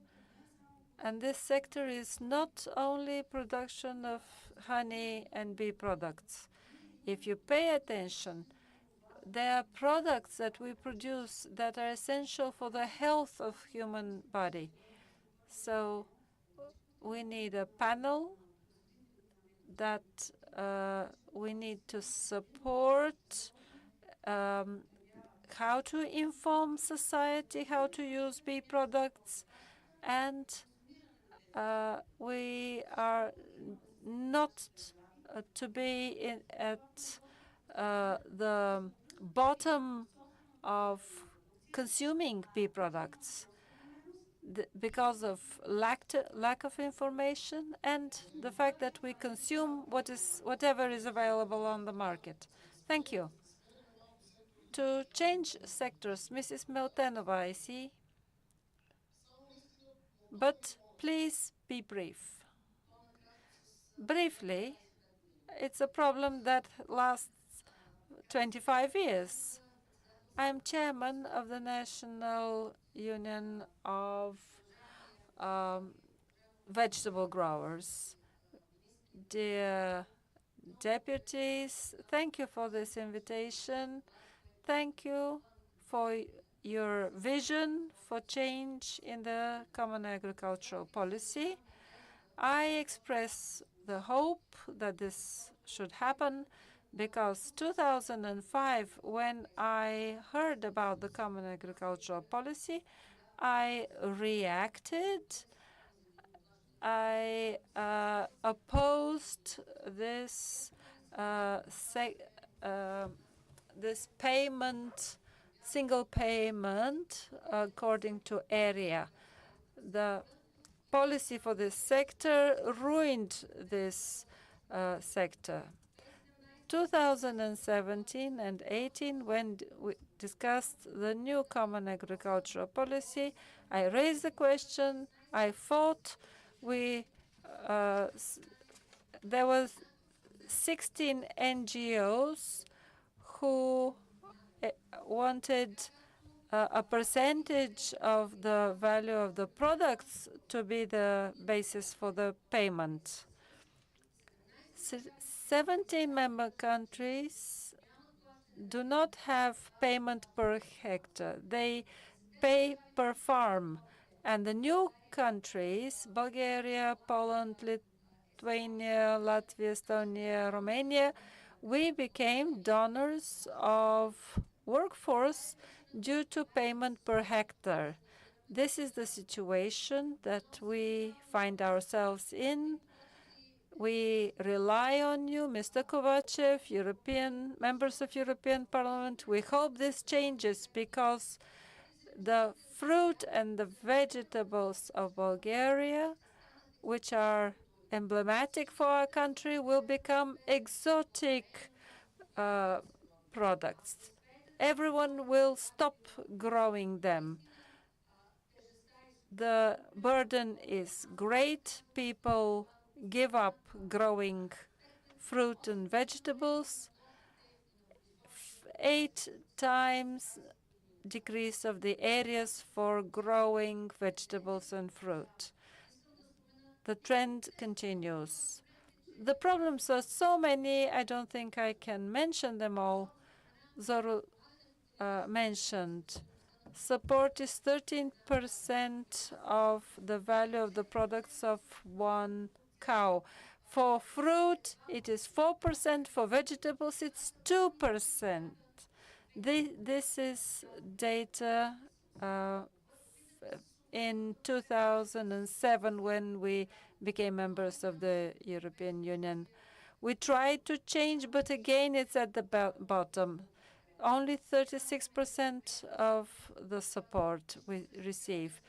and this sector is not only production of honey and bee products. If you pay attention, there are products that we produce that are essential for the health of human body. So we need a panel that we need to support, how to inform society how to use bee products, and we are not to be at the bottom of consuming bee products because of lack of information and the fact that we consume whatever is available on the market. Thank you. To change sectors, Mrs. Meltenova, I see. But please be brief. Briefly, it's a problem that lasts 25 years. I'm chairman of the National Union of Vegetable Growers. Dear deputies, thank you for this invitation. Thank you for your vision for change in the Common Agricultural Policy. I express the hope that this should happen because 2005, when I heard about the Common Agricultural Policy, I reacted. I opposed this this payment, single payment according to area. The policy for this sector ruined this sector. 2017 and 18, when we discussed the new Common Agricultural Policy, I raised the question, I fought. There was 16 NGOs who wanted a percentage of the value of the products to be the basis for the payment. 17 member countries do not have payment per hectare. They pay per farm. And the new countries, Bulgaria, Poland, Lithuania, Latvia, Estonia, Romania, we became donors of workforce due to payment per hectare. This is the situation that we find ourselves in. We rely on you, Mr. Kovachev, members of European Parliament. We hope this changes because the fruit and the vegetables of Bulgaria, which are emblematic for our country, will become exotic products. Everyone will stop growing them. The burden is great. People give up growing fruit and vegetables. 8 times decrease of the areas for growing vegetables and fruit. The trend continues. The problems are so many, I don't think I can mention them all. Zoru mentioned support is 13% of the value of the products of one cow. For fruit, it is 4%. For vegetables, it's 2%. This is data in 2007 when we became members of the European Union. We tried to change, but again, it's at the bottom. Only 36% of the support we receive.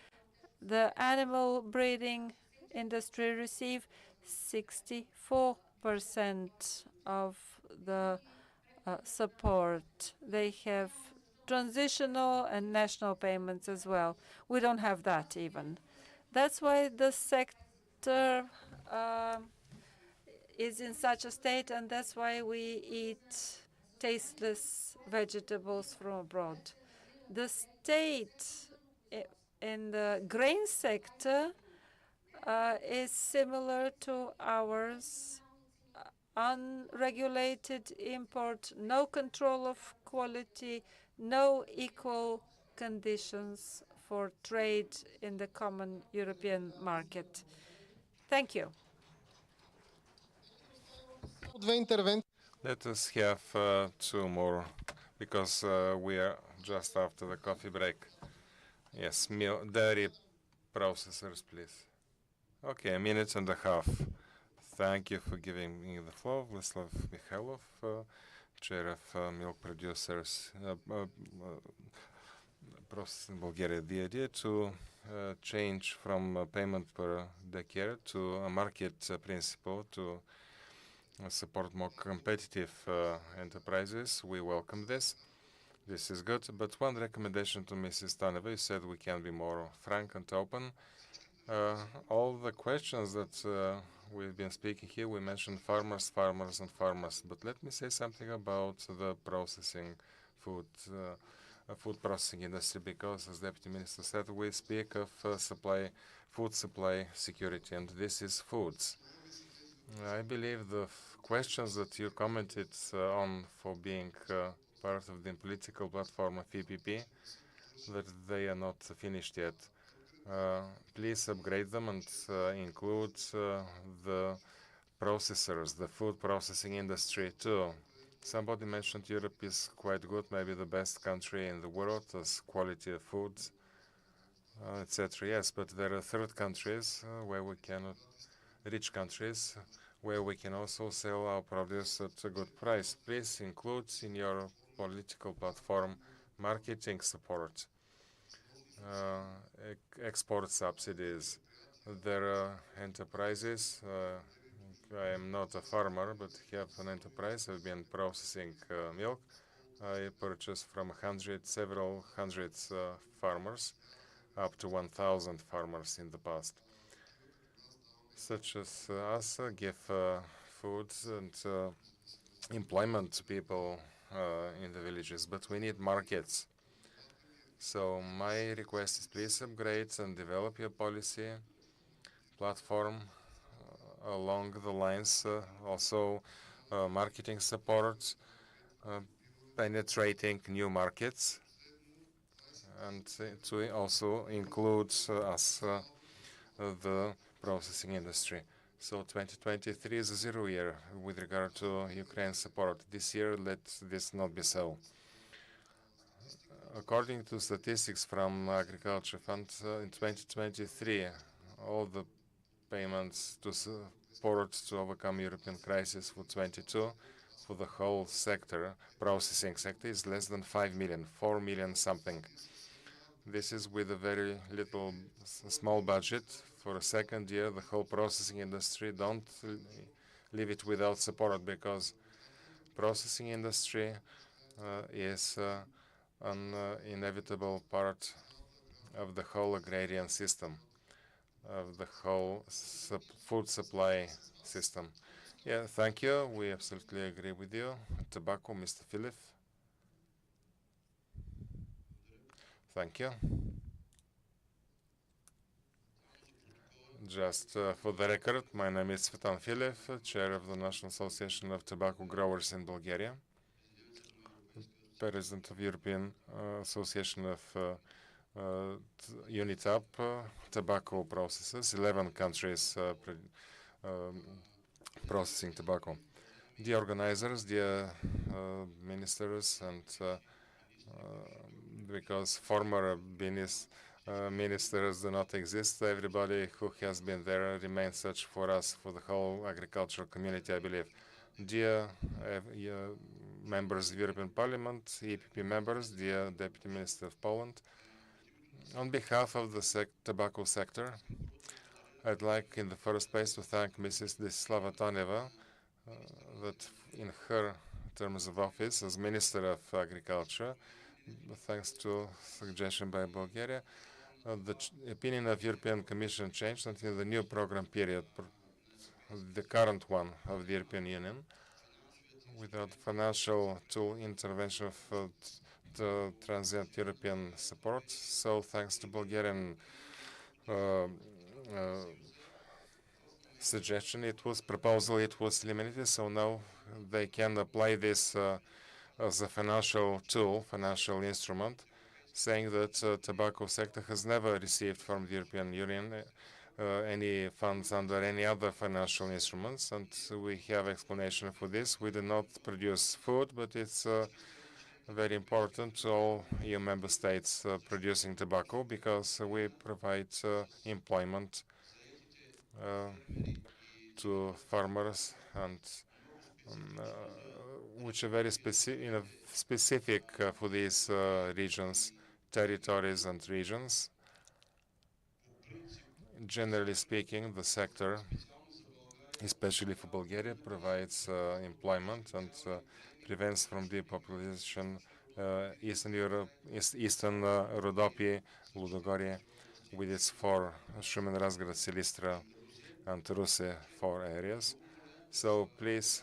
The animal breeding industry receive 64% of the support. They have transitional and national payments as well. We don't have that even. That's why the sector is in such a state, and that's why we eat tasteless vegetables from abroad. The state in the grain sector is similar to ours. Unregulated import, no control of quality, no equal conditions for trade in the common European market. Thank you. Let us have two more, because we are just after the coffee break. Yes, dairy processors, please. Okay, a minute and a half. Thank you for giving me the floor. Vlaslav Mikhailov, chair of milk producers process in Bulgaria. The idea to change from payment per decade to a market principle to support more competitive enterprises. We welcome this. This is good. But one recommendation to Mrs. Stanova, you said we can be more frank and open. All the questions that we've been speaking here, we mentioned farmers, farmers, and farmers. But let me say something about the processing food processing industry, because, as Deputy Minister said, we speak of food supply security, and this is foods. I believe the questions that you commented on for being part of the political platform of EPP, that they are not finished yet. Please upgrade them and include the processors, the food processing industry too. Somebody mentioned Europe is quite good, maybe the best country in the world as quality of food, etc. Yes, but there are third countries where we cannot, rich countries, where we can also sell our produce at a good price. Please include in your political platform marketing support, export subsidies. There are enterprises. I am not a farmer, but have an enterprise. I've been processing milk. I purchased from several hundreds farmers, up to 1,000 farmers in the past. Such as us give foods and employment to people in the villages, but we need markets. So my request is please upgrade and develop your policy platform along the lines, also marketing support, penetrating new markets, and to also include us, the processing industry. So 2023 is a 0 year with regard to Ukraine support. This year, let this not be so. According to statistics from Agriculture Fund, in 2023, all the payments to support to overcome European crisis for 22 for the whole sector, processing sector, is less than 5 million, 4 million something. This is with a very little, small budget. For a second year, the whole processing industry, don't leave it without support, because processing industry is an inevitable part of the whole agrarian system, of the whole food supply system. Yeah, thank you. We absolutely agree with you. Tobacco, Mr. Philip. Thank you. Just for the record, my name is Svetan Filev, chair of the National Association of Tobacco Growers in Bulgaria, president of European Association of UNITAP, tobacco processors, 11 countries processing tobacco. Dear organizers, dear ministers, and because former ministers do not exist. Everybody who has been there remains such for us, for the whole agricultural community, I believe. Dear members of European Parliament, EPP members, dear Deputy Minister of Poland, on behalf of the tobacco sector, I'd like in the first place to thank Mrs. Desislava Taneva that in her terms of office as Minister of Agriculture, thanks to suggestion by Bulgaria, the opinion of European Commission changed until the new program period, the current one of the European Union, without financial tool intervention of the transient European support. So thanks to Bulgarian suggestion, proposal, it was eliminated. So now they can apply this as a financial tool, financial instrument, saying that tobacco sector has never received from the European Union any funds under any other financial instruments, and we have explanation for this. We do not produce food, but it's very important to all EU member states producing tobacco, because we provide employment to farmers, and which are very specific for these regions, territories and regions. Generally speaking, the sector, especially for Bulgaria, provides employment and prevents from depopulation Eastern Europe, Eastern Rhodope, Ludogorje, with its 4 Shumen, Razgrad, Silistra, and Ruse 4 areas. So please,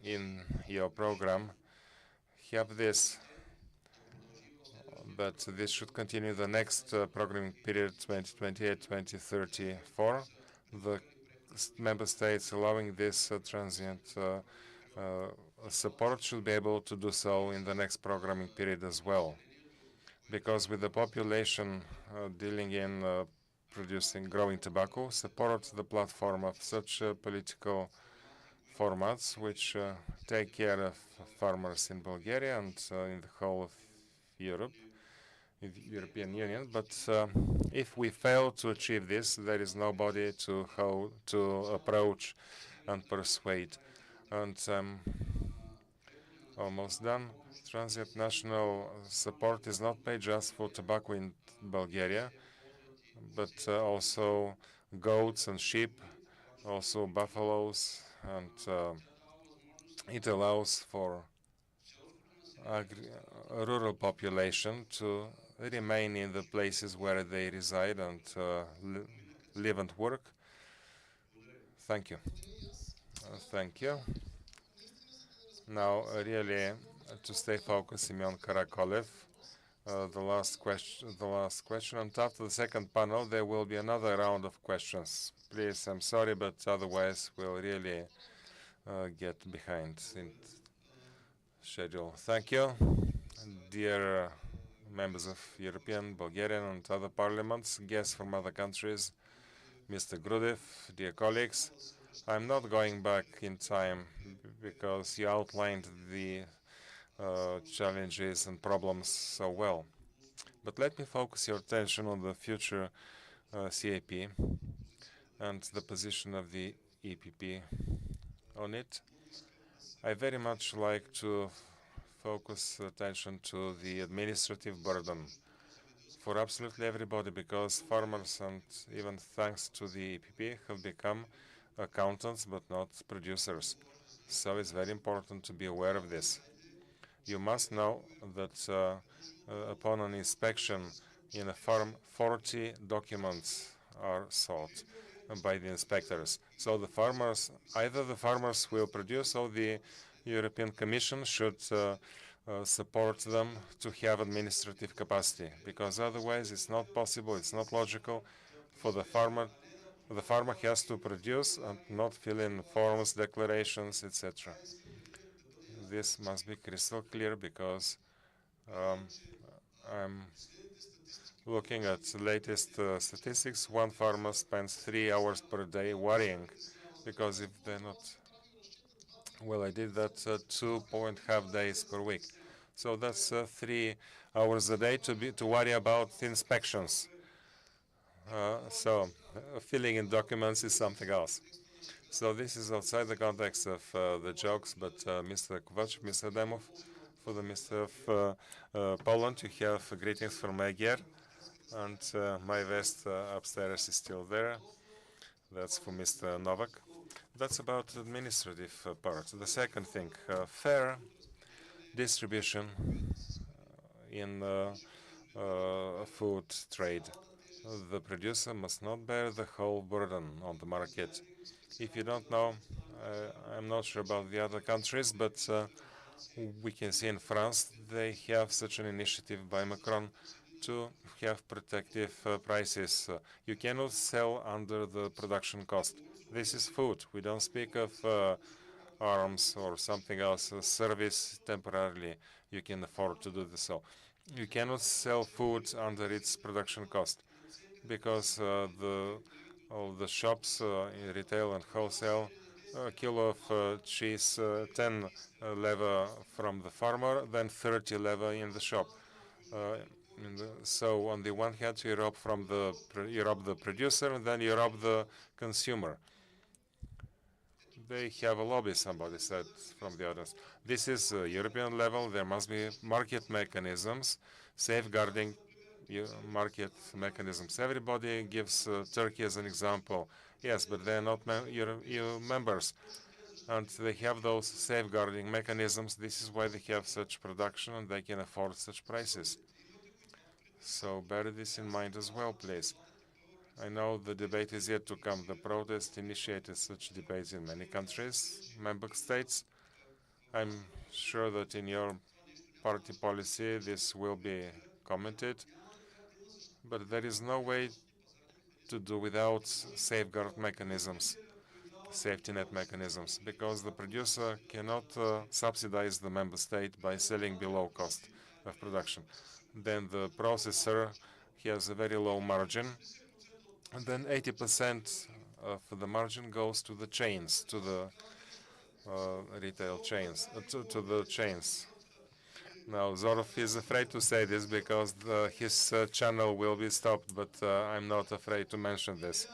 in your program, have this, but this should continue the next programming period, 2028-2034. The member states allowing this transient support should be able to do so in the next programming period as well, because with the population dealing in producing, growing tobacco, support the platform of such political formats which take care of farmers in Bulgaria and in the whole of Europe, in the European Union. But if we fail to achieve this, there is nobody to approach and persuade. And almost done. Transient national support is not paid just for tobacco in Bulgaria, but also goats and sheep, also buffaloes, and it allows for rural population to remain in the places where they reside and live and work. Thank you. Thank you. Now, really, to stay focused, Simeon Karakolev, the last question. And after the second panel, there will be another round of questions. Please, I'm sorry, but otherwise we'll really get behind in schedule. Thank you, dear members of European, Bulgarian, and other parliaments, guests from other countries, Mr. Grudev, dear colleagues. I'm not going back in time because you outlined the challenges and problems so well. But let me focus your attention on the future CAP and the position of the EPP on it. I very much like to focus attention to the administrative burden for absolutely everybody, because farmers, and even thanks to the EPP, have become accountants but not producers. So it's very important to be aware of this. You must know that upon an inspection in a farm, 40 documents are sought by the inspectors. So the farmers, either the farmers will produce, or the European Commission should support them to have administrative capacity, because otherwise it's not possible, it's not logical for the farmer. The farmer has to produce and not fill in forms, declarations, etc. This must be crystal clear, because I'm looking at the latest statistics. One farmer spends 3 hours per day worrying, because if they're not, well, I did that 2.5 days per week. So that's 3 hours a day to worry about inspections. Filling in documents is something else. So this is outside the context of the jokes, but Mr. Kovac, Mr. Demov, for the Mr. of Poland, you have greetings from Magyar, and my vest upstairs is still there. That's for Mr. Novak. That's about administrative part. The second thing, fair distribution in food trade. The producer must not bear the whole burden on the market. If you don't know, I'm not sure about the other countries, but we can see in France they have such an initiative by Macron to have protective prices. You cannot sell under the production cost. This is food. We don't speak of arms or something else, service temporarily. You can afford to do this. So you cannot sell food under its production cost because all the shops in retail and wholesale, a kilo of cheese, 10 leva from the farmer, then 30 leva in the shop. So on the one hand, you rob the producer, and then you rob the consumer. They have a lobby, somebody said from the others. This is European level. There must be market mechanisms safeguarding market mechanisms. Everybody gives Turkey as an example. Yes, but they're not EU members. And they have those safeguarding mechanisms. This is why they have such production and they can afford such prices. So bear this in mind as well, please. I know the debate is yet to come. The protest initiated such debates in many countries, member states. I'm sure that in your party policy this will be commented, but there is no way to do without safeguard mechanisms, safety net mechanisms, because the producer cannot subsidize the member state by selling below cost of production. Then the processor has a very low margin, and then 80% of the margin goes to the chains, to the retail chains, to the chains. Now, Zorov is afraid to say this because his channel will be stopped, but I'm not afraid to mention this.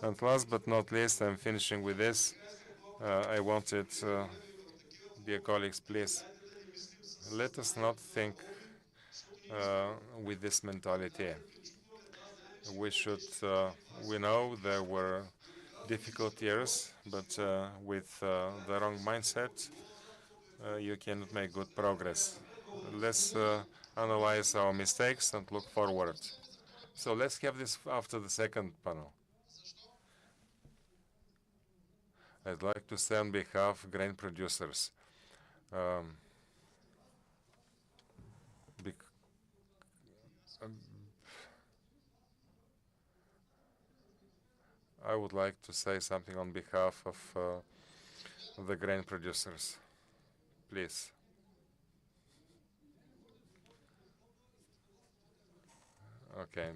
And last but not least, I'm finishing with this. I wanted, dear colleagues, please, let us not think with this mentality. We know there were difficult years, but with the wrong mindset, you cannot make good progress. Let's analyze our mistakes and look forward. So let's have this after the second panel. I'd like to say on behalf of grain producers. I would like to say something on behalf of the grain producers. Please. Okay.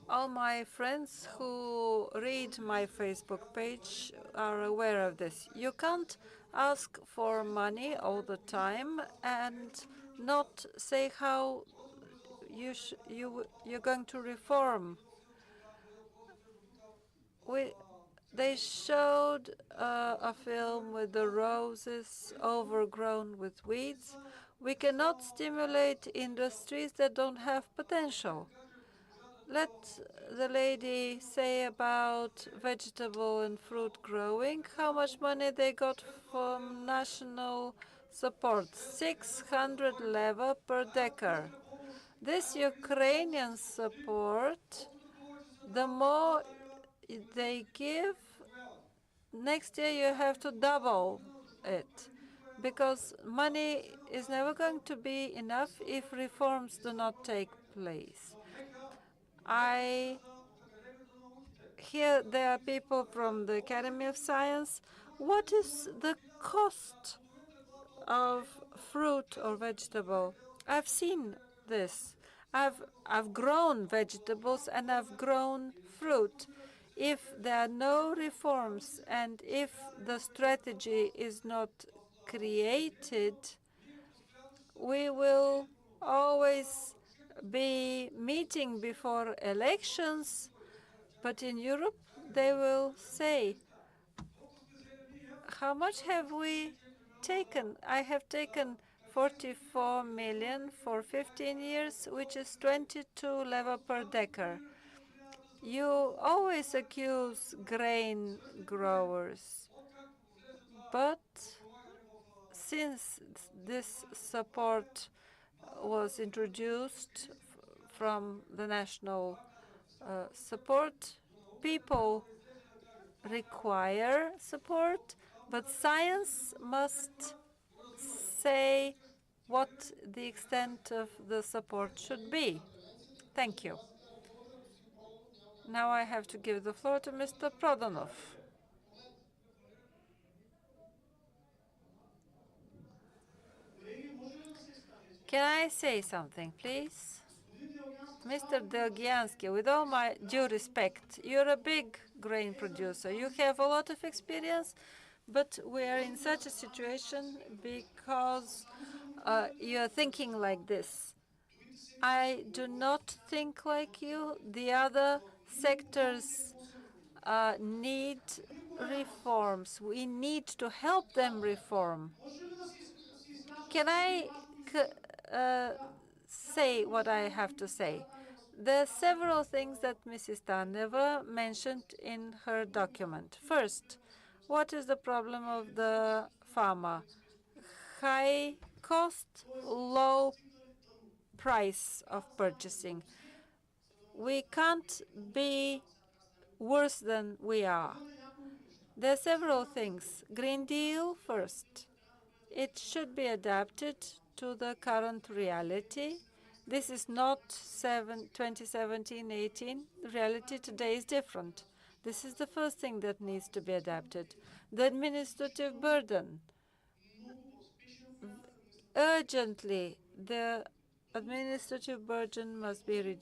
All my friends who read my Facebook page are aware of this. You can't ask for money all the time and not say how you're going to reform. They showed a film with the roses overgrown with weeds. We cannot stimulate industries that don't have potential. Let the lady say about vegetable and fruit growing, how much money they got from national support, 600 leva per decar. This Ukrainian support, the more they give, next year you have to double it, because money is never going to be enough if reforms do not take place. I hear there are people from the Academy of Science. What is the cost of fruit or vegetable? I've seen this. I've grown vegetables and I've grown fruit. If there are no reforms and if the strategy is not created, we will always be meeting before elections, but in Europe they will say, how much have we taken? I have taken 44 million for 15 years, which is 22 leva per decker. You always accuse grain growers, but since this support was introduced from the national support, people require support, but science must say what the extent of the support should be. Thank you. Now I have to give the floor to Mr. Prodanov. Can I say something, please? Mr. Delgiansky, with all my due respect, you're a big grain producer. You have a lot of experience, but we are in such a situation because you're thinking like this. I do not think like you. The other sectors need reforms. We need to help them reform. Can I say what I have to say? There are several things that Mrs. Taneva mentioned in her document. First, what is the problem of the farmer? High cost, low price of purchasing. We can't be worse than we are. There are several things. Green Deal first. It should be adapted to the current reality. This is not 2017-18. The reality today is different. This is the first thing that needs to be adapted. The administrative burden. Urgently, the administrative burden must be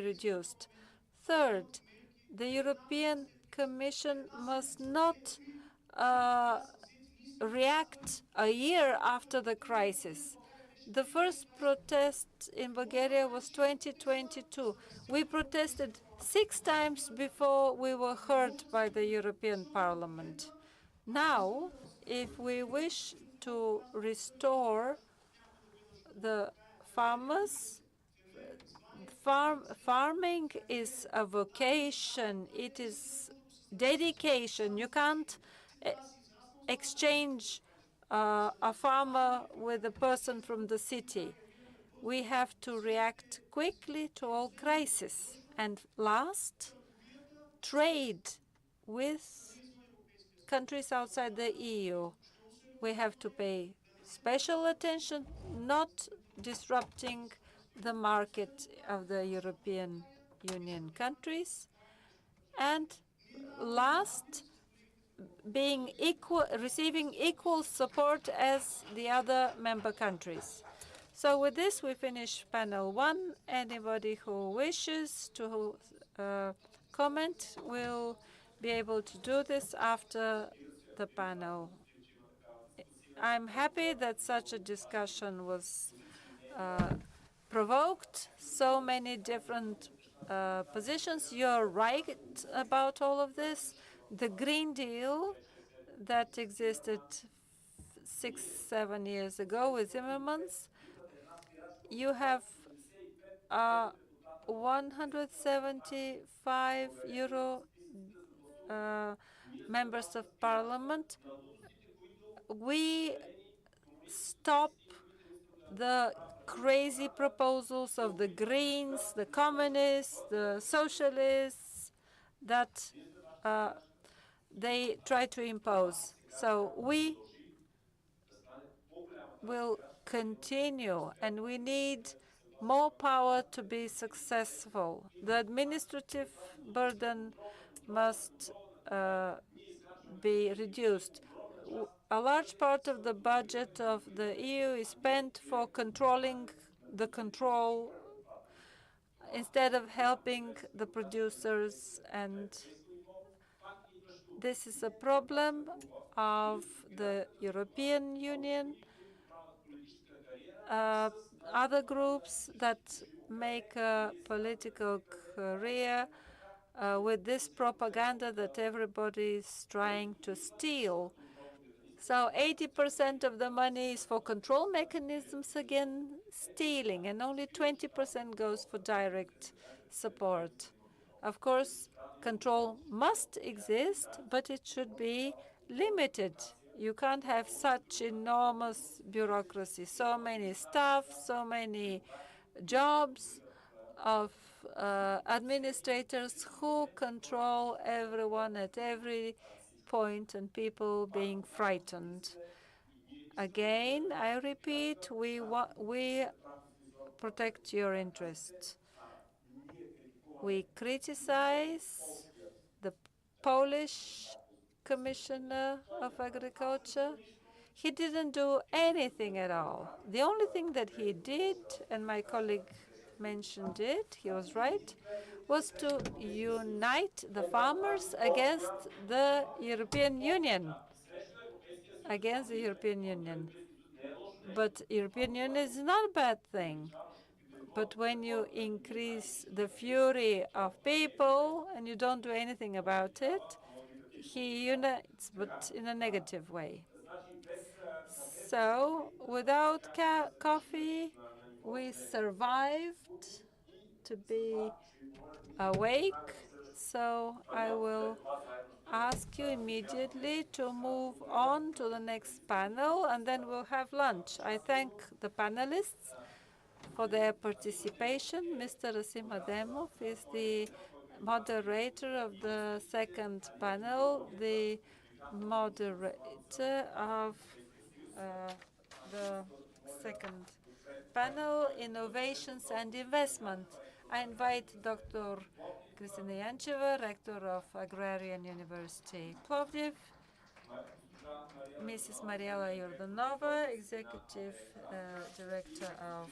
reduced. Third, the European Commission must not react a year after the crisis. The first protest in Bulgaria was 2022. We protested 6 times before we were heard by the European Parliament. Now, if we wish to restore the farmers, farming is a vocation. It is dedication. You can't exchange a farmer with a person from the city. We have to react quickly to all crises. And last, trade with countries outside the EU. We have to pay special attention, not disrupting the market of the European Union countries. And last, receiving equal support as the other member countries. So with this, we finish panel 1. Anybody who wishes to comment will be able to do this after the panel. I'm happy that such a discussion was provoked. So many different positions. You're right about all of this. The Green Deal that existed 6-7 years ago with Zimmermans, you have 175 euro members of parliament. We stop the crazy proposals of the Greens, the communists, the socialists that they try to impose. So we will continue, and we need more power to be successful. The administrative burden must be reduced. A large part of the budget of the EU is spent for controlling the control instead of helping the producers, and this is a problem of the European Union. other groups that make a political career with this propaganda that everybody is trying to steal. So 80% of the money is for control mechanisms, again, stealing, and only 20% goes for direct support. Of course, control must exist, but it should be limited. You can't have such enormous bureaucracy, so many staff, so many jobs of administrators who control everyone at every point and people being frightened. Again, I repeat, we protect your interests. We criticize the Polish Commissioner of Agriculture. He didn't do anything at all. The only thing that he did, and my colleague mentioned it, he was right, was to unite the farmers against the European Union. Against the European Union. But European Union is not a bad thing. But when you increase the fury of people and you don't do anything about it, he unites, but in a negative way. So without coffee, we survived to be awake. So I will ask you immediately to move on to the next panel, and then we'll have lunch. I thank the panelists for their participation. Mr. Rasim Ademov is the moderator of the second panel, the moderator of the second panel, Innovations and Investment. I invite Dr. Kristina Yancheva, Rector of Agrarian University Plovdiv, Mrs. Mariela Yordanova, Executive Director of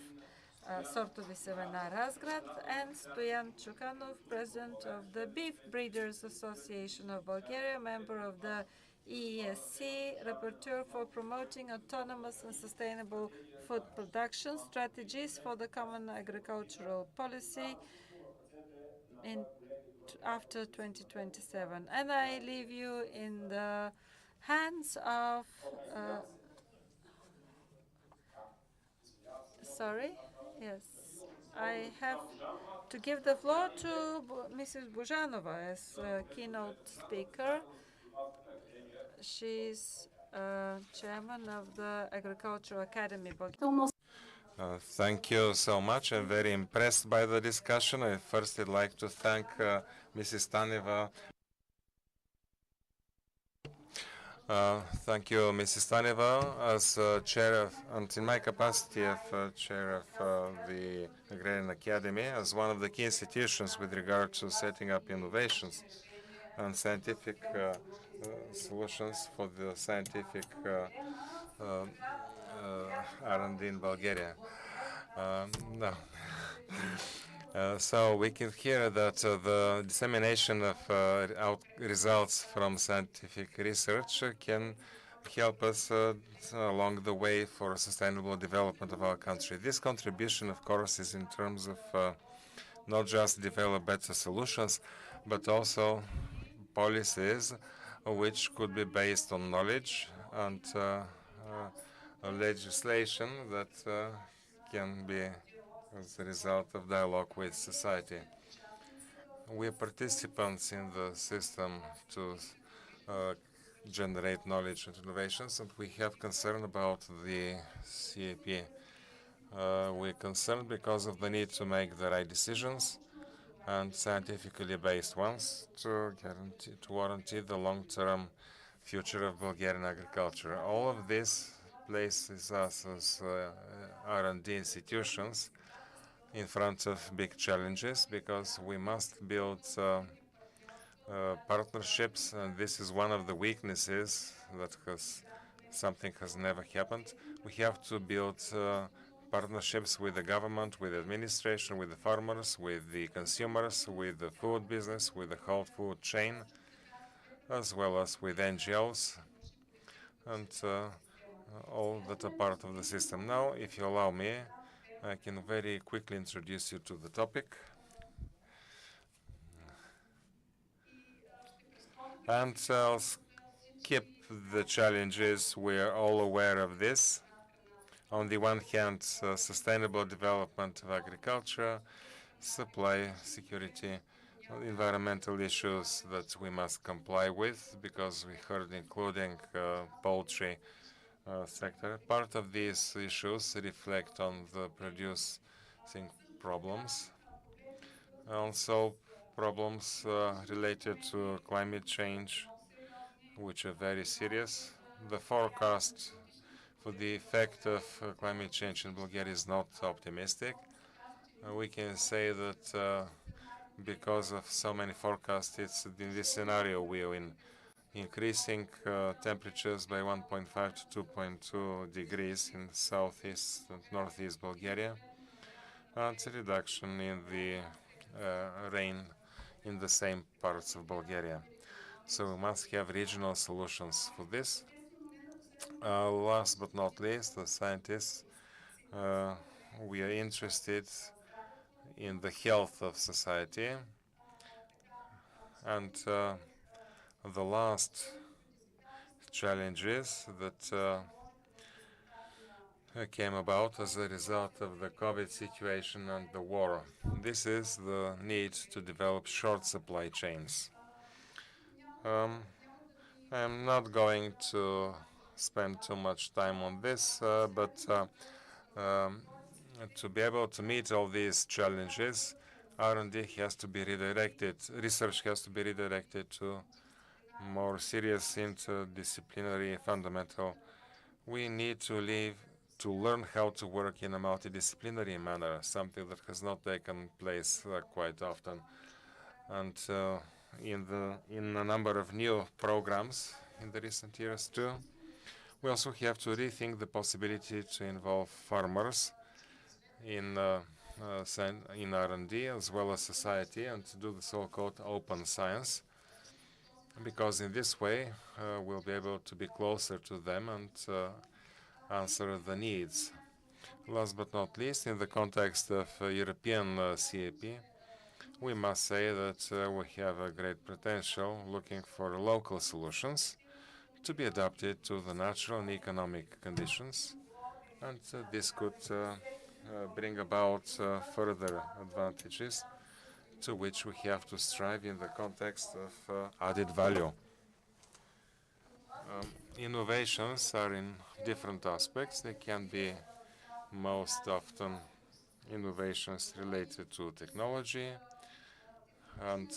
Sortovi Sevena Razgrad, and Stoyan Chukanov, President of the Beef Breeders Association of Bulgaria, member of the EESC, rapporteur for promoting autonomous and sustainable food production strategies for the common agricultural policy after 2027. And I leave you in the hands of sorry, yes, I have to give the floor to Mrs. Buzhanova as keynote speaker. She's chairman of the Agricultural Academy. Thank you so much. I'm very impressed by the discussion. First, I'd like to thank Mrs. Staneva. Thank you, Mrs. Staneva, as chair of, and in my capacity of chair of the Agrarian Academy, as one of the key institutions with regard to setting up innovations and scientific solutions for the scientific R&D in Bulgaria. No. So we can hear that the dissemination of results from scientific research can help us along the way for sustainable development of our country. This contribution, of course, is in terms of not just develop better solutions, but also policies which could be based on knowledge and legislation that can be as a result of dialogue with society. We are participants in the system to generate knowledge and innovations, and we have concern about the CAP. We're concerned because of the need to make the right decisions and scientifically based ones to warranty the long-term future of Bulgarian agriculture. All of this places us as R&D institutions in front of big challenges because we must build partnerships, and this is one of the weaknesses that something has never happened. We have to build partnerships with the government, with the administration, with the farmers, with the consumers, with the food business, with the whole food chain, as well as with NGOs. And all that are part of the system. Now, if you allow me, I can very quickly introduce you to the topic. And I'll skip the challenges. We're all aware of this. On the one hand, sustainable development of agriculture, supply security, environmental issues that we must comply with, because we heard including poultry sector. Part of these issues reflect on the producing problems. Also, problems related to climate change, which are very serious. The forecast for the effect of climate change in Bulgaria is not optimistic. We can say that because of so many forecasts, it's in this scenario we are in increasing temperatures by 1.5 to 2.2 degrees in southeast and northeast Bulgaria, and a reduction in the rain in the same parts of Bulgaria. So we must have regional solutions for this. Last but not least, the scientists, we are interested in the health of society, and the last challenge is that came about as a result of the COVID situation and the war. This is the need to develop short supply chains. I'm not going to spend too much time on this, but to be able to meet all these challenges, R&D has to be redirected, research has to be redirected to more serious interdisciplinary fundamental. We need to learn how to work in a multidisciplinary manner, something that has not taken place quite often. And in a number of new programs in the recent years too, we also have to rethink the possibility to involve farmers in R&D as well as society, and to do the so-called open science, because in this way we'll be able to be closer to them and answer the needs. Last but not least, in the context of European CAP, we must say that we have a great potential looking for local solutions to be adapted to the natural and economic conditions, and this could bring about further advantages to which we have to strive in the context of added value. Innovations are in different aspects. They can be most often innovations related to technology and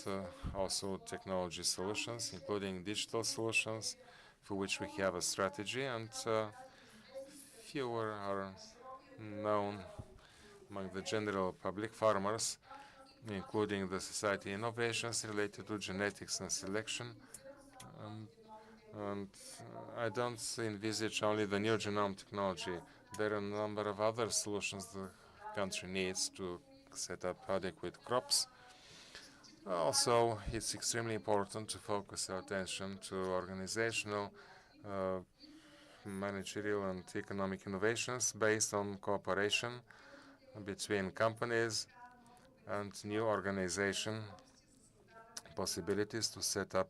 also technology solutions, including digital solutions, for which we have a strategy, and fewer are known among the general public. Farmers, including the society innovations related to genetics and selection. And I don't envisage only the new genome technology. There are a number of other solutions the country needs to set up adequate crops. Also, it's extremely important to focus our attention to organizational, managerial and economic innovations based on cooperation between companies and new organization possibilities to set up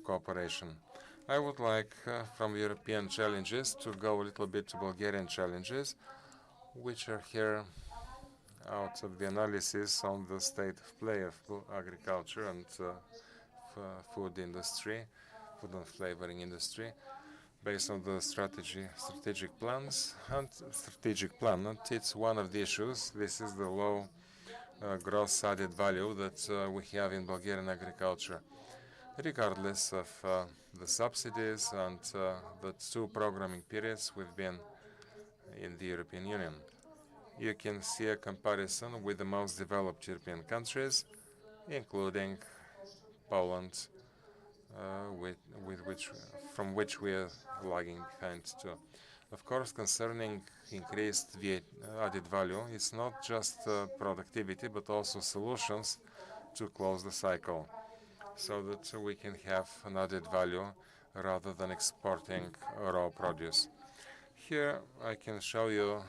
cooperation. I would like from European challenges to go a little bit to Bulgarian challenges, which are here out of the analysis on the state of play of agriculture and food industry, food and flavoring industry, based on the strategic plans and strategic plan. And it's one of the issues. This is the low gross added value that we have in Bulgarian agriculture, regardless of the subsidies and the two programming periods we've been in the European Union. You can see a comparison with the most developed European countries, including Poland, from which we are lagging behind too. Of course, concerning increased added value, it's not just productivity, but also solutions to close the cycle, so that we can have an added value rather than exporting raw produce. Here I can show you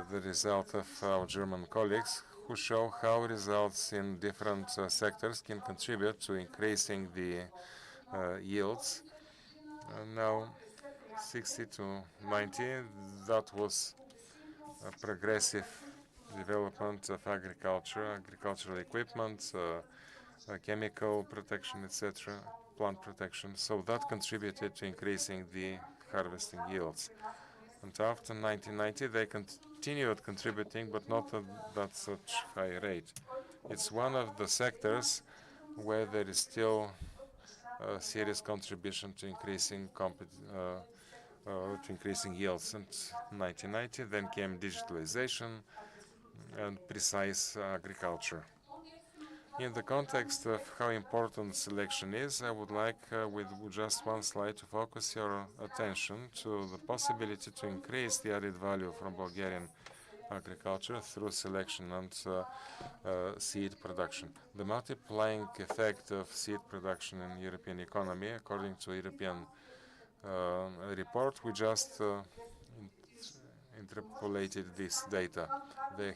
the result of our German colleagues who show how results in different sectors can contribute to increasing the yields. Now 60 to 90, that was a progressive development of agricultural equipment, chemical protection, etc., plant protection. So that contributed to increasing the harvesting yields. And after 1990, they continued contributing, but not at such high rate. It's one of the sectors where there is still a serious contribution to increasing yields. And 1990, then came digitalization and precise agriculture. In the context of how important selection is, I would like, with just one slide, to focus your attention to the possibility to increase the added value from Bulgarian agriculture through selection and seed production. The multiplying effect of seed production in European economy, according to European report, we just interpolated this data. The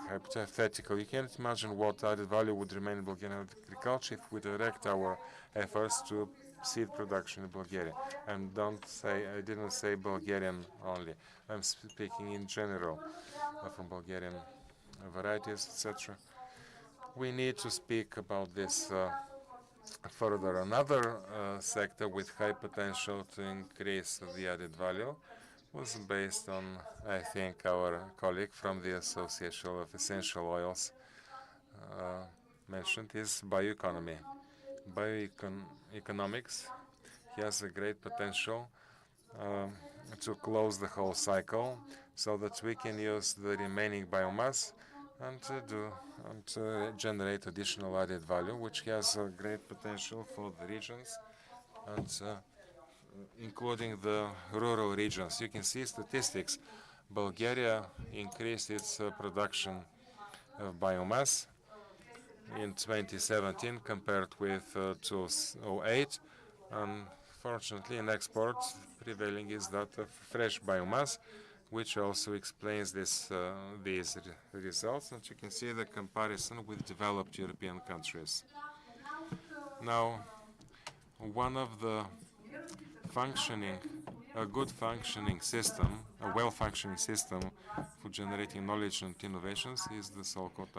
hypothetical. You can't imagine what added value would remain in Bulgarian agriculture if we direct our efforts to seed production in Bulgaria. And I didn't say Bulgarian only. I'm speaking in general from Bulgarian varieties, etc. We need to speak about this further. Another sector with high potential to increase the added value was based on, I think, our colleague from the Association of Essential Oils mentioned, is bioeconomy. Bioeconomics has a great potential to close the whole cycle so that we can use the remaining biomass and to generate additional added value, which has a great potential for the regions and including the rural regions. You can see statistics. Bulgaria increased its production of biomass in 2017 compared with 2008. Unfortunately, in exports, prevailing is that of fresh biomass, which also explains these results. And you can see the comparison with developed European countries. Now, one of the a good functioning system, a well-functioning system for generating knowledge and innovations is the so-called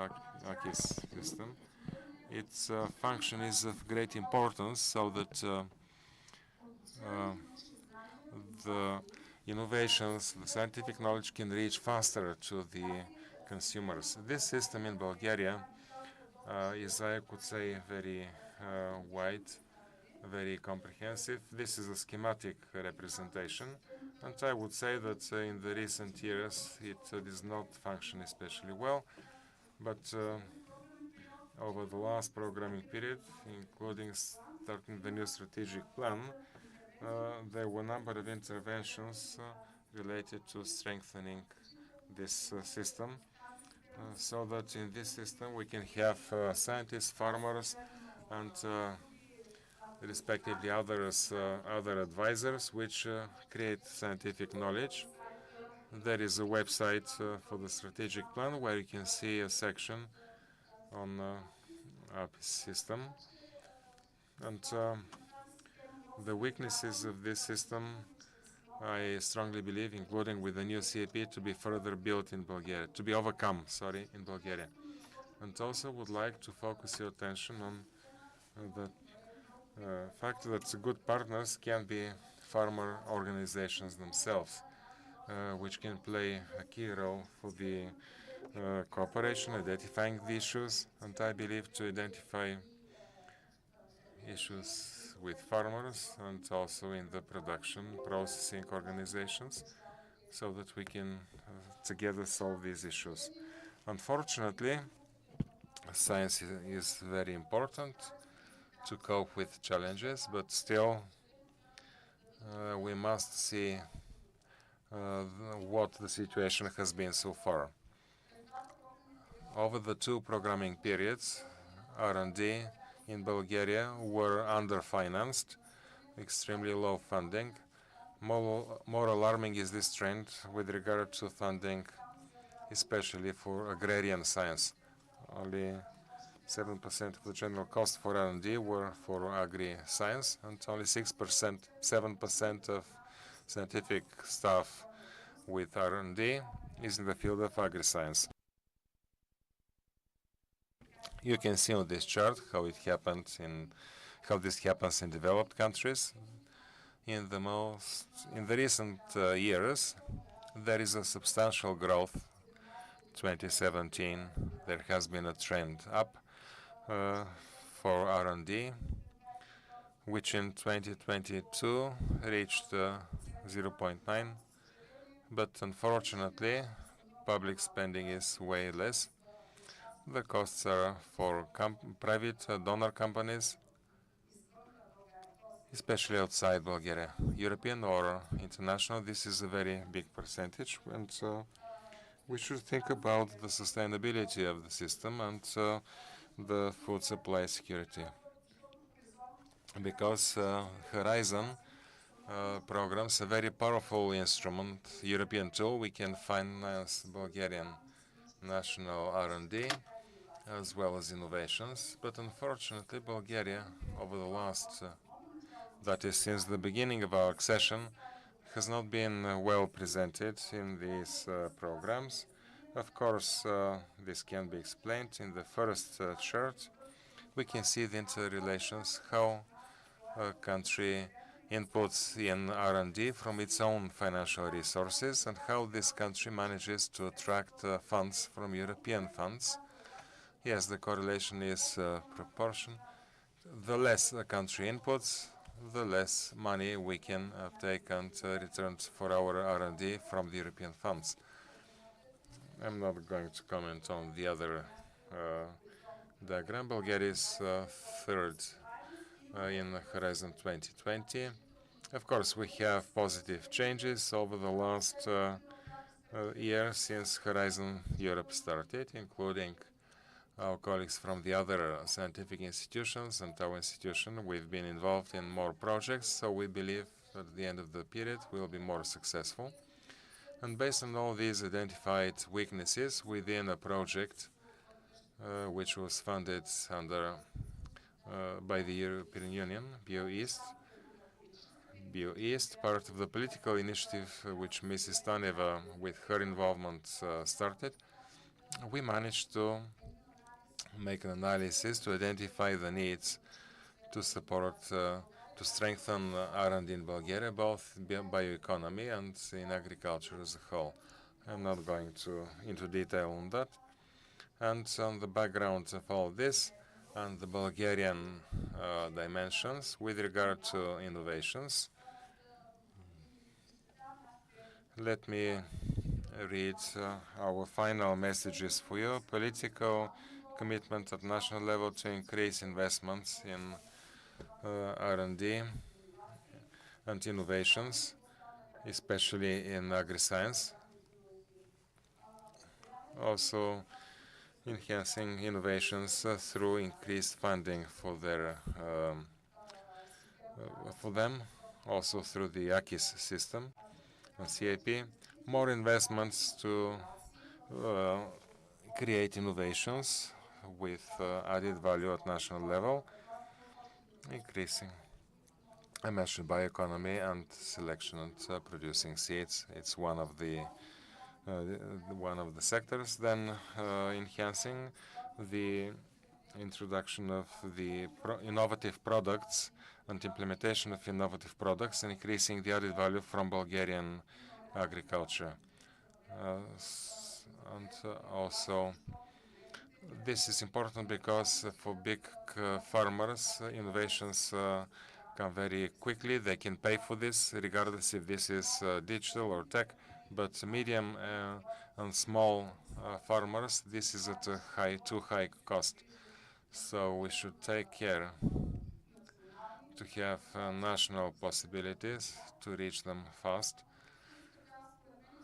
AKIS system. Its function is of great importance so that the innovations, the scientific knowledge can reach faster to the consumers. This system in Bulgaria is, I could say, very wide, very comprehensive. This is a schematic representation, and I would say that in the recent years it does not function especially well, but over the last programming period, including starting the new strategic plan, there were a number of interventions related to strengthening this system, so that in this system we can have scientists, farmers, and respectively other advisors which create scientific knowledge. There is a website for the strategic plan where you can see a section on our system, and the weaknesses of this system, I strongly believe, including with the new CAP, to be further built in Bulgaria, to be overcome, in Bulgaria. And also would like to focus your attention on the fact that good partners can be farmer organizations themselves, which can play a key role for the cooperation, identifying the issues, and I believe to identify issues with farmers and also in the production processing organizations so that we can together solve these issues. Unfortunately, science is very important to cope with challenges, but still we must see what the situation has been so far. Over the two programming periods, R&D in Bulgaria were underfinanced, extremely low funding. More alarming is this trend with regard to funding, especially for agrarian science. Only 7% of the general cost for R&D were for agri-science, and only 6%, 7% of scientific staff with R&D is in the field of agri-science. You can see on this chart how this happens in developed countries. In the recent years, there is a substantial growth. 2017, there has been a trend up for R&D, which in 2022 reached 0.9, but unfortunately, public spending is way less. The costs are for private donor companies, especially outside Bulgaria. European or international, this is a very big percentage, and we should think about the sustainability of the system and the food supply security. Because Horizon programs, a very powerful instrument, European tool, we can finance Bulgarian national R&D as well as innovations. But unfortunately, Bulgaria, over the last, that is since the beginning of our accession, has not been well presented in these programs. Of course, this can be explained in the first chart. We can see the interrelations, how a country inputs in R&D from its own financial resources and how this country manages to attract funds from European funds. Yes, the correlation is proportion. The less a country inputs, the less money we can take and returns for our R&D from the European funds. I'm not going to comment on the other diagram. Bulgaria is third in Horizon 2020. Of course, we have positive changes over the last year since Horizon Europe started, including our colleagues from the other scientific institutions and our institution. We've been involved in more projects, so we believe at the end of the period we'll be more successful. And based on all these identified weaknesses within a project which was funded by the European Union, BioEast, part of the political initiative which Mrs. Staneva, with her involvement, started, we managed to make an analysis to identify the needs to support, to strengthen R&D in Bulgaria, both bioeconomy and in agriculture as a whole. I'm not going into detail on that. And on the background of all this and the Bulgarian dimensions with regard to innovations, let me read our final messages for you. Political commitment at national level to increase investments in R&D and innovations, especially in agri-science. Also enhancing innovations through increased funding for them, also through the AKIS system and CIP. More investments to create innovations with added value at national level, increasing, I mentioned bioeconomy and selection and producing seeds. It's one of the sectors. Then enhancing the introduction of the innovative products and implementation of innovative products, and increasing the added value from Bulgarian agriculture. And also, this is important because for big farmers, innovations come very quickly. They can pay for this, regardless if this is digital or tech. But medium and small farmers, this is at a too high cost. So we should take care to have national possibilities to reach them fast.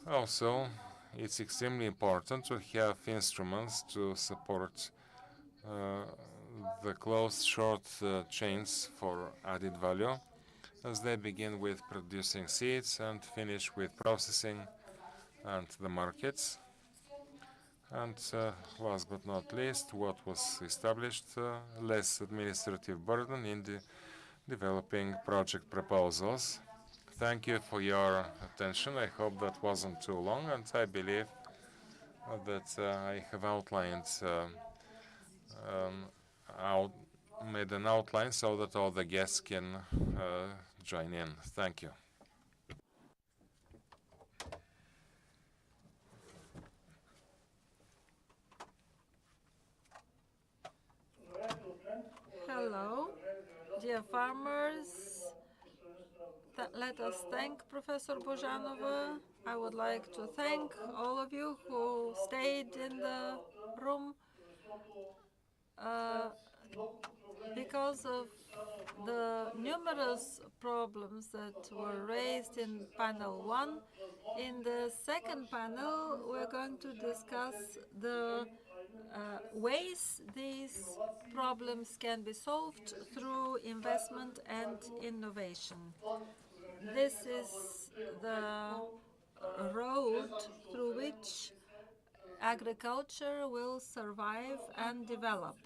Also, it's extremely important to have instruments to support the closed short chains for added value. as they begin with producing seeds and finish with processing and the markets. And last but not least, what was established, less administrative burden in developing project proposals. Thank you for your attention. I hope that wasn't too long, and I believe that I have outlined, made an outline so that all the guests can join in. Thank you. Hello, dear farmers. Let us thank Professor Bozhanova. I would like to thank all of you who stayed in the room because of the numerous problems that were raised in panel 1. In the second panel, we're going to discuss the ways these problems can be solved through investment and innovation. This is the road through which agriculture will survive and develop.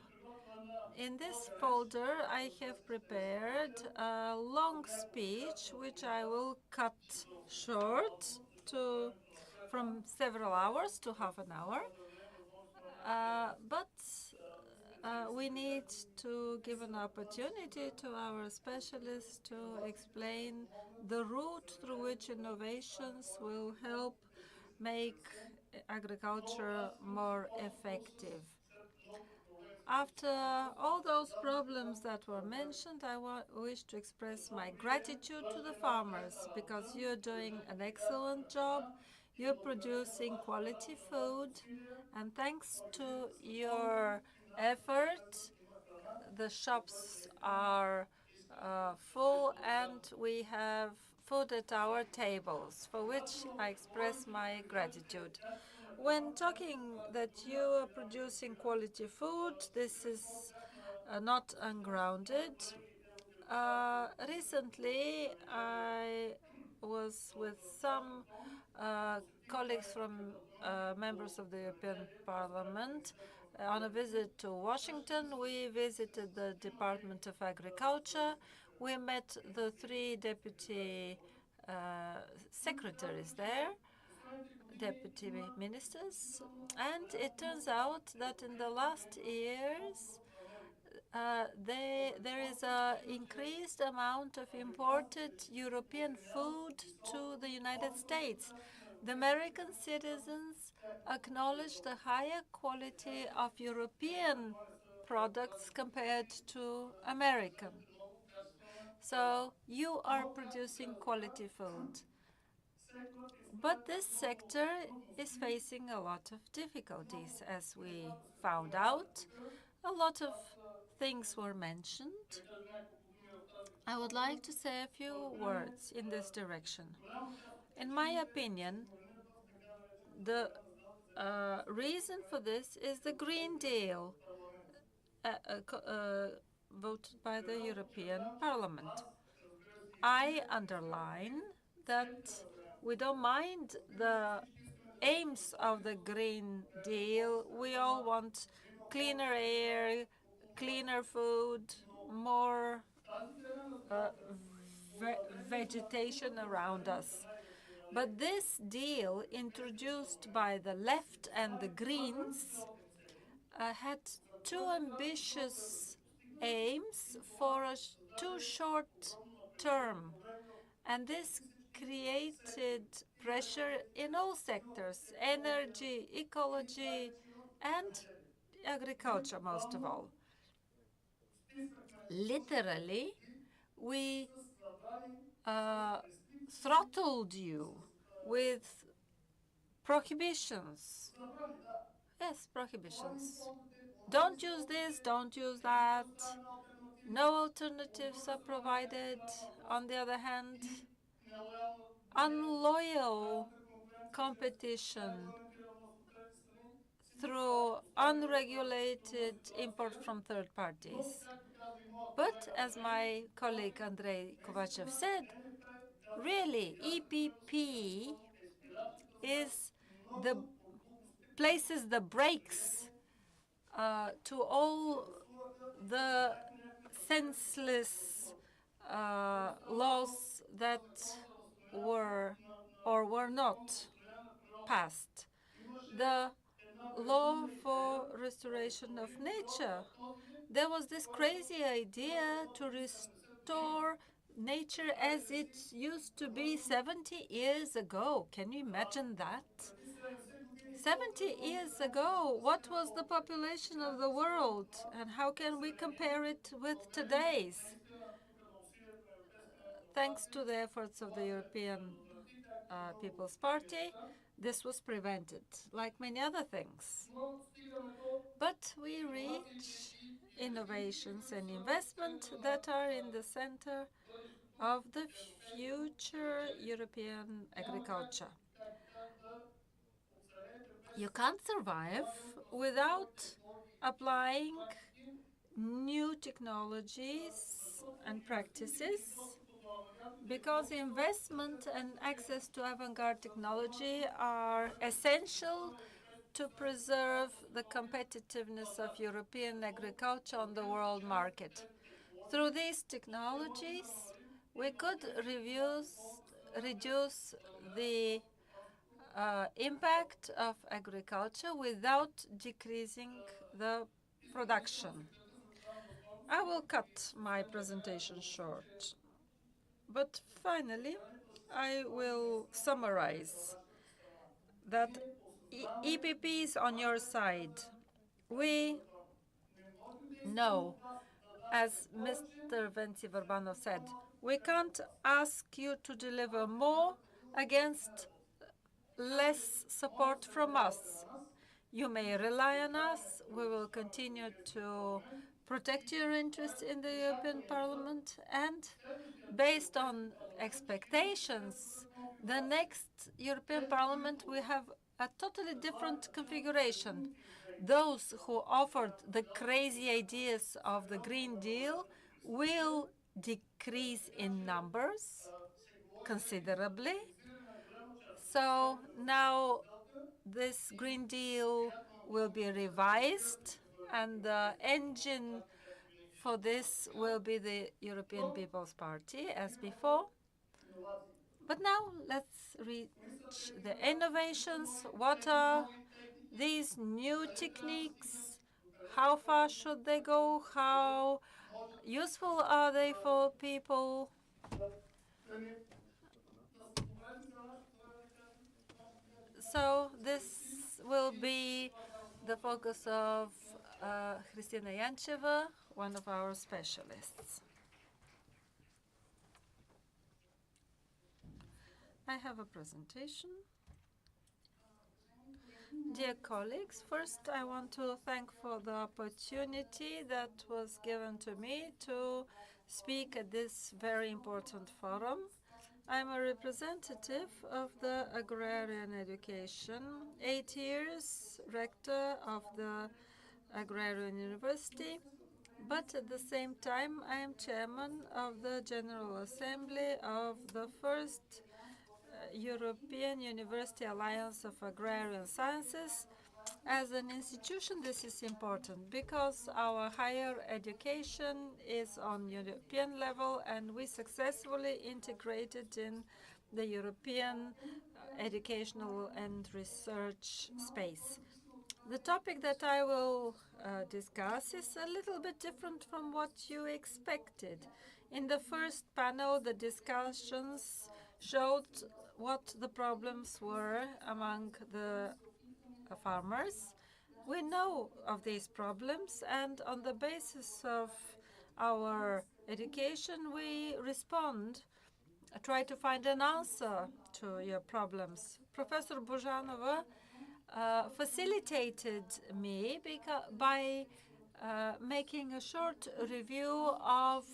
In this folder, I have prepared a long speech, which I will cut short from several hours to half an hour. But we need to give an opportunity to our specialists to explain the route through which innovations will help make agriculture more effective. After all those problems that were mentioned, I wish to express my gratitude to the farmers because you're doing an excellent job. You're producing quality food, and thanks to your effort, the shops are full and we have food at our tables, for which I express my gratitude. When talking that you are producing quality food, this is not ungrounded. Recently, I was with some colleagues from members of the European Parliament on a visit to Washington. We visited the Department of Agriculture. We met the 3 deputy secretaries there, deputy ministers, and it turns out that in the last years there is an increased amount of imported European food to the United States. The American citizens acknowledge the higher quality of European products compared to American. So you are producing quality food. But this sector is facing a lot of difficulties, as we found out. A lot of things were mentioned. I would like to say a few words in this direction. In my opinion, the reason for this is the Green Deal voted by the European Parliament. I underline that we don't mind the aims of the Green Deal. We all want cleaner air, cleaner food, more vegetation around us. But this deal, introduced by the left and the Greens, had too ambitious aims for a too short term. And this created pressure in all sectors: energy, ecology, and agriculture, most of all. Literally, we throttled you with prohibitions. Yes, prohibitions. Don't use this, don't use that. No alternatives are provided. On the other hand, unloyal competition through unregulated import from third parties. But as my colleague Andrei Kovachev said, really, EPP is the places the brakes to all the senseless laws that were or were not passed. The law for restoration of nature. There was this crazy idea to restore nature as it used to be 70 years ago. Can you imagine that? 70 years ago, what was the population of the world, and how can we compare it with today's? Thanks to the efforts of the European People's Party, this was prevented, like many other things. But we reach innovations and investment that are in the center of the future European agriculture. You can't survive without applying new technologies and practices, because investment and access to avant-garde technology are essential to preserve the competitiveness of European agriculture on the world market. Through these technologies, we could reduce the impact of agriculture without decreasing the production. I will cut my presentation short, but finally, I will summarize that EPP is on your side. We know, as Mr. Venci Verbano said, we can't ask you to deliver more against less support from us. You may rely on us. We will continue to protect your interests in the European Parliament, and based on expectations, the next European Parliament will have a totally different configuration. Those who offered the crazy ideas of the Green Deal will decrease in numbers considerably. So now this Green Deal will be revised, and the engine for this will be the European People's Party, as before. But now let's reach the innovations. What are these new techniques? How far should they go? How useful are they for people? So this will be the focus of Christina Yancheva, one of our specialists. I have a presentation. Dear colleagues, first I want to thank for the opportunity that was given to me to speak at this very important forum. I'm a representative of the agrarian education, 8 years rector of the Agrarian University, but at the same time I am chairman of the General Assembly of the first European University Alliance of Agrarian Sciences. As an institution, this is important because our higher education is on European level, and we successfully integrated in the European educational and research space. The topic that I will discuss is a little bit different from what you expected. In the first panel, the discussions showed what the problems were among the farmers. We know of these problems, and on the basis of our education, we respond, try to find an answer to your problems. Professor Buzhanova facilitated me by making a short review of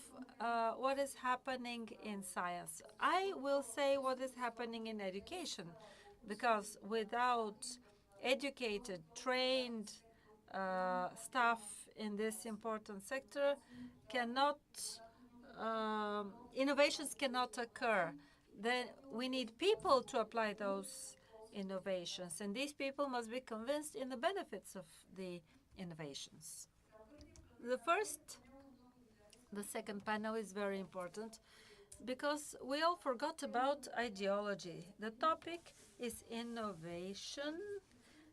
what is happening in science. I will say what is happening in education, because without educated, trained staff in this important sector, cannot innovations cannot occur. Then we need people to apply those innovations, and these people must be convinced in the benefits of the innovations. The second panel is very important because we all forgot about ideology. The topic is innovation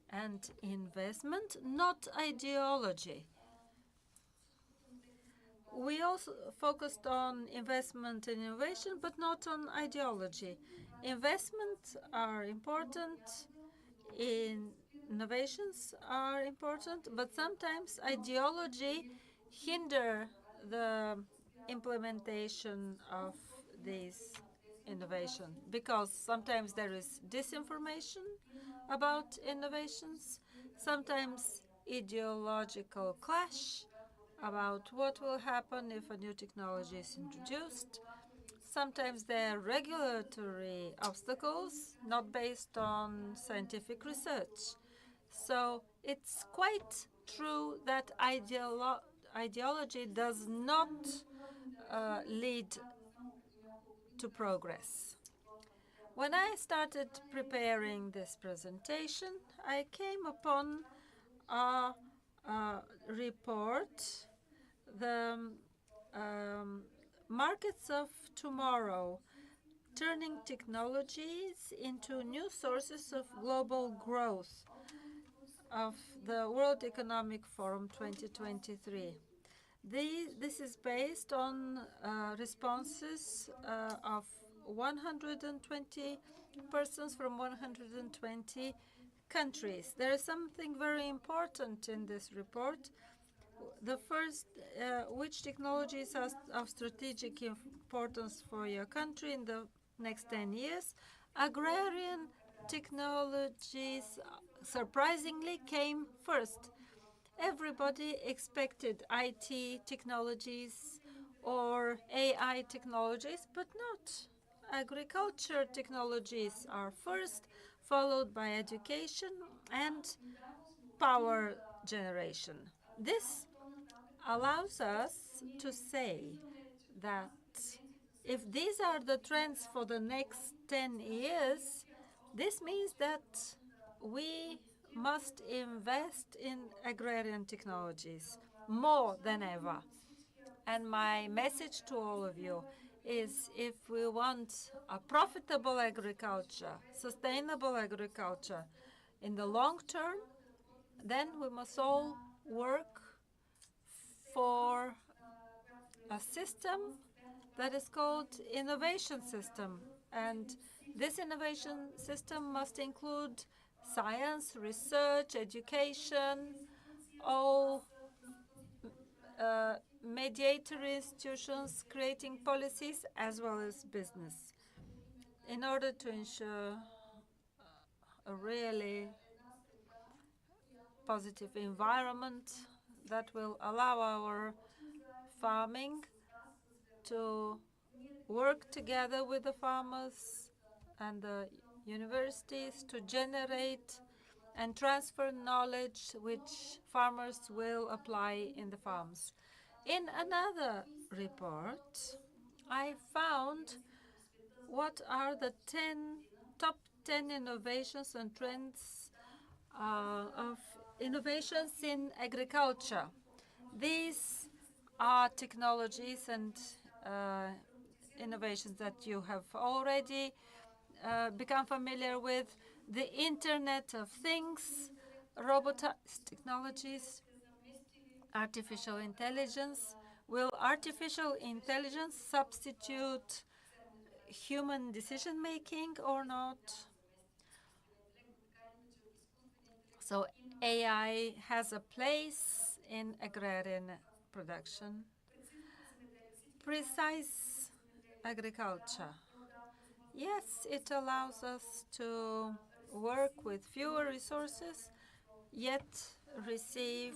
and investment, not ideology. We also focused on investment and innovation, but not on ideology. Investments are important, innovations are important, but sometimes ideology hinder the implementation of these innovation because sometimes there is disinformation about innovations, sometimes ideological clash about what will happen if a new technology is introduced. Sometimes there are regulatory obstacles not based on scientific research. So it's quite true that ideology does not lead to progress. When I started preparing this presentation, I came upon a report, the Markets of Tomorrow, Turning Technologies into New Sources of Global Growth of the World Economic Forum 2023. This is based on responses of 120 persons from 120 countries. There is something very important in this report. The first, which technologies are of strategic importance for your country in the next 10 years? Agrarian technologies surprisingly came first. Everybody expected IT technologies or AI technologies, but not. Agriculture technologies are first, followed by education and power generation. This allows us to say that if these are the trends for the next 10 years, this means that we must invest in agrarian technologies more than ever. And my message to all of you is if we want a profitable agriculture, sustainable agriculture in the long term, then we must all work for a system that is called innovation system. And this innovation system must include science, research, education, all mediatory institutions creating policies as well as business in order to ensure a really positive environment that will allow our farming to work together with the farmers and the universities to generate and transfer knowledge which farmers will apply in the farms. In another report, I found what are the top 10 innovations and trends of innovations in agriculture. These are technologies and innovations that you have already become familiar with. The Internet of Things, robotics technologies, artificial intelligence. Will artificial intelligence substitute human decision-making or not? So AI has a place in agrarian production. Precise agriculture. Yes, it allows us to work with fewer resources, yet receive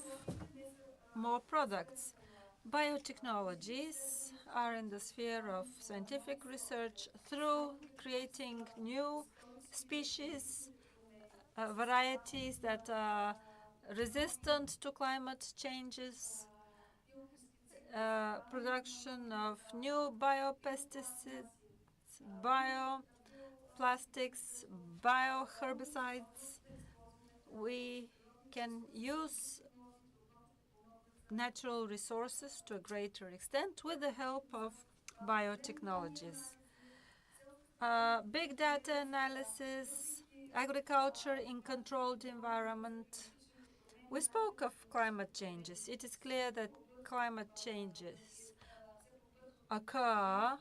more products. Biotechnologies are in the sphere of scientific research through creating new species, varieties that are resistant to climate changes, production of new biopesticides, bioplastics, bioherbicides. We can use natural resources to a greater extent with the help of biotechnologies. Big data analysis, agriculture in controlled environment. We spoke of climate changes. It is clear that climate changes occur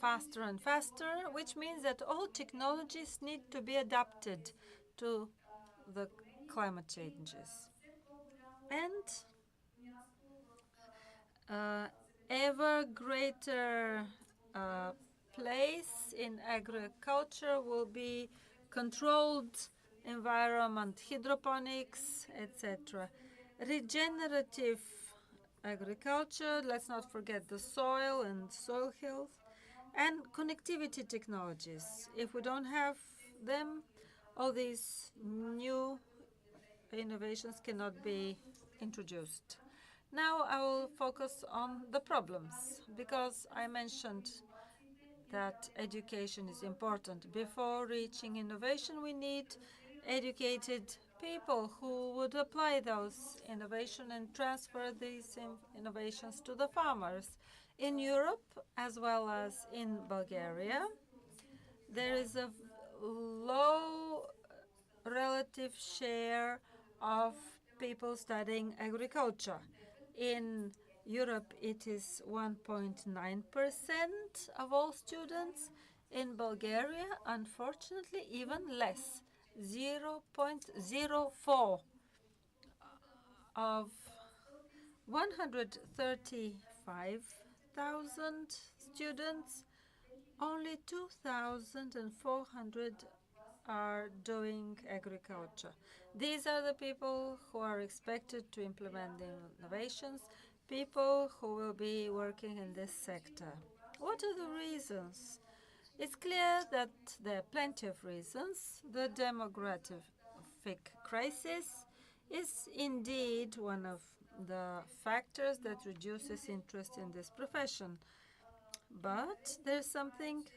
faster and faster, which means that all technologies need to be adapted to the climate changes. And ever greater place in agriculture will be controlled environment, hydroponics, etc. Regenerative agriculture, let's not forget the soil and soil health, and connectivity technologies. If we don't have them, all these new innovations cannot be introduced. Now I will focus on the problems, because I mentioned that education is important. Before reaching innovation, we need educated people who would apply those innovations and transfer these innovations to the farmers. In Europe, as well as in Bulgaria, there is a low relative share of people studying agriculture. In Europe, it is 1.9% of all students. In Bulgaria, unfortunately, even less, 0.04 of 135,000 students. Only 2,400 are doing agriculture. These are the people who are expected to implement the innovations, people who will be working in this sector. What are the reasons? It's clear that there are plenty of reasons. The demographic crisis is indeed one of the factors that reduces interest in this profession. But there's something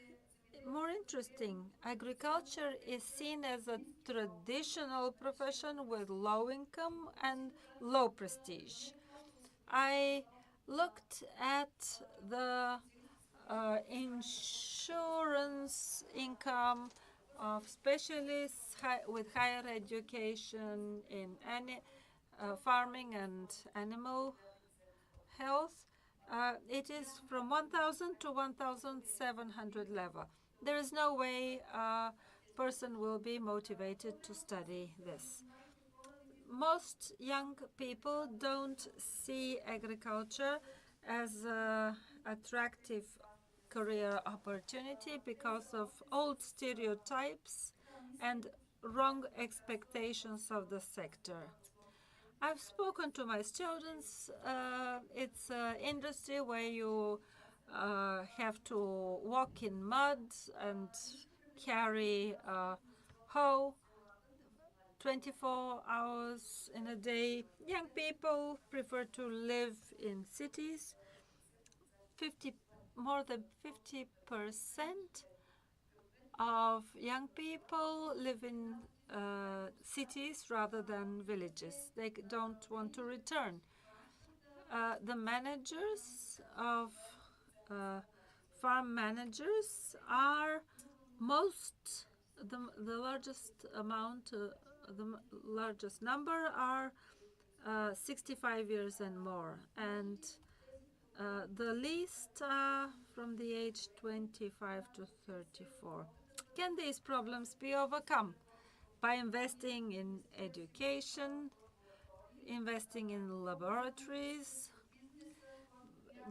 more interesting. Agriculture is seen as a traditional profession with low income and low prestige. I looked at the insurance income of specialists with higher education in farming and animal health. It is from 1,000 to 1,700 level. There is no way a person will be motivated to study this. Most young people don't see agriculture as an attractive career opportunity because of old stereotypes and wrong expectations of the sector. I've spoken to my students. It's an industry where you have to walk in mud and carry a hoe 24 hours in a day. Young people prefer to live in cities. More than 50% of young people live in cities rather than villages. They don't want to return. The managers of farm managers are the largest amount, the largest number are 65 years and more, and the least are from the age 25 to 34. Can these problems be overcome? By investing in education, investing in laboratories,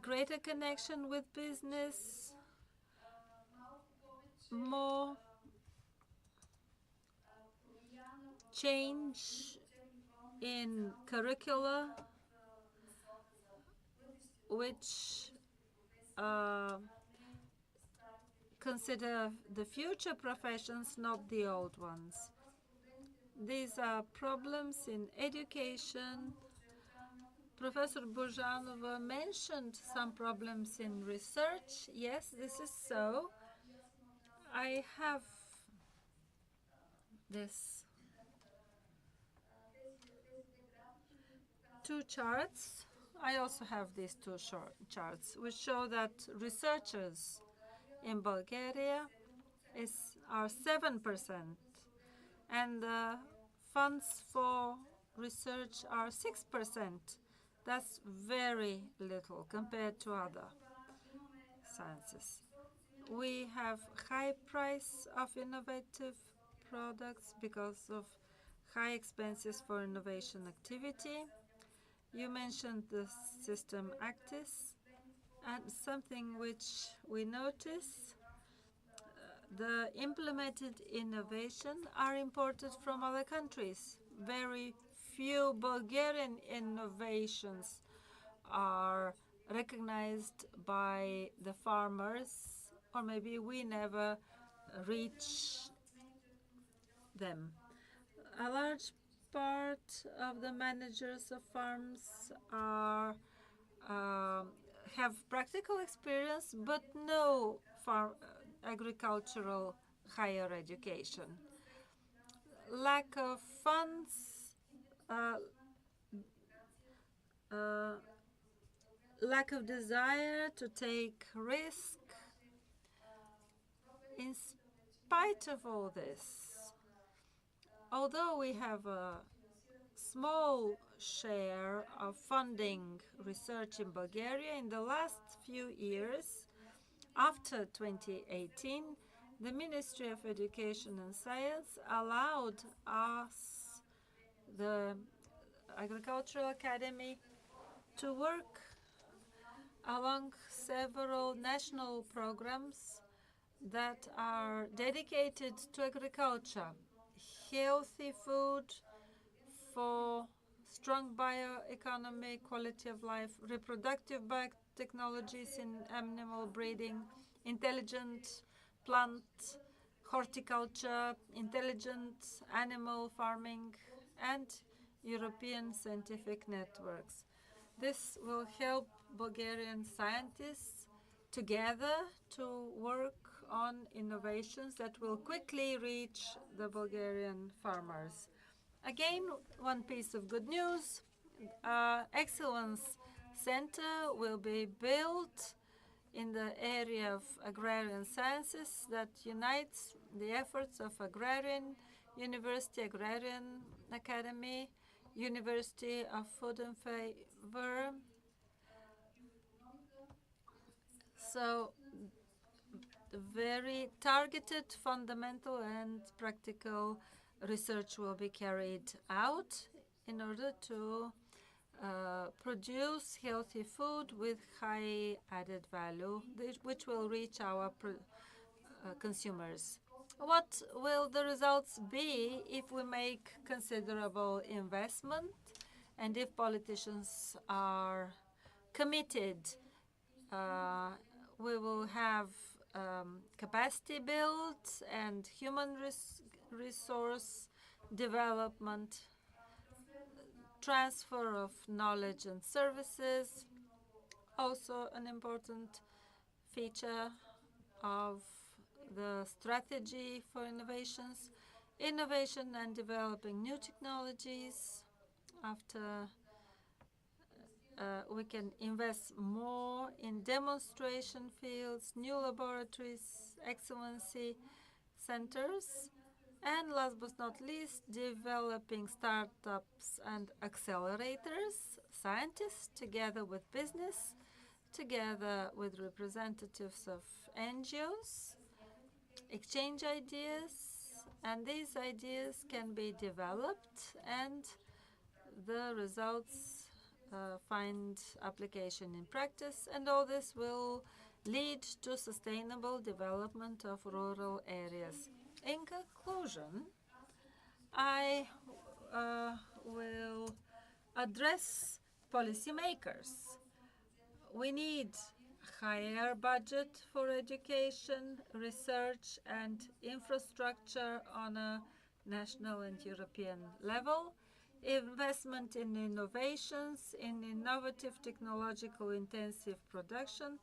greater connection with business, more change in curricula, which consider the future professions, not the old ones. These are problems in education. Professor Buzhanova mentioned some problems in research. Yes, this is so. I have this two charts. I also have these two short charts, which show that researchers in Bulgaria are 7%, and funds for research are 6%. That's very little compared to other sciences. We have high price of innovative products because of high expenses for innovation activity. You mentioned the system ACTIS, and something which we notice, the implemented innovation are imported from other countries. Very few Bulgarian innovations are recognized by the farmers, or maybe we never reach them. A large part of the managers of farms are have practical experience, but no agricultural higher education. Lack of funds, uh, uh, lack of desire to take risk. In spite of all this, although we have a small share of funding research in Bulgaria, in the last few years, after 2018, the Ministry of Education and Science allowed us, the Agricultural Academy, to work along several national programs that are dedicated to agriculture. Healthy food for strong bioeconomy, quality of life, reproductive biotechnologies in animal breeding, intelligent plant horticulture, intelligent animal farming, and European scientific networks. This will help Bulgarian scientists together to work on innovations that will quickly reach the Bulgarian farmers. Again, one piece of good news. Excellence Center will be built in the area of agrarian sciences that unites the efforts of Agrarian University, Agrarian Academy, University of Food and Favor. So very targeted, fundamental, and practical research will be carried out in order to produce healthy food with high added value, which will reach our consumers. What will the results be if we make considerable investment and if politicians are committed? We will have capacity built and human resource development, transfer of knowledge and services, also an important feature of the strategy for innovations, innovation and developing new technologies. After we can invest more in demonstration fields, new laboratories, excellency centers, and last but not least, developing startups and accelerators, scientists together with business, together with representatives of NGOs, exchange ideas, and these ideas can be developed and the results find application in practice, and all this will lead to sustainable development of rural areas. In conclusion, I will address policymakers. We need higher budget for education, research, and infrastructure on a national and European level, investment in innovations, in innovative technological intensive production,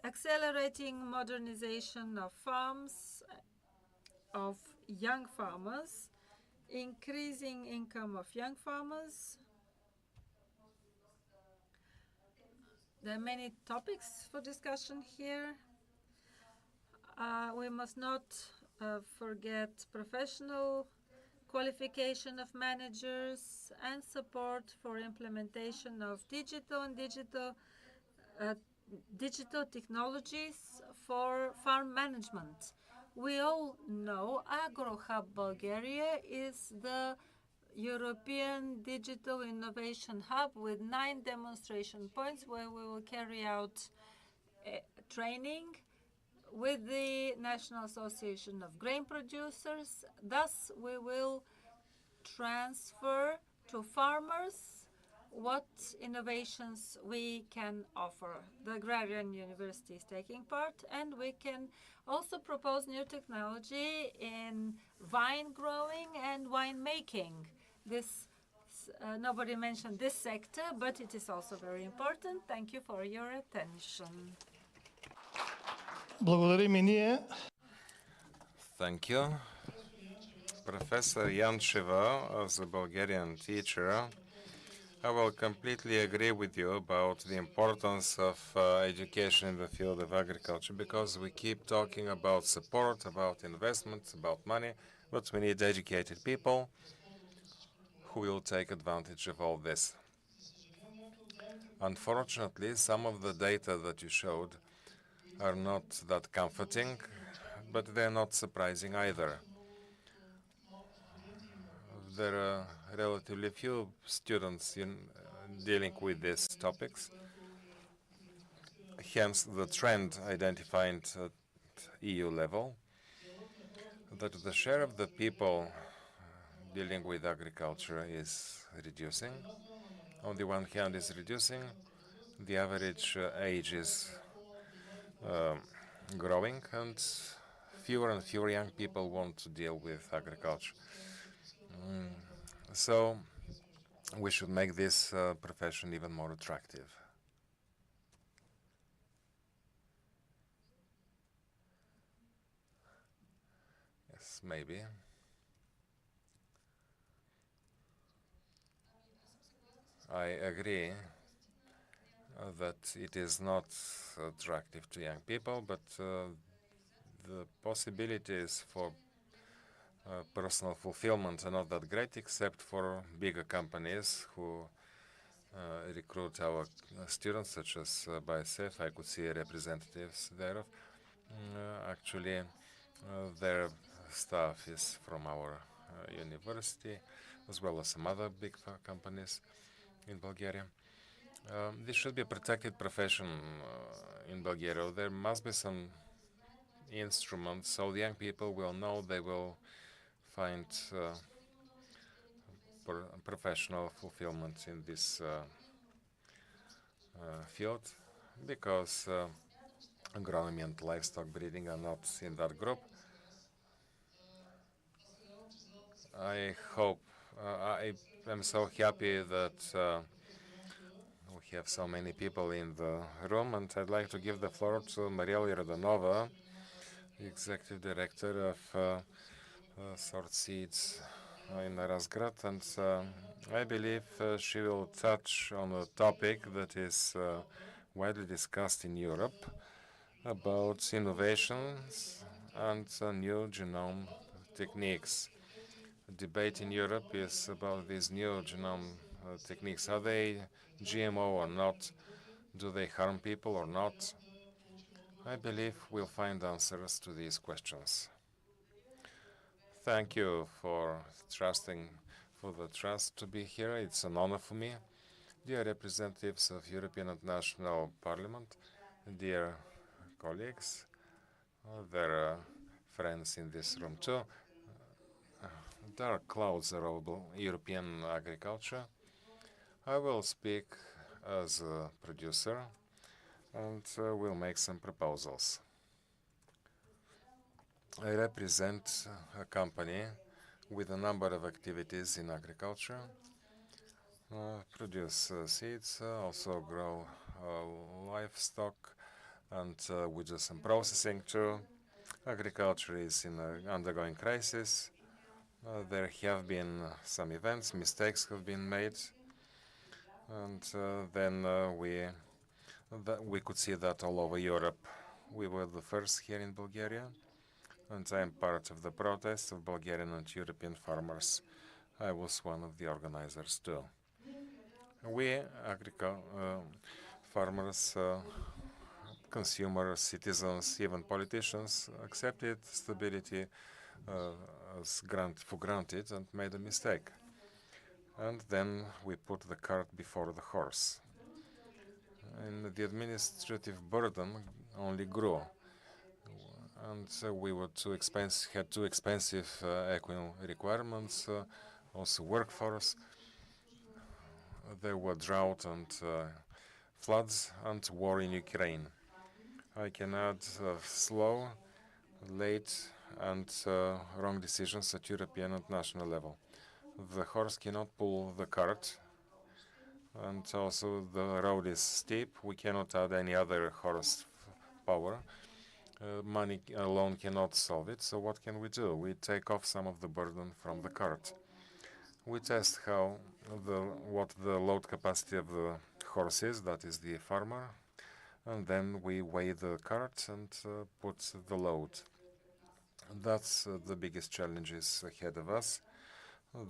accelerating modernization of farms, of young farmers, increasing income of young farmers. There are many topics for discussion here. We must not forget professional qualification of managers and support for implementation of digital technologies for farm management. We all know AgroHub Bulgaria is the European Digital Innovation Hub with 9 demonstration points where we will carry out training with the National Association of Grain Producers. Thus, we will transfer to farmers what innovations we can offer. The Agrarian University is taking part, and we can also propose new technology in vine growing and wine making. Nobody mentioned this sector, but it is also very important. Thank you for your attention. Thank you. Professor Yancheva, as a Bulgarian teacher, I will completely agree with you about the importance of education in the field of agriculture, because we keep talking about support, about investments, about money, but we need educated people who will take advantage of all this. Unfortunately, some of the data that you showed are not that comforting, but they're not surprising either. There are relatively few students dealing with these topics. Hence, the trend identified at EU level, that the share of the people dealing with agriculture is reducing. On the one hand, is reducing. The average age is growing, and fewer young people want to deal with agriculture. So we should make this profession even more attractive. Yes, maybe. I agree that it is not attractive to young people, but the possibilities for personal fulfillment are not that great, except for bigger companies who recruit our students, such as BASF. I could see representatives there. Actually, their staff is from our university, as well as some other big companies in Bulgaria. This should be a protected profession in Bulgaria. There must be some instruments so the young people will know they will find professional fulfillment in this field, because agronomy and livestock breeding are not in that group. I hope, I am so happy that we have so many people in the room, and I'd like to give the floor to Mariela Yordanova, Executive Director of Sort Seeds in Razgrad, and I believe she will touch on a topic that is widely discussed in Europe about innovations and new genome techniques. The debate in Europe is about these new genome techniques. Are they GMO or not? Do they harm people or not? I believe we'll find answers to these questions. Thank you for the trust to be here. It's an honor for me. Dear representatives of European and National Parliament, dear colleagues, there are friends in this room too. Dark clouds are over European agriculture. I will speak as a producer and will make some proposals. I represent a company with a number of activities in agriculture, produce seeds, also grow livestock, and we do some processing too. Agriculture is in undergoing crisis. There have been some events, mistakes have been made, and then we could see that all over Europe. We were the first here in Bulgaria, and I am part of the protest of Bulgarian and European farmers. I was one of the organizers too. We, farmers, consumers, citizens, even politicians, accepted stability as for granted and made a mistake. And then we put the cart before the horse. And the administrative burden only grew. And we were had too expensive equine requirements, also workforce. There were drought and floods and war in Ukraine. I can add slow, late, and wrong decisions at European and national level. The horse cannot pull the cart, and also the road is steep. We cannot add any other horse power. Money alone cannot solve it, so what can we do? We take off some of the burden from the cart. We test what the load capacity of the horse is, that is the farmer, and then we weigh the cart and put the load. That's the biggest challenges ahead of us.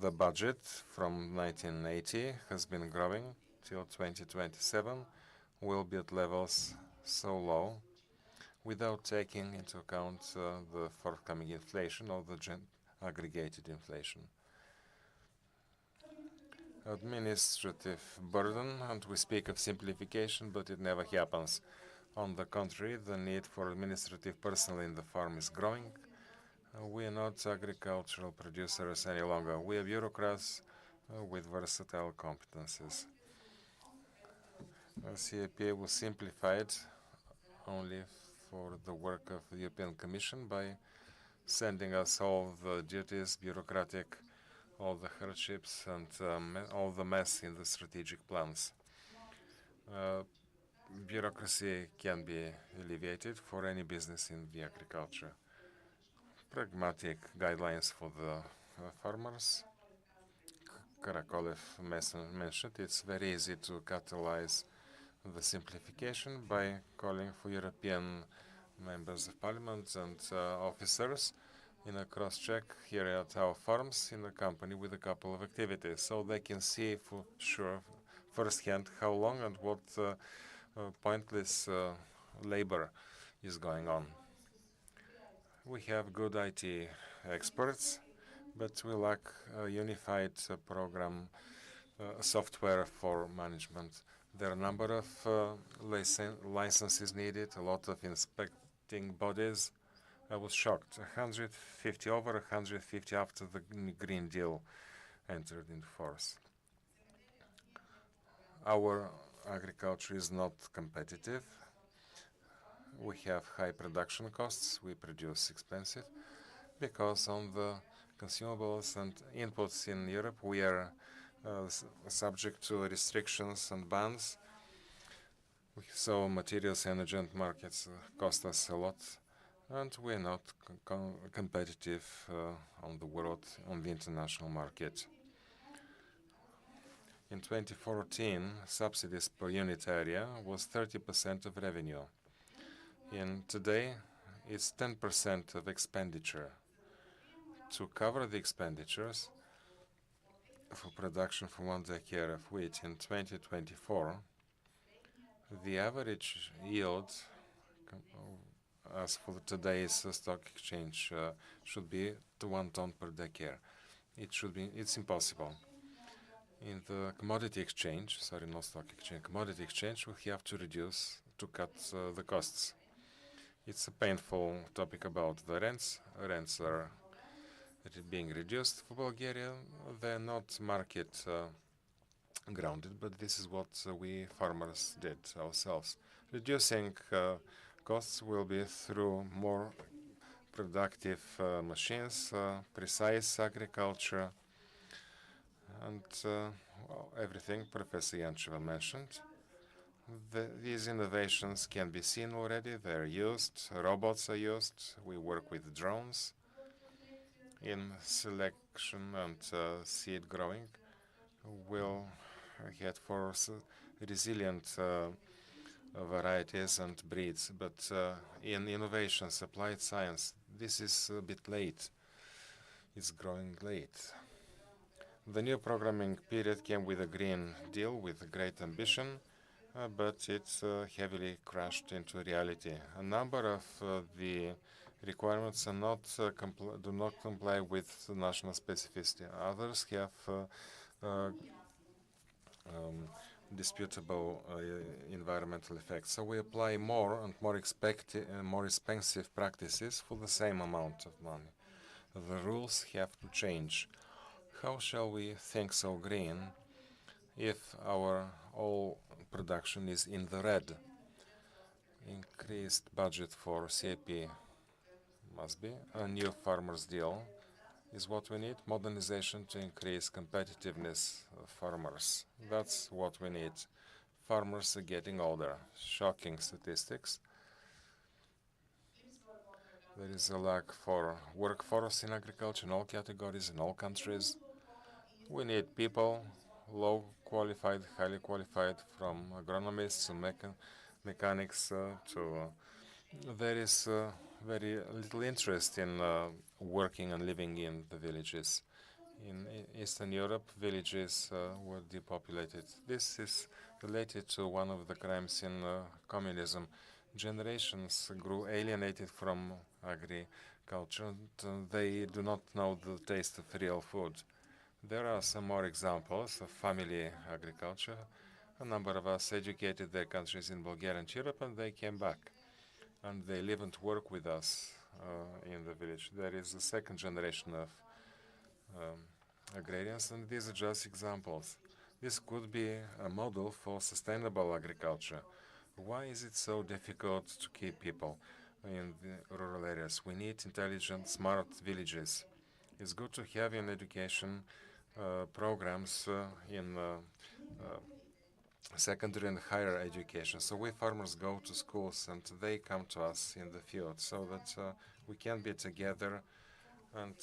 The budget from 1980 has been growing till 2027, will be at levels so low without taking into account the forthcoming inflation or the aggregated inflation. Administrative burden, and we speak of simplification, but it never happens. On the contrary, the need for administrative personnel in the farm is growing. We are not agricultural producers any longer. We are bureaucrats with versatile competences. CAP was simplified only for the work of the European Commission by sending us all the duties, bureaucratic, all the hardships, and all the mess in the strategic plans. Bureaucracy can be alleviated for any business in the agriculture. Pragmatic guidelines for the farmers. Karakolev mentioned it's very easy to catalyze the simplification by calling for European members of parliament and officers in a cross-check here at our farms in the company with a couple of activities, so they can see for sure firsthand how long and what pointless labor is going on. We have good IT experts, but we lack a unified program software for management. There are a number of licenses needed, a lot of inspecting bodies. I was shocked. 150, over 150 after the Green Deal entered into force. Our agriculture is not competitive. We have high production costs. We produce expensive because on the consumables and inputs in Europe, we are subject to restrictions and bans. So materials, energy, and markets cost us a lot, and we're not competitive on the world, on the international market. In 2014, subsidies per unit area was 30% of revenue. And today, it's 10% of expenditure. To cover the expenditures for production for 1 hectare of wheat in 2024, the average yield as for today's stock exchange should be 1 ton per hectare. It's impossible. In the commodity exchange, sorry, not stock exchange, commodity exchange, we have to cut the costs. It's a painful topic about the rents. Rents are being reduced for Bulgaria. They're not market grounded, but this is what we farmers did ourselves. Reducing costs will be through more productive machines, precise agriculture, and well, everything Professor Yancheva mentioned. These innovations can be seen already. They're used. Robots are used. We work with drones in selection and seed growing. We'll get for resilient varieties and breeds, but in innovations, applied science, this is a bit late. It's growing late. The new programming period came with a Green Deal with great ambition, but it heavily crashed into reality. A number of the requirements are not do not comply with national specificity. Others have disputable environmental effects. So we apply more and more expensive practices for the same amount of money. The rules have to change. How shall we think so green if our all production is in the red? Increased budget for CAP must be. A new farmers deal is what we need. Modernization to increase competitiveness of farmers. That's what we need. Farmers are getting older. Shocking statistics. There is a lack for workforce in agriculture in all categories, in all countries. We need people, low qualified, highly qualified, from agronomists to mechanics to there is very little interest in working and living in the villages. In Eastern Europe, villages were depopulated. This is related to one of the crimes in communism. Generations grew alienated from agriculture, and they do not know the taste of real food. There are some more examples of family agriculture. A number of us educated their countries in Bulgaria and Europe, and they came back. And they live and work with us in the village. There is a second generation of agrarians, and these are just examples. This could be a model for sustainable agriculture. Why is it so difficult to keep people in the rural areas? We need intelligent, smart villages. It's good to have in education programs in secondary and higher education. So we farmers go to schools and they come to us in the field so that we can be together. And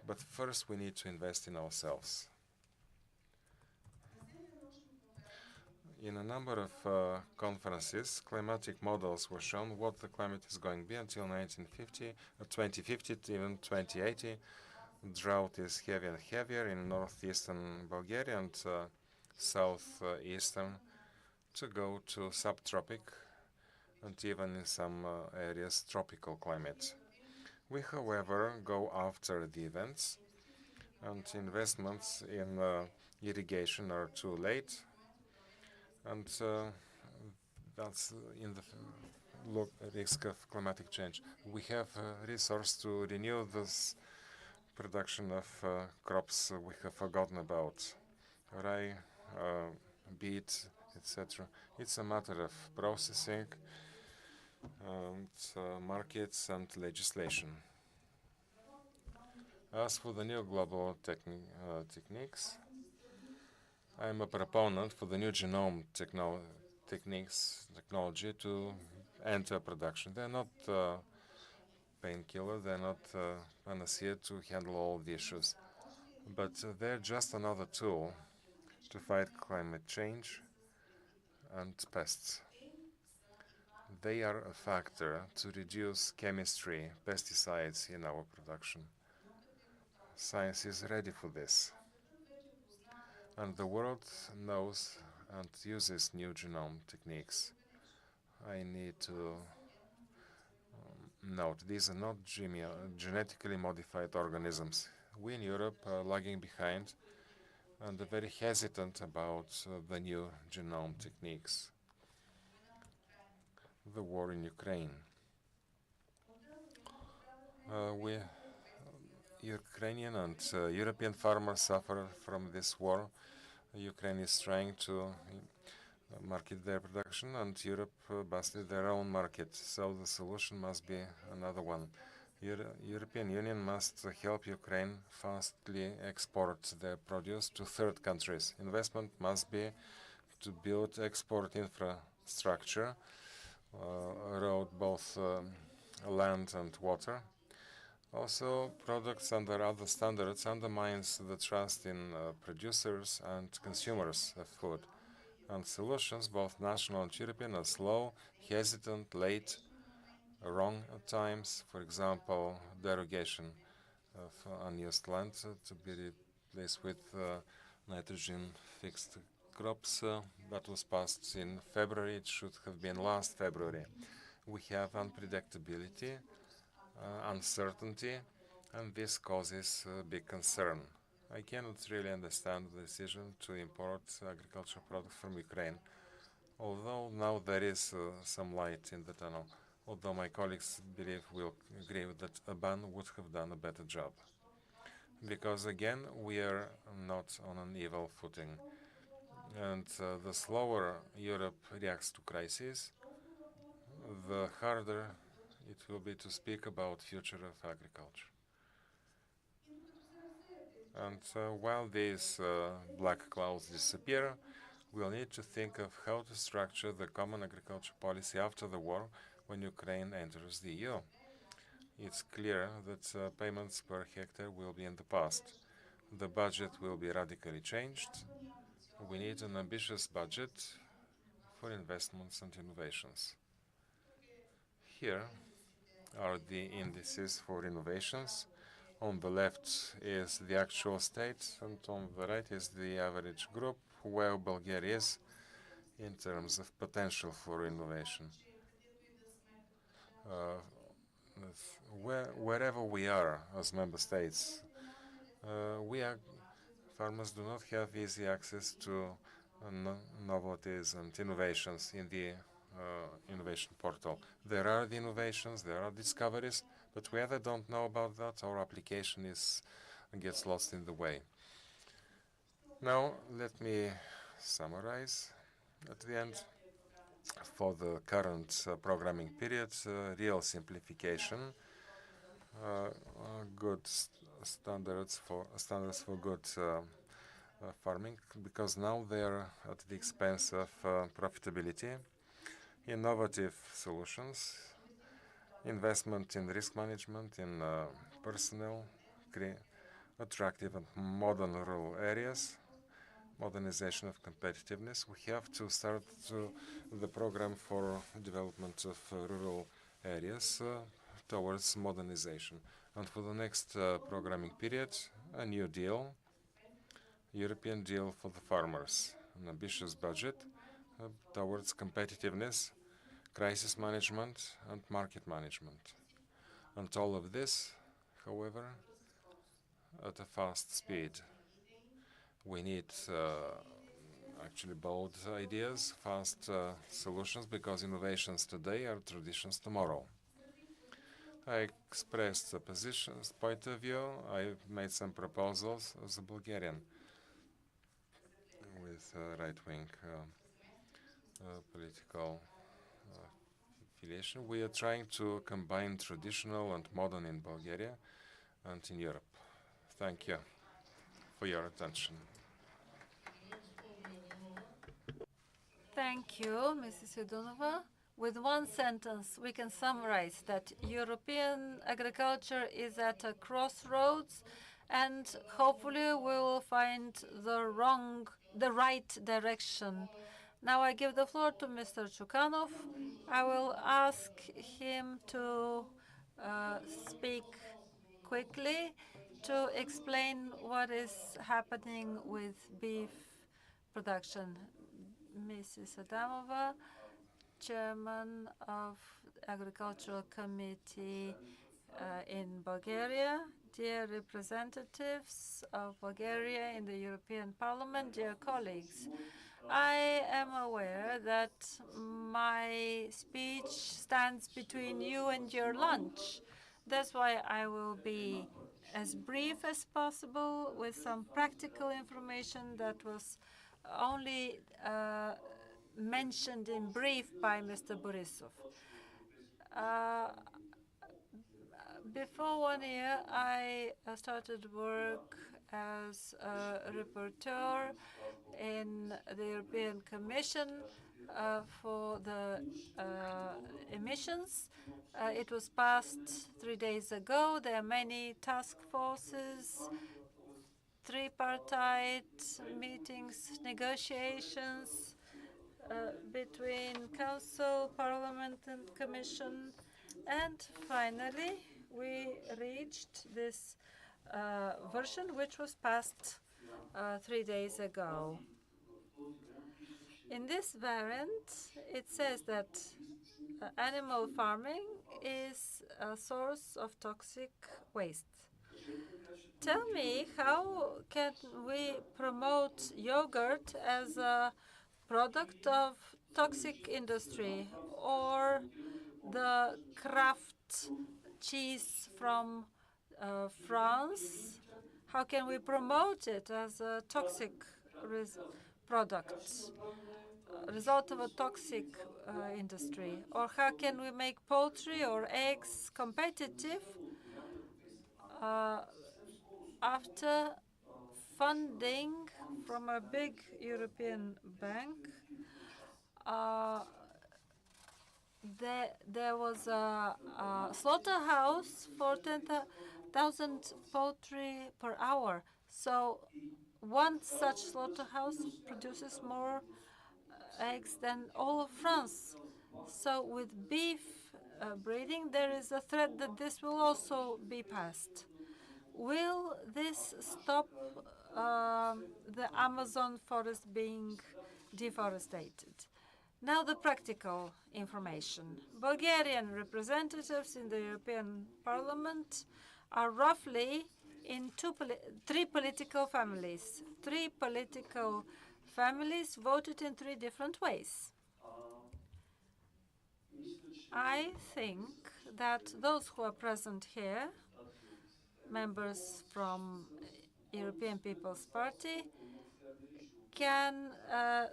but first we need to invest in ourselves. In a number of conferences, climatic models were shown what the climate is going to be until 1950, 2050, even 2080. Drought is heavier and heavier in northeastern Bulgaria and southeastern to go to subtropic and even in some areas tropical climate. We, however, go after the events, and investments in irrigation are too late, and that's in the risk of climatic change. We have a resource to renew this production of crops we have forgotten about. Rye, beet, etc. It's a matter of processing and markets and legislation. As for the new global techniques, I'm a proponent for the new genome technology to enter production. They're not painkiller, they're not panacea to handle all the issues, but they're just another tool to fight climate change and pests. They are a factor to reduce chemistry, pesticides in our production. Science is ready for this. And the world knows and uses new genome techniques. I need to note, these are not genetically modified organisms. We in Europe are lagging behind and are very hesitant about the new genome techniques. The war in Ukraine. Ukrainian and European farmers suffer from this war. Ukraine is trying to market their production, and Europe busted their own market. So the solution must be another one. European Union must help Ukraine fastly export their produce to third countries. Investment must be to build export infrastructure, road, both land and water. Also, products under other standards undermines the trust in producers and consumers of food. And solutions, both national and European, are slow, hesitant, late, wrong at times. For example, derogation of unused land to be replaced with nitrogen-fixed crops. That was passed in February. It should have been last February. We have unpredictability, uncertainty, and this causes big concern. I cannot really understand the decision to import agricultural products from Ukraine, although now there is some light in the tunnel, although my colleagues will agree that a ban would have done a better job. Because again, we are not on an evil footing. And the slower Europe reacts to crises, the harder it will be to speak about future of agriculture. And while these black clouds disappear, we'll need to think of how to structure the common agriculture policy after the war when Ukraine enters the EU. It's clear that payments per hectare will be in the past. The budget will be radically changed. We need an ambitious budget for investments and innovations. Here are the indices for innovations. On the left is the actual state, and on the right is the average group, where Bulgaria is in terms of potential for innovation. Wherever we are as member states, farmers do not have easy access to novelties and innovations in the innovation portal. There are the innovations, there are discoveries, but we either don't know about that or application gets lost in the way. Now, let me summarize at the end. For the current programming period, real simplification, good standards for good farming, because now they are at the expense of profitability, innovative solutions, investment in risk management, in personnel, attractive and modern rural areas, modernization of competitiveness. We have to start the program for development of rural areas towards modernization. And for the next programming period, a new deal, European deal for the farmers, an ambitious budget towards competitiveness, crisis management, and market management. And all of this, however, at a fast speed. We need actually bold ideas, fast solutions, because innovations today are traditions tomorrow. I expressed the position's point of view. I made some proposals as a Bulgarian with right-wing political affiliation. We are trying to combine traditional and modern in Bulgaria and in Europe. Thank you for your attention. Thank you, Mrs. Yudunova. With one sentence, we can summarize that European agriculture is at a crossroads, and hopefully we will find the right direction. Now I give the floor to Mr. Chukanov. I will ask him to speak quickly to explain what is happening with beef production. Mrs. Adamova, Chairman of Agricultural Committee in Bulgaria, dear representatives of Bulgaria in the European Parliament, dear colleagues. I am aware that my speech stands between you and your lunch. That's why I will be as brief as possible with some practical information that was only mentioned in brief by Mr. Borisov. Before 1 year, I started work as a reporter in the European Commission for the emissions. It was passed 3 days ago. There are many task forces, tripartite meetings, negotiations between Council, Parliament, and Commission. And finally, we reached this version, which was passed 3 days ago. In this variant, it says that animal farming is a source of toxic waste. Tell me, how can we promote yogurt as a product of toxic industry, or the Kraft cheese from France? How can we promote it as a toxic product, result of a toxic industry? Or how can we make poultry or eggs competitive after funding from a big European bank? There was a slaughterhouse for 10,000 poultry per hour. So one such slaughterhouse produces more eggs than all of France. So with beef breeding, there is a threat that this will also be passed. Will this stop the Amazon forest being deforested? Now the practical information. Bulgarian representatives in the European Parliament are roughly in three political families. Three political families voted in 3 different ways. I think that those who are present here, members from European People's Party, can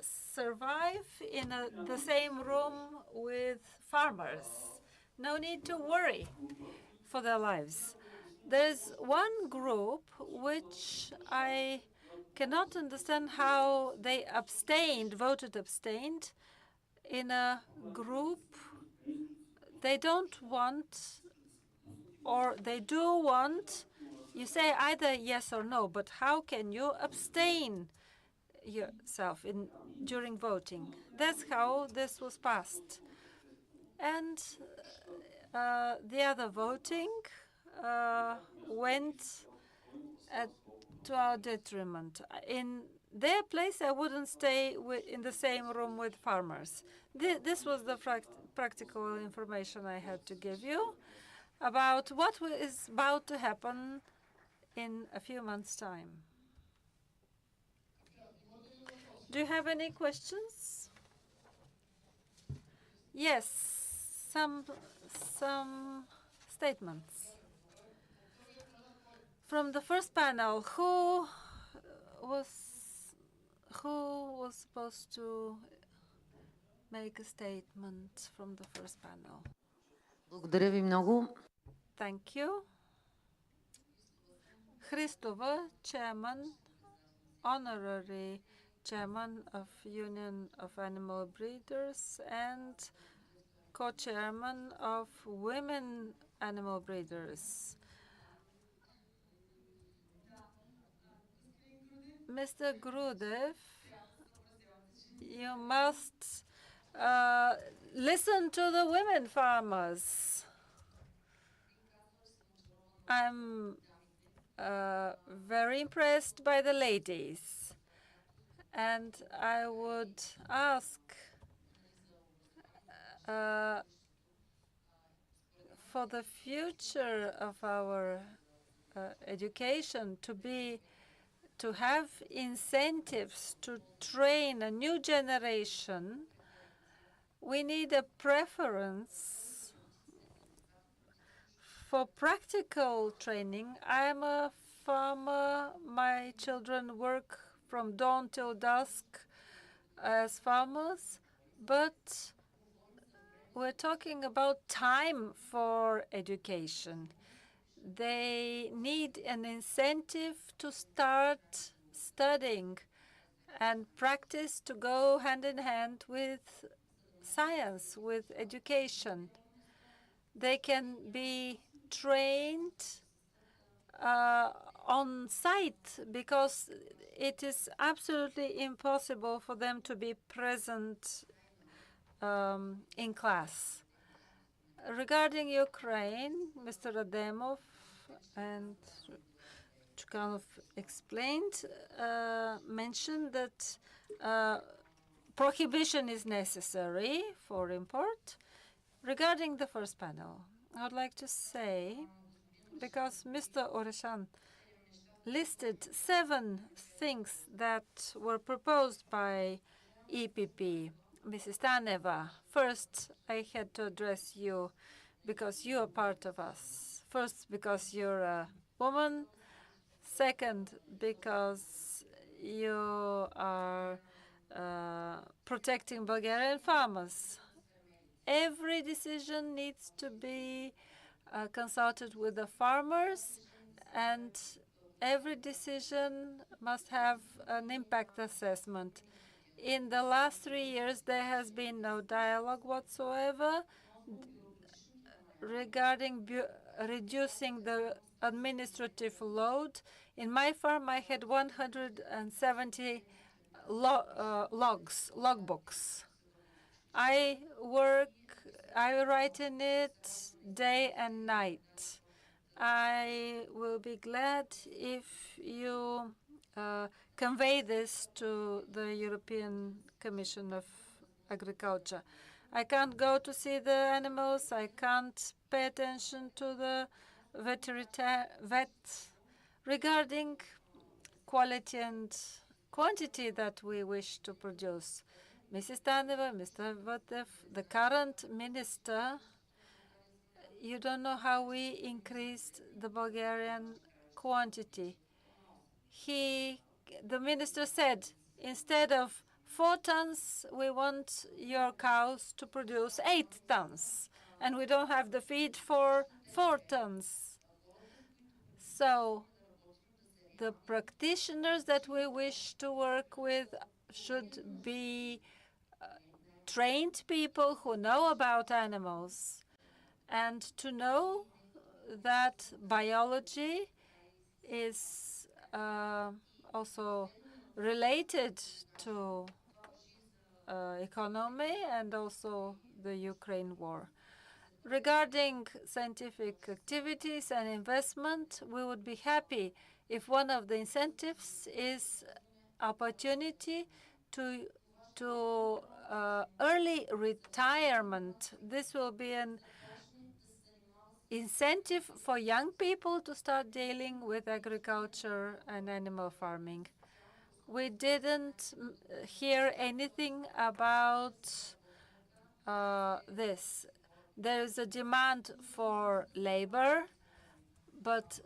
survive in the same room with farmers. No need to worry for their lives. There's one group which I cannot understand how they voted abstained. In a group, they don't want, or they do want, you say either yes or no, but how can you abstain yourself during voting? That's how this was passed. And the other voting went to our detriment. In their place, I wouldn't stay in the same room with farmers. This was the practical information I had to give you about what is about to happen in a few months' time. Do you have any questions? Yes, some statements. From the first panel, who was supposed to make a statement from the first panel? Благодаря ви много. Thank you. Christova, chairman, honorary chairman of Union of Animal Breeders and co-chairman of Women Animal Breeders. Mr. Grudev, you must listen to the women farmers. I'm very impressed by the ladies, and I would ask for the future of our education to have incentives to train a new generation. We need a preference for practical training. I'm a farmer. My children work from dawn till dusk as farmers, but we're talking about time for education. they need an incentive to start studying and practice to go hand in hand with science, with education. They can be trained on site because it is absolutely impossible for them to be present in class. Regarding Ukraine, Mr. Ademov and Chukanov mentioned that prohibition is necessary for import. Regarding the first panel, I would like to say, because Mr. Oreshan listed 7 things that were proposed by EPP. Mrs. Staneva, first I had to address you because you are part of us. First, because you're a woman. Second, because you are protecting Bulgarian farmers. Every decision needs to be consulted with the farmers, and every decision must have an impact assessment. In the last 3 years, there has been no dialogue whatsoever regarding reducing the administrative load. In my farm, I had 170 logbooks. I write in it day and night. I will be glad if you convey this to the European Commission of Agriculture. I can't go to see the animals. I can't pay attention to the vet regarding quality and quantity that we wish to produce. Mrs. Taneva, Mr. Vatev, the current minister, you don't know how we increased the Bulgarian quantity. The minister said, instead of 4 tons, we want your cows to produce 8 tons, and we don't have the feed for 4 tons. So the practitioners that we wish to work with should be trained people who know about animals and to know that biology is also related to economy and also the Ukraine war. Regarding scientific activities and investment, we would be happy if one of the incentives is opportunity to early retirement. This will be an incentive for young people to start dealing with agriculture and animal farming. We didn't hear anything about this. There is a demand for labor, but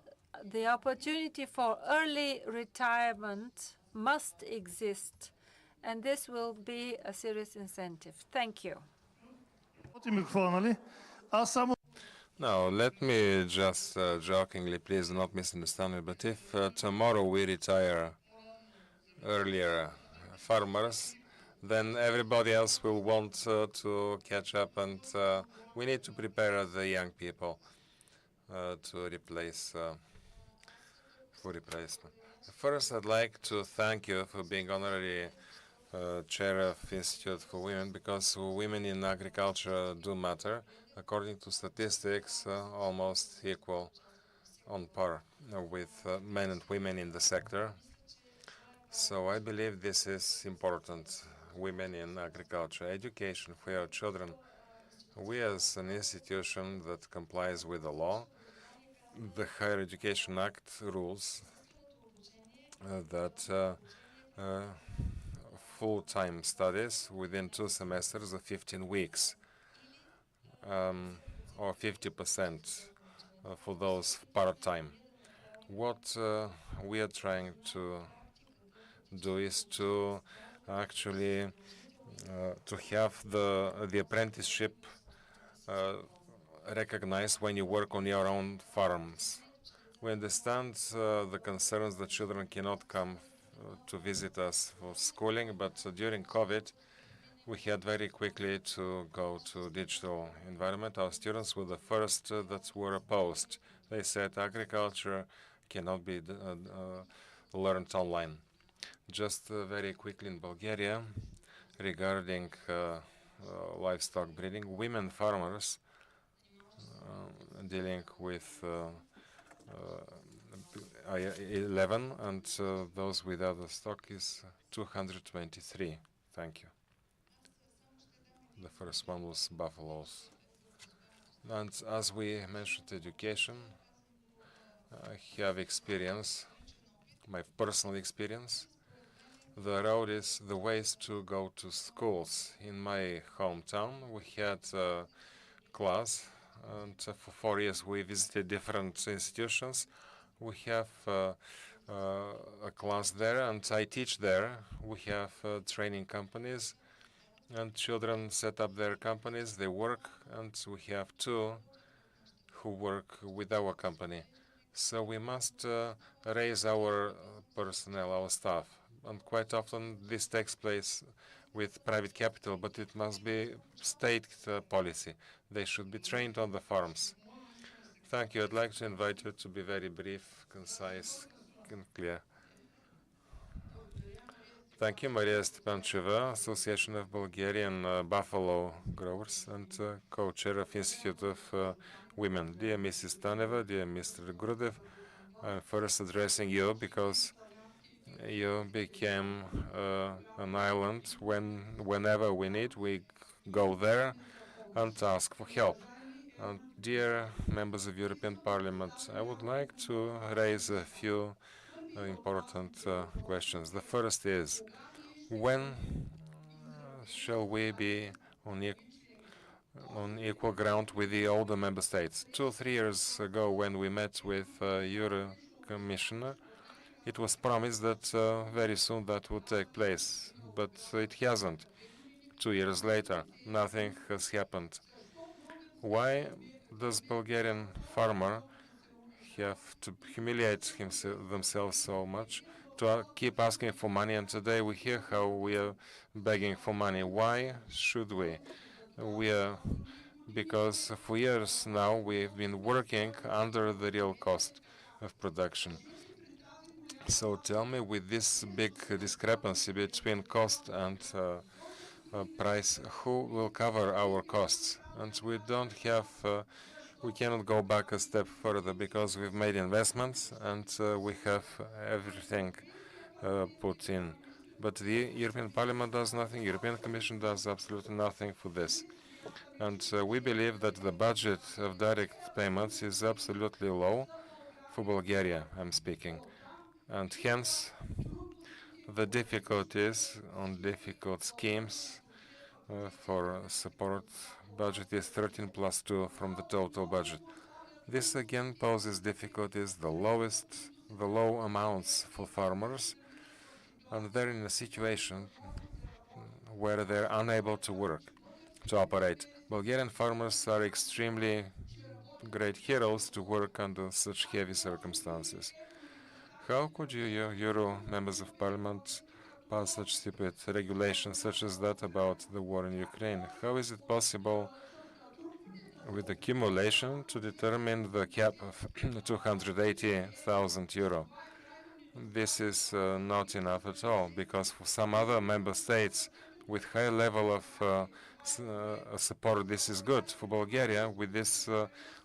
the opportunity for early retirement must exist, and this will be a serious incentive. Thank you. Now, let me just jokingly, please do not misunderstand me, but if tomorrow we retire earlier farmers, then everybody else will want to catch up, and we need to prepare the young people to replace for replacement. First, I'd like to thank you for being honorary chair of Institute for Women, because women in agriculture do matter. According to statistics, almost equal on par with men and women in the sector. So I believe this is important, women in agriculture, education for our children. We as an institution that complies with the law, the Higher Education Act rules that full-time studies within 2 semesters of 15 weeks, or 50% for those part-time. What we are trying to do is to actually to have the apprenticeship recognized when you work on your own farms. We understand the concerns that children cannot come to visit us for schooling, but during COVID, we had very quickly to go to digital environment. Our students were the first that were opposed. They said agriculture cannot be learned online. Just very quickly in Bulgaria, regarding livestock breeding, women farmers dealing with 11, and those without the stock is 223. Thank you. The first one was buffaloes. And as we mentioned education, I have experience, my personal experience. The road is the ways to go to schools. In my hometown, we had a class, and for 4 years we visited different institutions. We have a class there, and I teach there. We have training companies, and children set up their companies. They work, and we have two who work with our company. So we must raise our personnel, our staff. And quite often this takes place with private capital, but it must be state policy. They should be trained on the farms. Thank you. I'd like to invite you to be very brief, concise, and clear. Thank you, Maria Stepancheva, Association of Bulgarian Buffalo Growers and co-chair of Institute of Women. Dear Mrs. Staneva, dear Mr. Grudev, I'm first addressing you because you became an island. Whenever we need, we go there and ask for help. And dear members of European Parliament, I would like to raise a few important questions. The first is, when shall we be on equal ground with the older member states? 2 or 3 years ago, when we met with Euro Commissioner, it was promised that very soon that would take place, but it hasn't. 2 years later, nothing has happened. Why does Bulgarian farmer have to humiliate themselves so much to keep asking for money? And today we hear how we are begging for money. Why should we? Because for years now we've been working under the real cost of production. So tell me, with this big discrepancy between cost and price, who will cover our costs? And we cannot go back a step further because we've made investments and we have everything put in. But the European Parliament does nothing, European Commission does absolutely nothing for this. And we believe that the budget of direct payments is absolutely low for Bulgaria, I'm speaking. And hence, the difficulties on difficult schemes for support budget is 13 plus 2 from the total budget. This again poses difficulties, the low amounts for farmers, and they're in a situation where they're unable to work, to operate. Bulgarian farmers are extremely great heroes to work under such heavy circumstances. How could you, Euro members of Parliament, pass such stupid regulations such as that about the war in Ukraine? How is it possible with accumulation to determine the cap of 280,000 euro? This is not enough at all, because for some other member states with high level of support, this is good. For Bulgaria, with this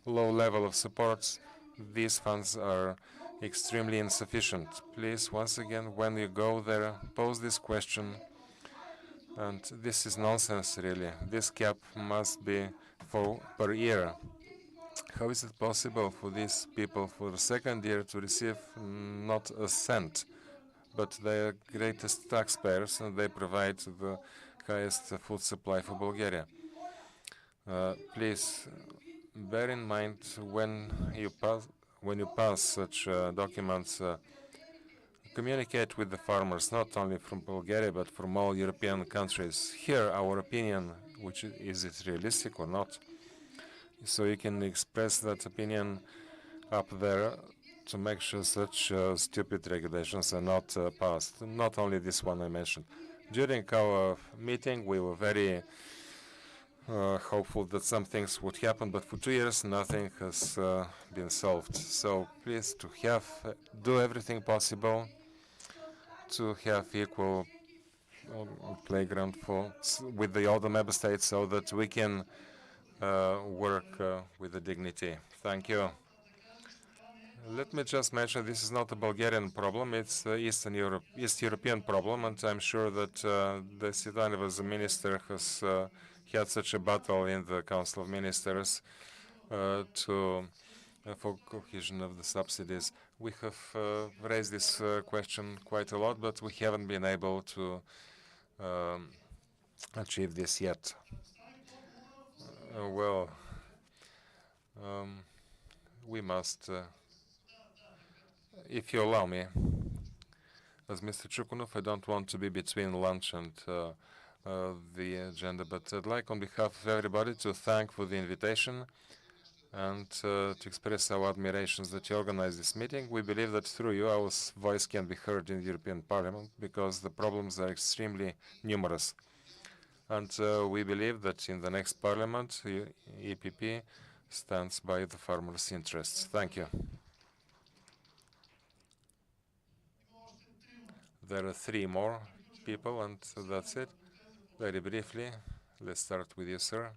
low level of supports, these funds are extremely insufficient. Please, once again, when you go there, pose this question. And this is nonsense, really. This cap must be per year. How is it possible for these people for the second year to receive not a cent, but they are greatest taxpayers and they provide the highest food supply for Bulgaria? Please bear in mind when you pass such documents, communicate with the farmers, not only from Bulgaria, but from all European countries. Hear our opinion, which is it realistic or not? So you can express that opinion up there to make sure such stupid regulations are not passed. Not only this one I mentioned. During our meeting, we were very hopeful that some things would happen, but for 2 years nothing has been solved. So please do everything possible to have equal playground with the other member states so that we can work with the dignity. Thank you. Let me just mention this is not a Bulgarian problem, it's East European problem, and I'm sure that the Sitanov as a minister has had such a battle in the Council of Ministers for cohesion of the subsidies. We have raised this question quite a lot, but we haven't been able to achieve this yet. Well, we must, if you allow me, as Mr. Chukunov, I don't want to be between lunch and the agenda, but I'd like on behalf of everybody to thank for the invitation and to express our admirations that you organized this meeting. We believe that through you our voice can be heard in the European Parliament because the problems are extremely numerous. And we believe that in the next Parliament, EPP stands by the farmers' interests. Thank you. There are 3 more people, and that's it. Very briefly, let's start with you, sir.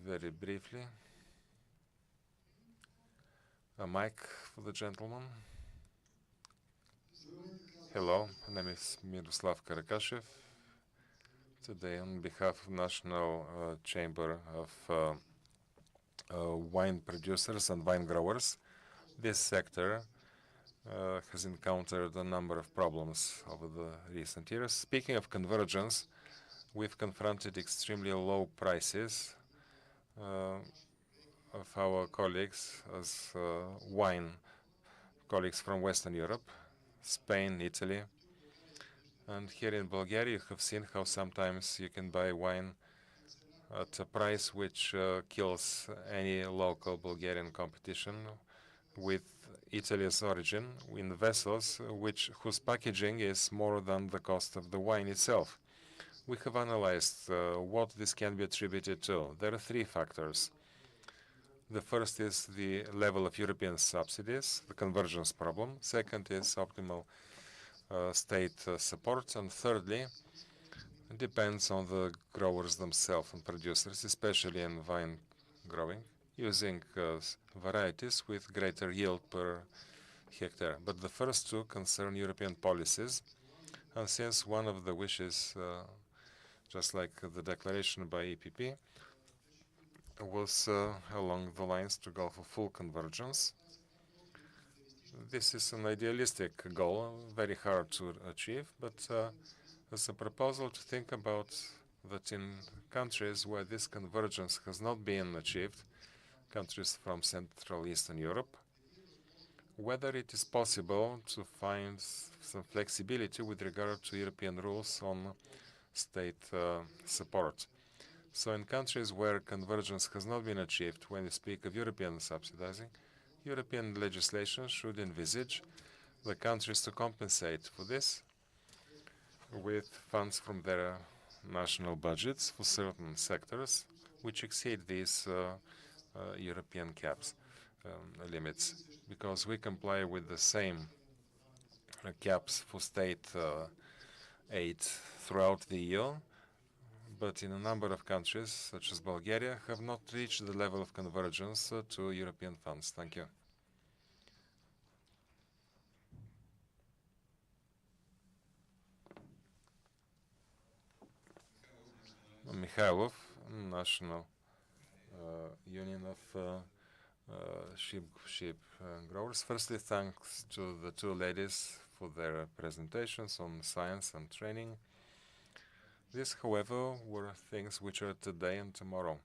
Very briefly. A mic for the gentleman. Hello, my name is Miroslav Karakashev. Today, on behalf of National Chamber of Wine Producers and Wine Growers, this sector has encountered a number of problems over the recent years. Speaking of convergence, we've confronted extremely low prices of our colleagues as wine colleagues from Western Europe, Spain, Italy. And here in Bulgaria, you have seen how sometimes you can buy wine at a price which kills any local Bulgarian competition with Italy's origin in vessels whose packaging is more than the cost of the wine itself. We have analyzed what this can be attributed to. There are 3 factors. The first is the level of European subsidies, the convergence problem. Second is optimal state support. And thirdly, it depends on the growers themselves and producers, especially in wine growing, using varieties with greater yield per hectare. But the first 2 concern European policies. And since one of the wishes, just like the declaration by EPP, was along the lines to go for full convergence, this is an idealistic goal, very hard to achieve, but as a proposal to think about that in countries where this convergence has not been achieved, countries from Central Eastern Europe, whether it is possible to find some flexibility with regard to European rules on state support. So in countries where convergence has not been achieved, when we speak of European subsidizing, European legislation should envisage the countries to compensate for this with funds from their national budgets for certain sectors which exceed these European caps, limits, because we comply with the same caps for state aid throughout the EU, but in a number of countries, such as Bulgaria, have not reached the level of convergence to European funds. Thank you. Mikhailov, National Union of Sheep Growers. Firstly, thanks to the 2 ladies for their presentations on science and training. These, however, were things which are today and tomorrow.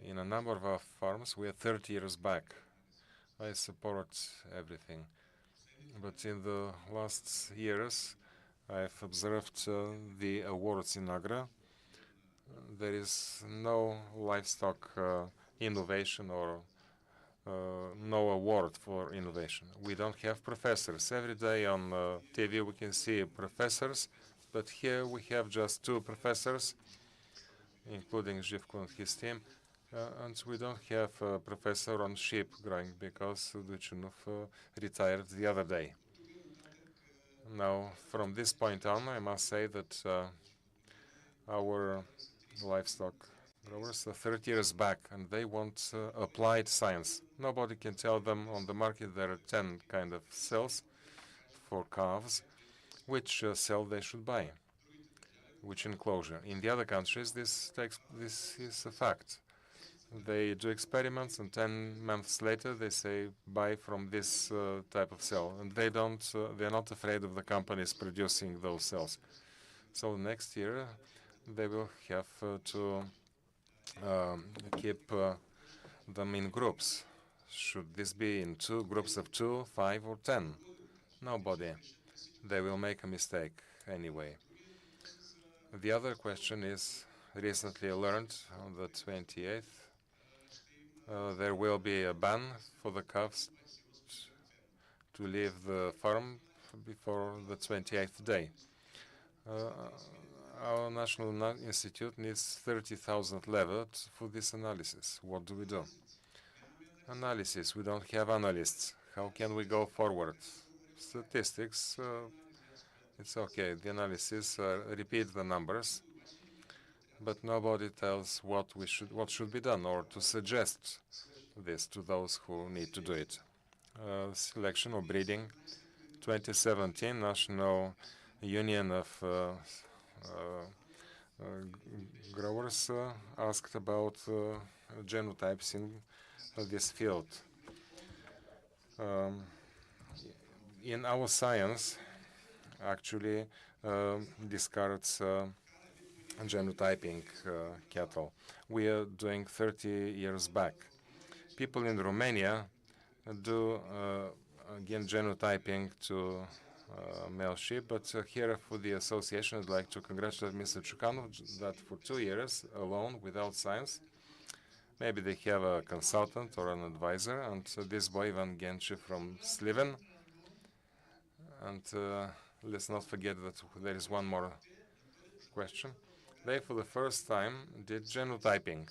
In a number of our farms, we are 30 years back. I support everything. But in the last years, I've observed the awards in Agra. There is no livestock innovation or no award for innovation. We don't have professors. Every day on TV we can see professors, but here we have just 2 professors, including Zhivko and his team, and we don't have a professor on sheep growing because Duchinov retired the other day. Now, from this point on, I must say that our livestock growers are 30 years back, and they want applied science. Nobody can tell them on the market there are 10 kind of cells for calves, which cell they should buy, which enclosure. In the other countries, this is a fact. They do experiments, and 10 months later they say buy from this type of cell, and they're not afraid of the companies producing those cells. So next year they will have to keep them in groups. Should this be in 2 groups of 2, 5, or 10? Nobody. They will make a mistake anyway. The other question is, recently learned on the 28th, there will be a ban for the calves to leave the farm before the 28th day. Our National Institute needs 30,000 level for this analysis. What do we do? Analysis. We don't have analysts. How can we go forward? Statistics. It's okay. The analysis repeat the numbers, but nobody tells what should be done or to suggest this to those who need to do it. Selection or breeding. 2017 National Union of growers asked about genotypes in this field. In our science, actually discards genotyping cattle. We are doing 30 years back. People in Romania do again genotyping to male sheep, but here for the association I'd like to congratulate Mr. Chukanov that for 2 years alone without science, maybe they have a consultant or an advisor, and this boy Ivan Genchi from Sliven, and let's not forget that there is one more question. They for the first time did genotyping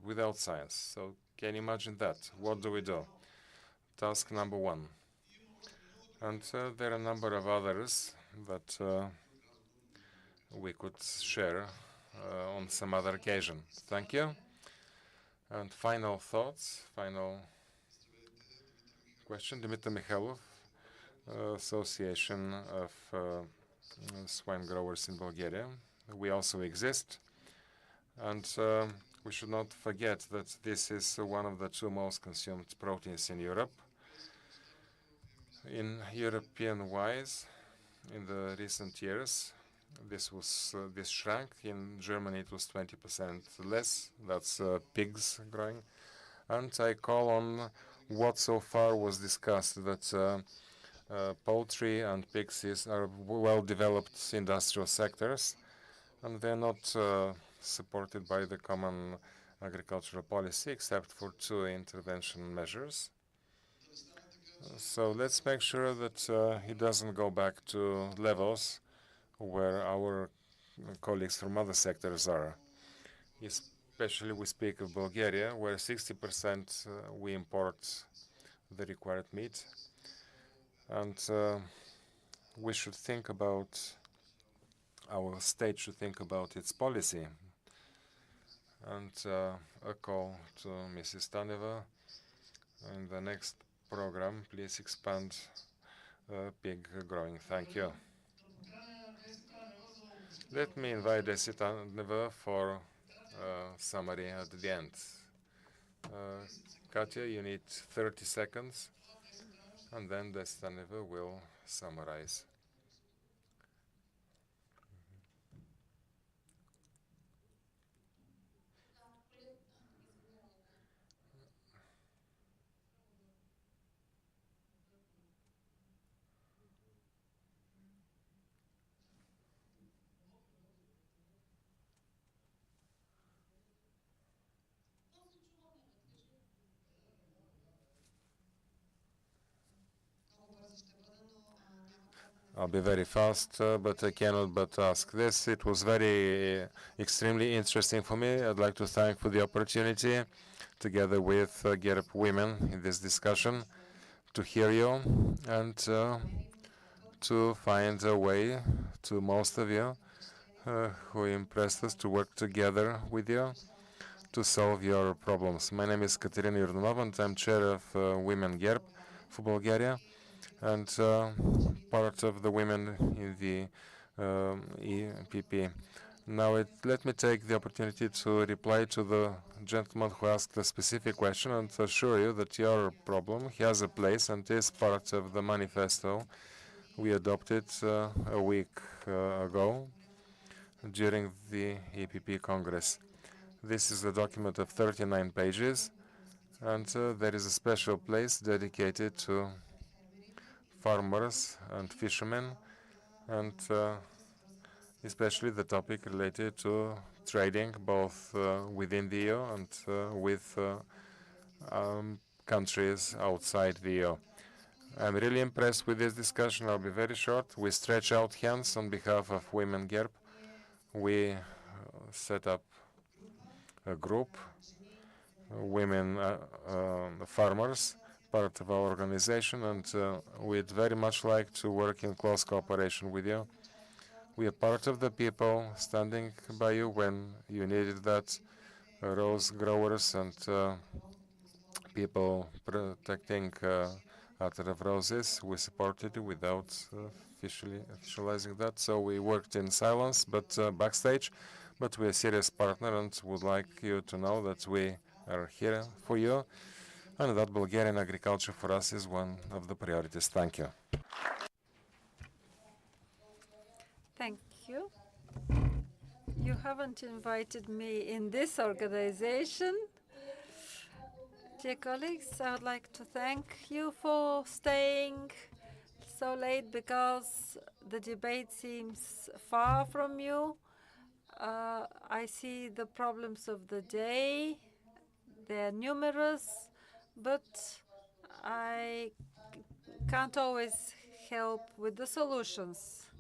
without science. So can you imagine that? What do we do? Task number 1. And there are a number of others that we could share on some other occasion. Thank you. And final thoughts, final question. Dmitry Mikhailov, Association of Swine Growers in Bulgaria. We also exist. And we should not forget that this is one of the 2 most consumed proteins in Europe. In European-wise, in the recent years, this shrank. In Germany, it was 20% less. That's pigs growing. And I call on what so far was discussed, that poultry and pigs are well-developed industrial sectors, and they're not supported by the common agricultural policy, except for 2 intervention measures. So let's make sure that it doesn't go back to levels where our colleagues from other sectors are. Especially we speak of Bulgaria, where 60% we import the required meat. And we should think about, our state should think about its policy. And a call to Mrs. Taneva in the next program, please expand pig growing. Thank you. Let me invite Desi Taneva for summary at the end. Katya, you need 30 seconds, and then Desi Taneva will summarize. I'll be very fast, but I cannot but ask this. It was very extremely interesting for me. I'd like to thank for the opportunity, together with GERB women in this discussion, to hear you and to find a way to most of you who impressed us to work together with you to solve your problems. My name is Katerina Yurdunova, and I'm chair of Women GERB for Bulgaria, and part of the women in the EPP. Now, let me take the opportunity to reply to the gentleman who asked a specific question and assure you that your problem has a place and is part of the manifesto we adopted a week ago during the EPP Congress. This is a document of 39 pages, and there is a special place dedicated to farmers and fishermen, and especially the topic related to trading both within the EU and with countries outside the EU. I'm really impressed with this discussion. I'll be very short. We stretch out hands on behalf of Women GERB. We set up a group, women farmers, part of our organization, and we'd very much like to work in close cooperation with you. We are part of the people standing by you when you needed that, rose growers and people protecting attar of roses. We supported you without officializing that, so we worked in silence, but backstage. But we're a serious partner and would like you to know that we are here for you and that Bulgarian agriculture for us is one of the priorities. Thank you. Thank you. You haven't invited me in this organization. Dear colleagues, I would like to thank you for staying so late because the debate seems far from you. I see the problems of the day. They're numerous, but I can't always help with the solutions.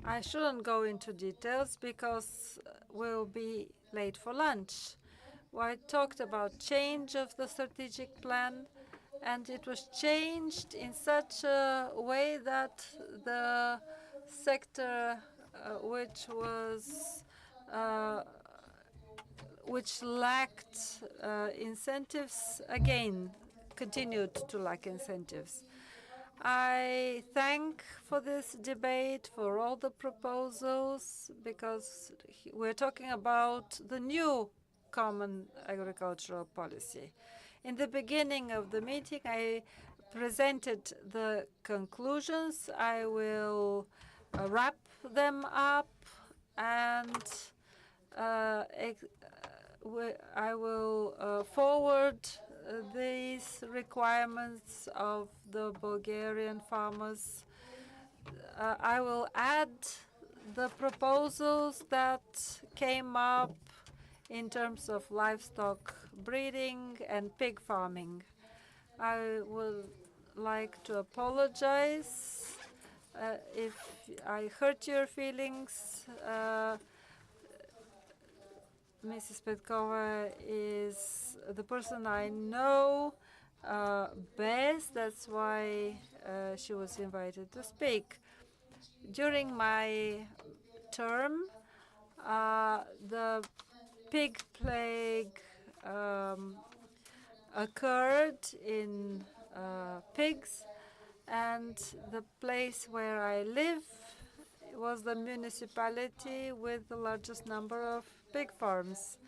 I shouldn't go into details because we'll be late for lunch. I talked about change of the strategic plan, and it was changed in such a way that the sector which lacked incentives again continued to lack incentives. I thank for this debate, for all the proposals, because we're talking about the new common agricultural policy. In the beginning of the meeting, I presented the conclusions. I will wrap them up, and I will forward these requirements of the Bulgarian farmers. I will add the proposals that came up in terms of livestock breeding and pig farming. I would like to apologize if I hurt your feelings. Mrs. Petkova is the person I know best. That's why she was invited to speak. During my term, the pig plague occurred in pigs, and the place where I live was the municipality with the largest number of pig farms.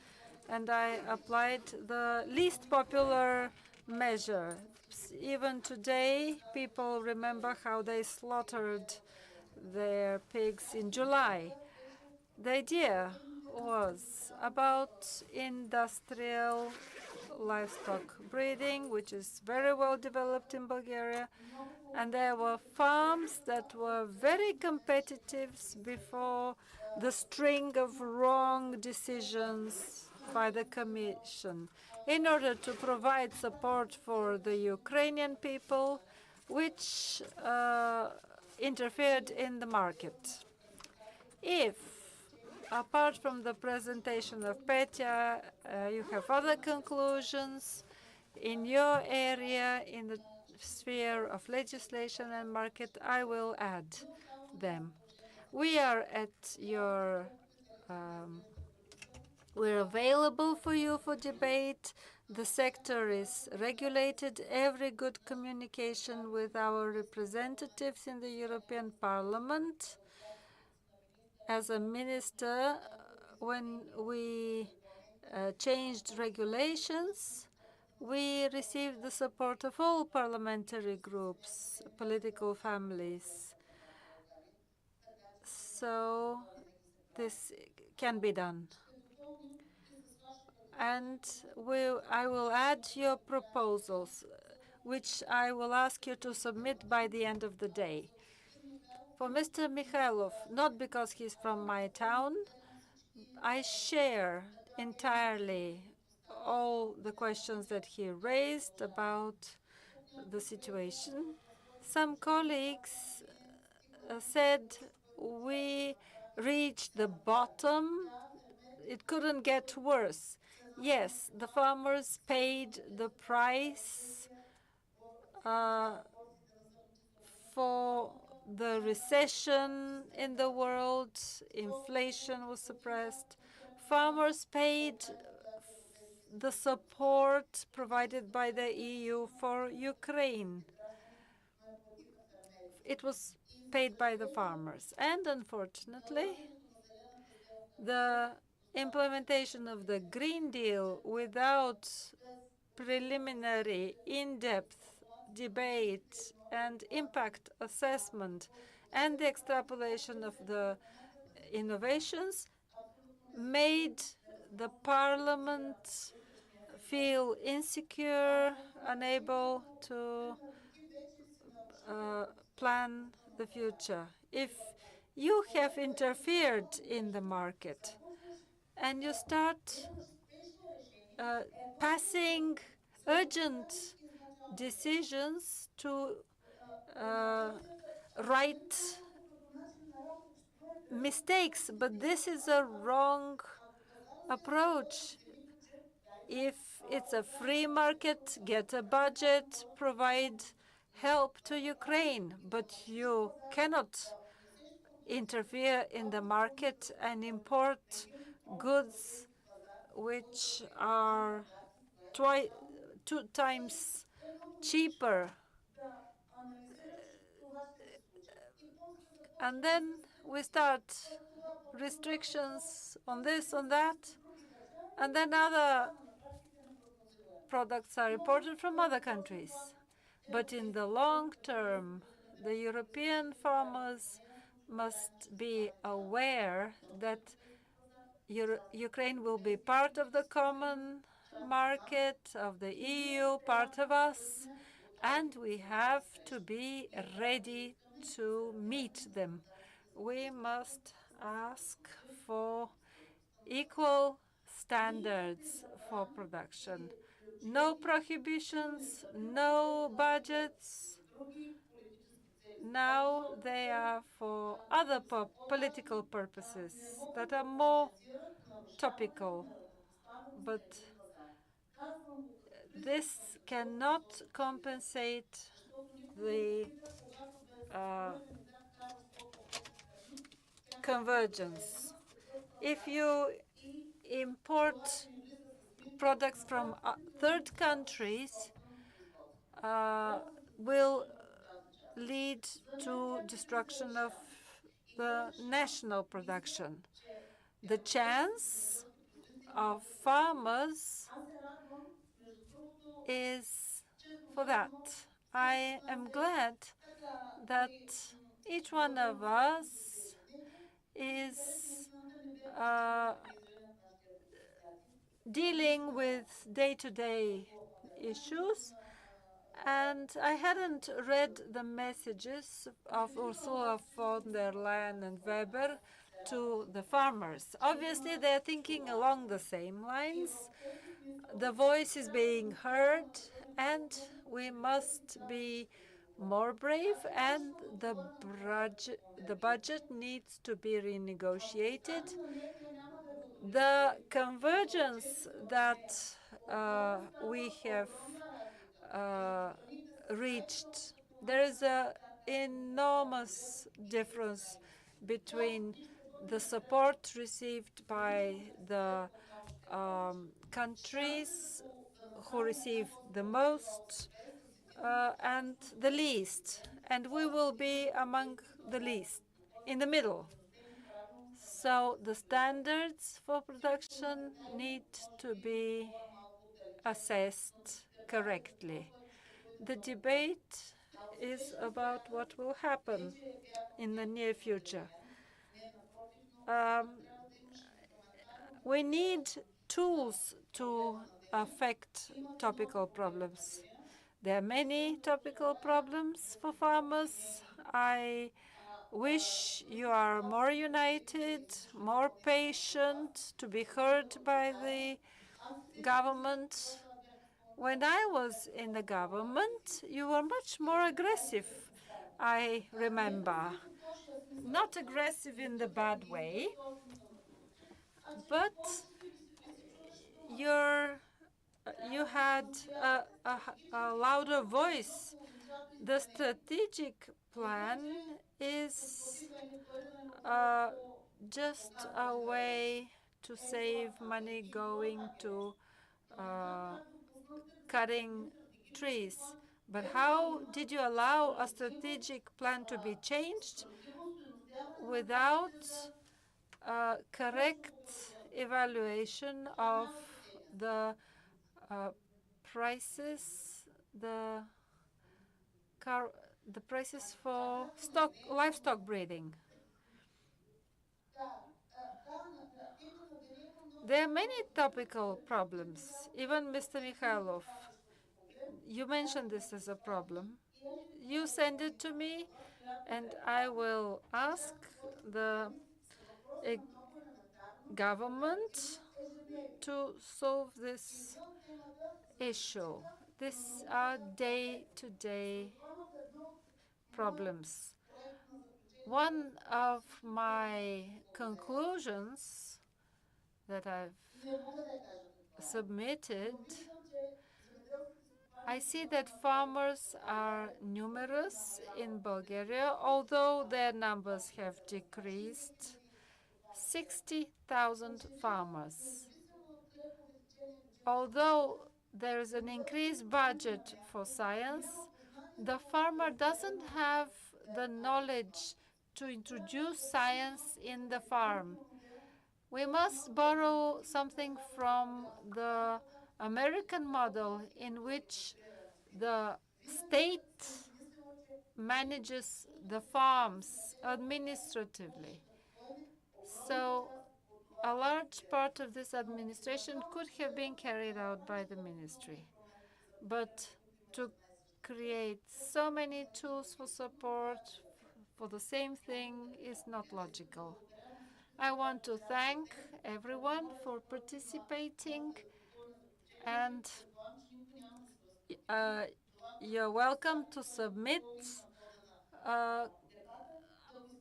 And I applied the least popular measure. Even today, people remember how they slaughtered their pigs in July. The idea was about industrial livestock breeding, which is very well developed in Bulgaria. And there were farms that were very competitive before the string of wrong decisions by the Commission in order to provide support for the Ukrainian people, which interfered in the market. If, apart from the presentation of Petya, you have other conclusions in your area, in the sphere of legislation and market, I will add them. We are at your, we're available for you for debate. The sector is regulated. Every good communication with our representatives in the European Parliament. As a minister, when we changed regulations, we received the support of all parliamentary groups, political families. So this can be done. And I will add your proposals, which I will ask you to submit by the end of the day. For Mr. Mikhailov, not because he's from my town, I share entirely all the questions that he raised about the situation. Some colleagues said we reached the bottom. It couldn't get worse. Yes, the farmers paid the price for the recession in the world. Inflation was suppressed. Farmers paid the support provided by the EU for Ukraine. It was paid by the farmers. And unfortunately, the implementation of the Green Deal without preliminary, in-depth debate and impact assessment and the extrapolation of the innovations made the Parliament feel insecure, unable to plan the future. If you have interfered in the market and you start passing urgent decisions to right mistakes, but this is a wrong approach. If it's a free market, get a budget, provide help to Ukraine, but you cannot interfere in the market and import goods which are 2 times cheaper. And then we start restrictions on this, on that, and then other products are imported from other countries. But in the long term, the European farmers must be aware that Ukraine will be part of the common market of the EU, part of us, and we have to be ready to meet them. We must ask for equal standards for production. No prohibitions, no budgets. Now they are for other political purposes that are more topical. But this cannot compensate the convergence. If you import products from third countries, will lead to destruction of the national production. The chance of farmers is for that. I am glad that each one of us is dealing with day-to-day issues, and I hadn't read the messages of Ursula von der Leyen and Weber to the farmers. Obviously, they're thinking along the same lines. The voice is being heard, and we must be more brave, and the budget needs to be renegotiated. The convergence that we have reached, there is an enormous difference between the support received by the countries who receive the most and the least, and we will be among the least, in the middle. So the standards for production need to be assessed correctly. The debate is about what will happen in the near future. We need tools to affect topical problems. There are many topical problems for farmers. I wish you are more united, more patient, to be heard by the government. When I was in the government, you were much more aggressive, I remember. Not aggressive in the bad way, but you had a louder voice. The strategic plan is just a way to save money going to cutting trees. But how did you allow a strategic plan to be changed without correct evaluation of the prices, the prices for livestock breeding? There are many topical problems. Even Mr. Mikhailov, you mentioned this as a problem. You send it to me, and I will ask the government to solve this issue. These are day-to-day problems. One of my conclusions that I've submitted, I see that farmers are numerous in Bulgaria, although their numbers have decreased. 60,000 farmers. Although there is an increased budget for science, the farmer doesn't have the knowledge to introduce science in the farm. We must borrow something from the American model, in which the state manages the farms administratively. So a large part of this administration could have been carried out by the ministry. But to create so many tools for support for the same thing is not logical. I want to thank everyone for participating, and you're welcome to submit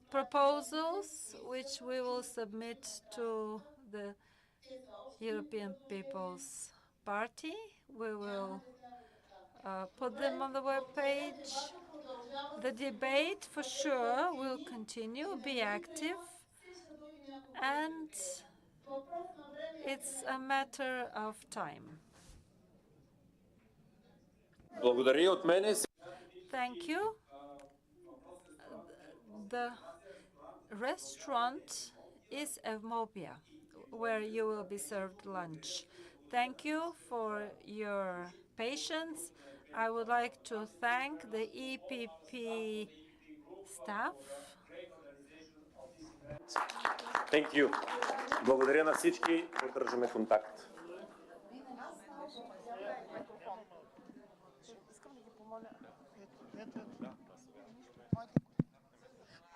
proposals, which we will submit to the European People's Party. We will put them on the webpage. The debate, for sure, will continue, be active, and it's a matter of time. Thank you. The restaurant is Evmopia, where you will be served lunch. Thank you for your patience. I would like to thank the EPP staff. Thank you. Благодаря на всички. Поддържаме контакт. Да.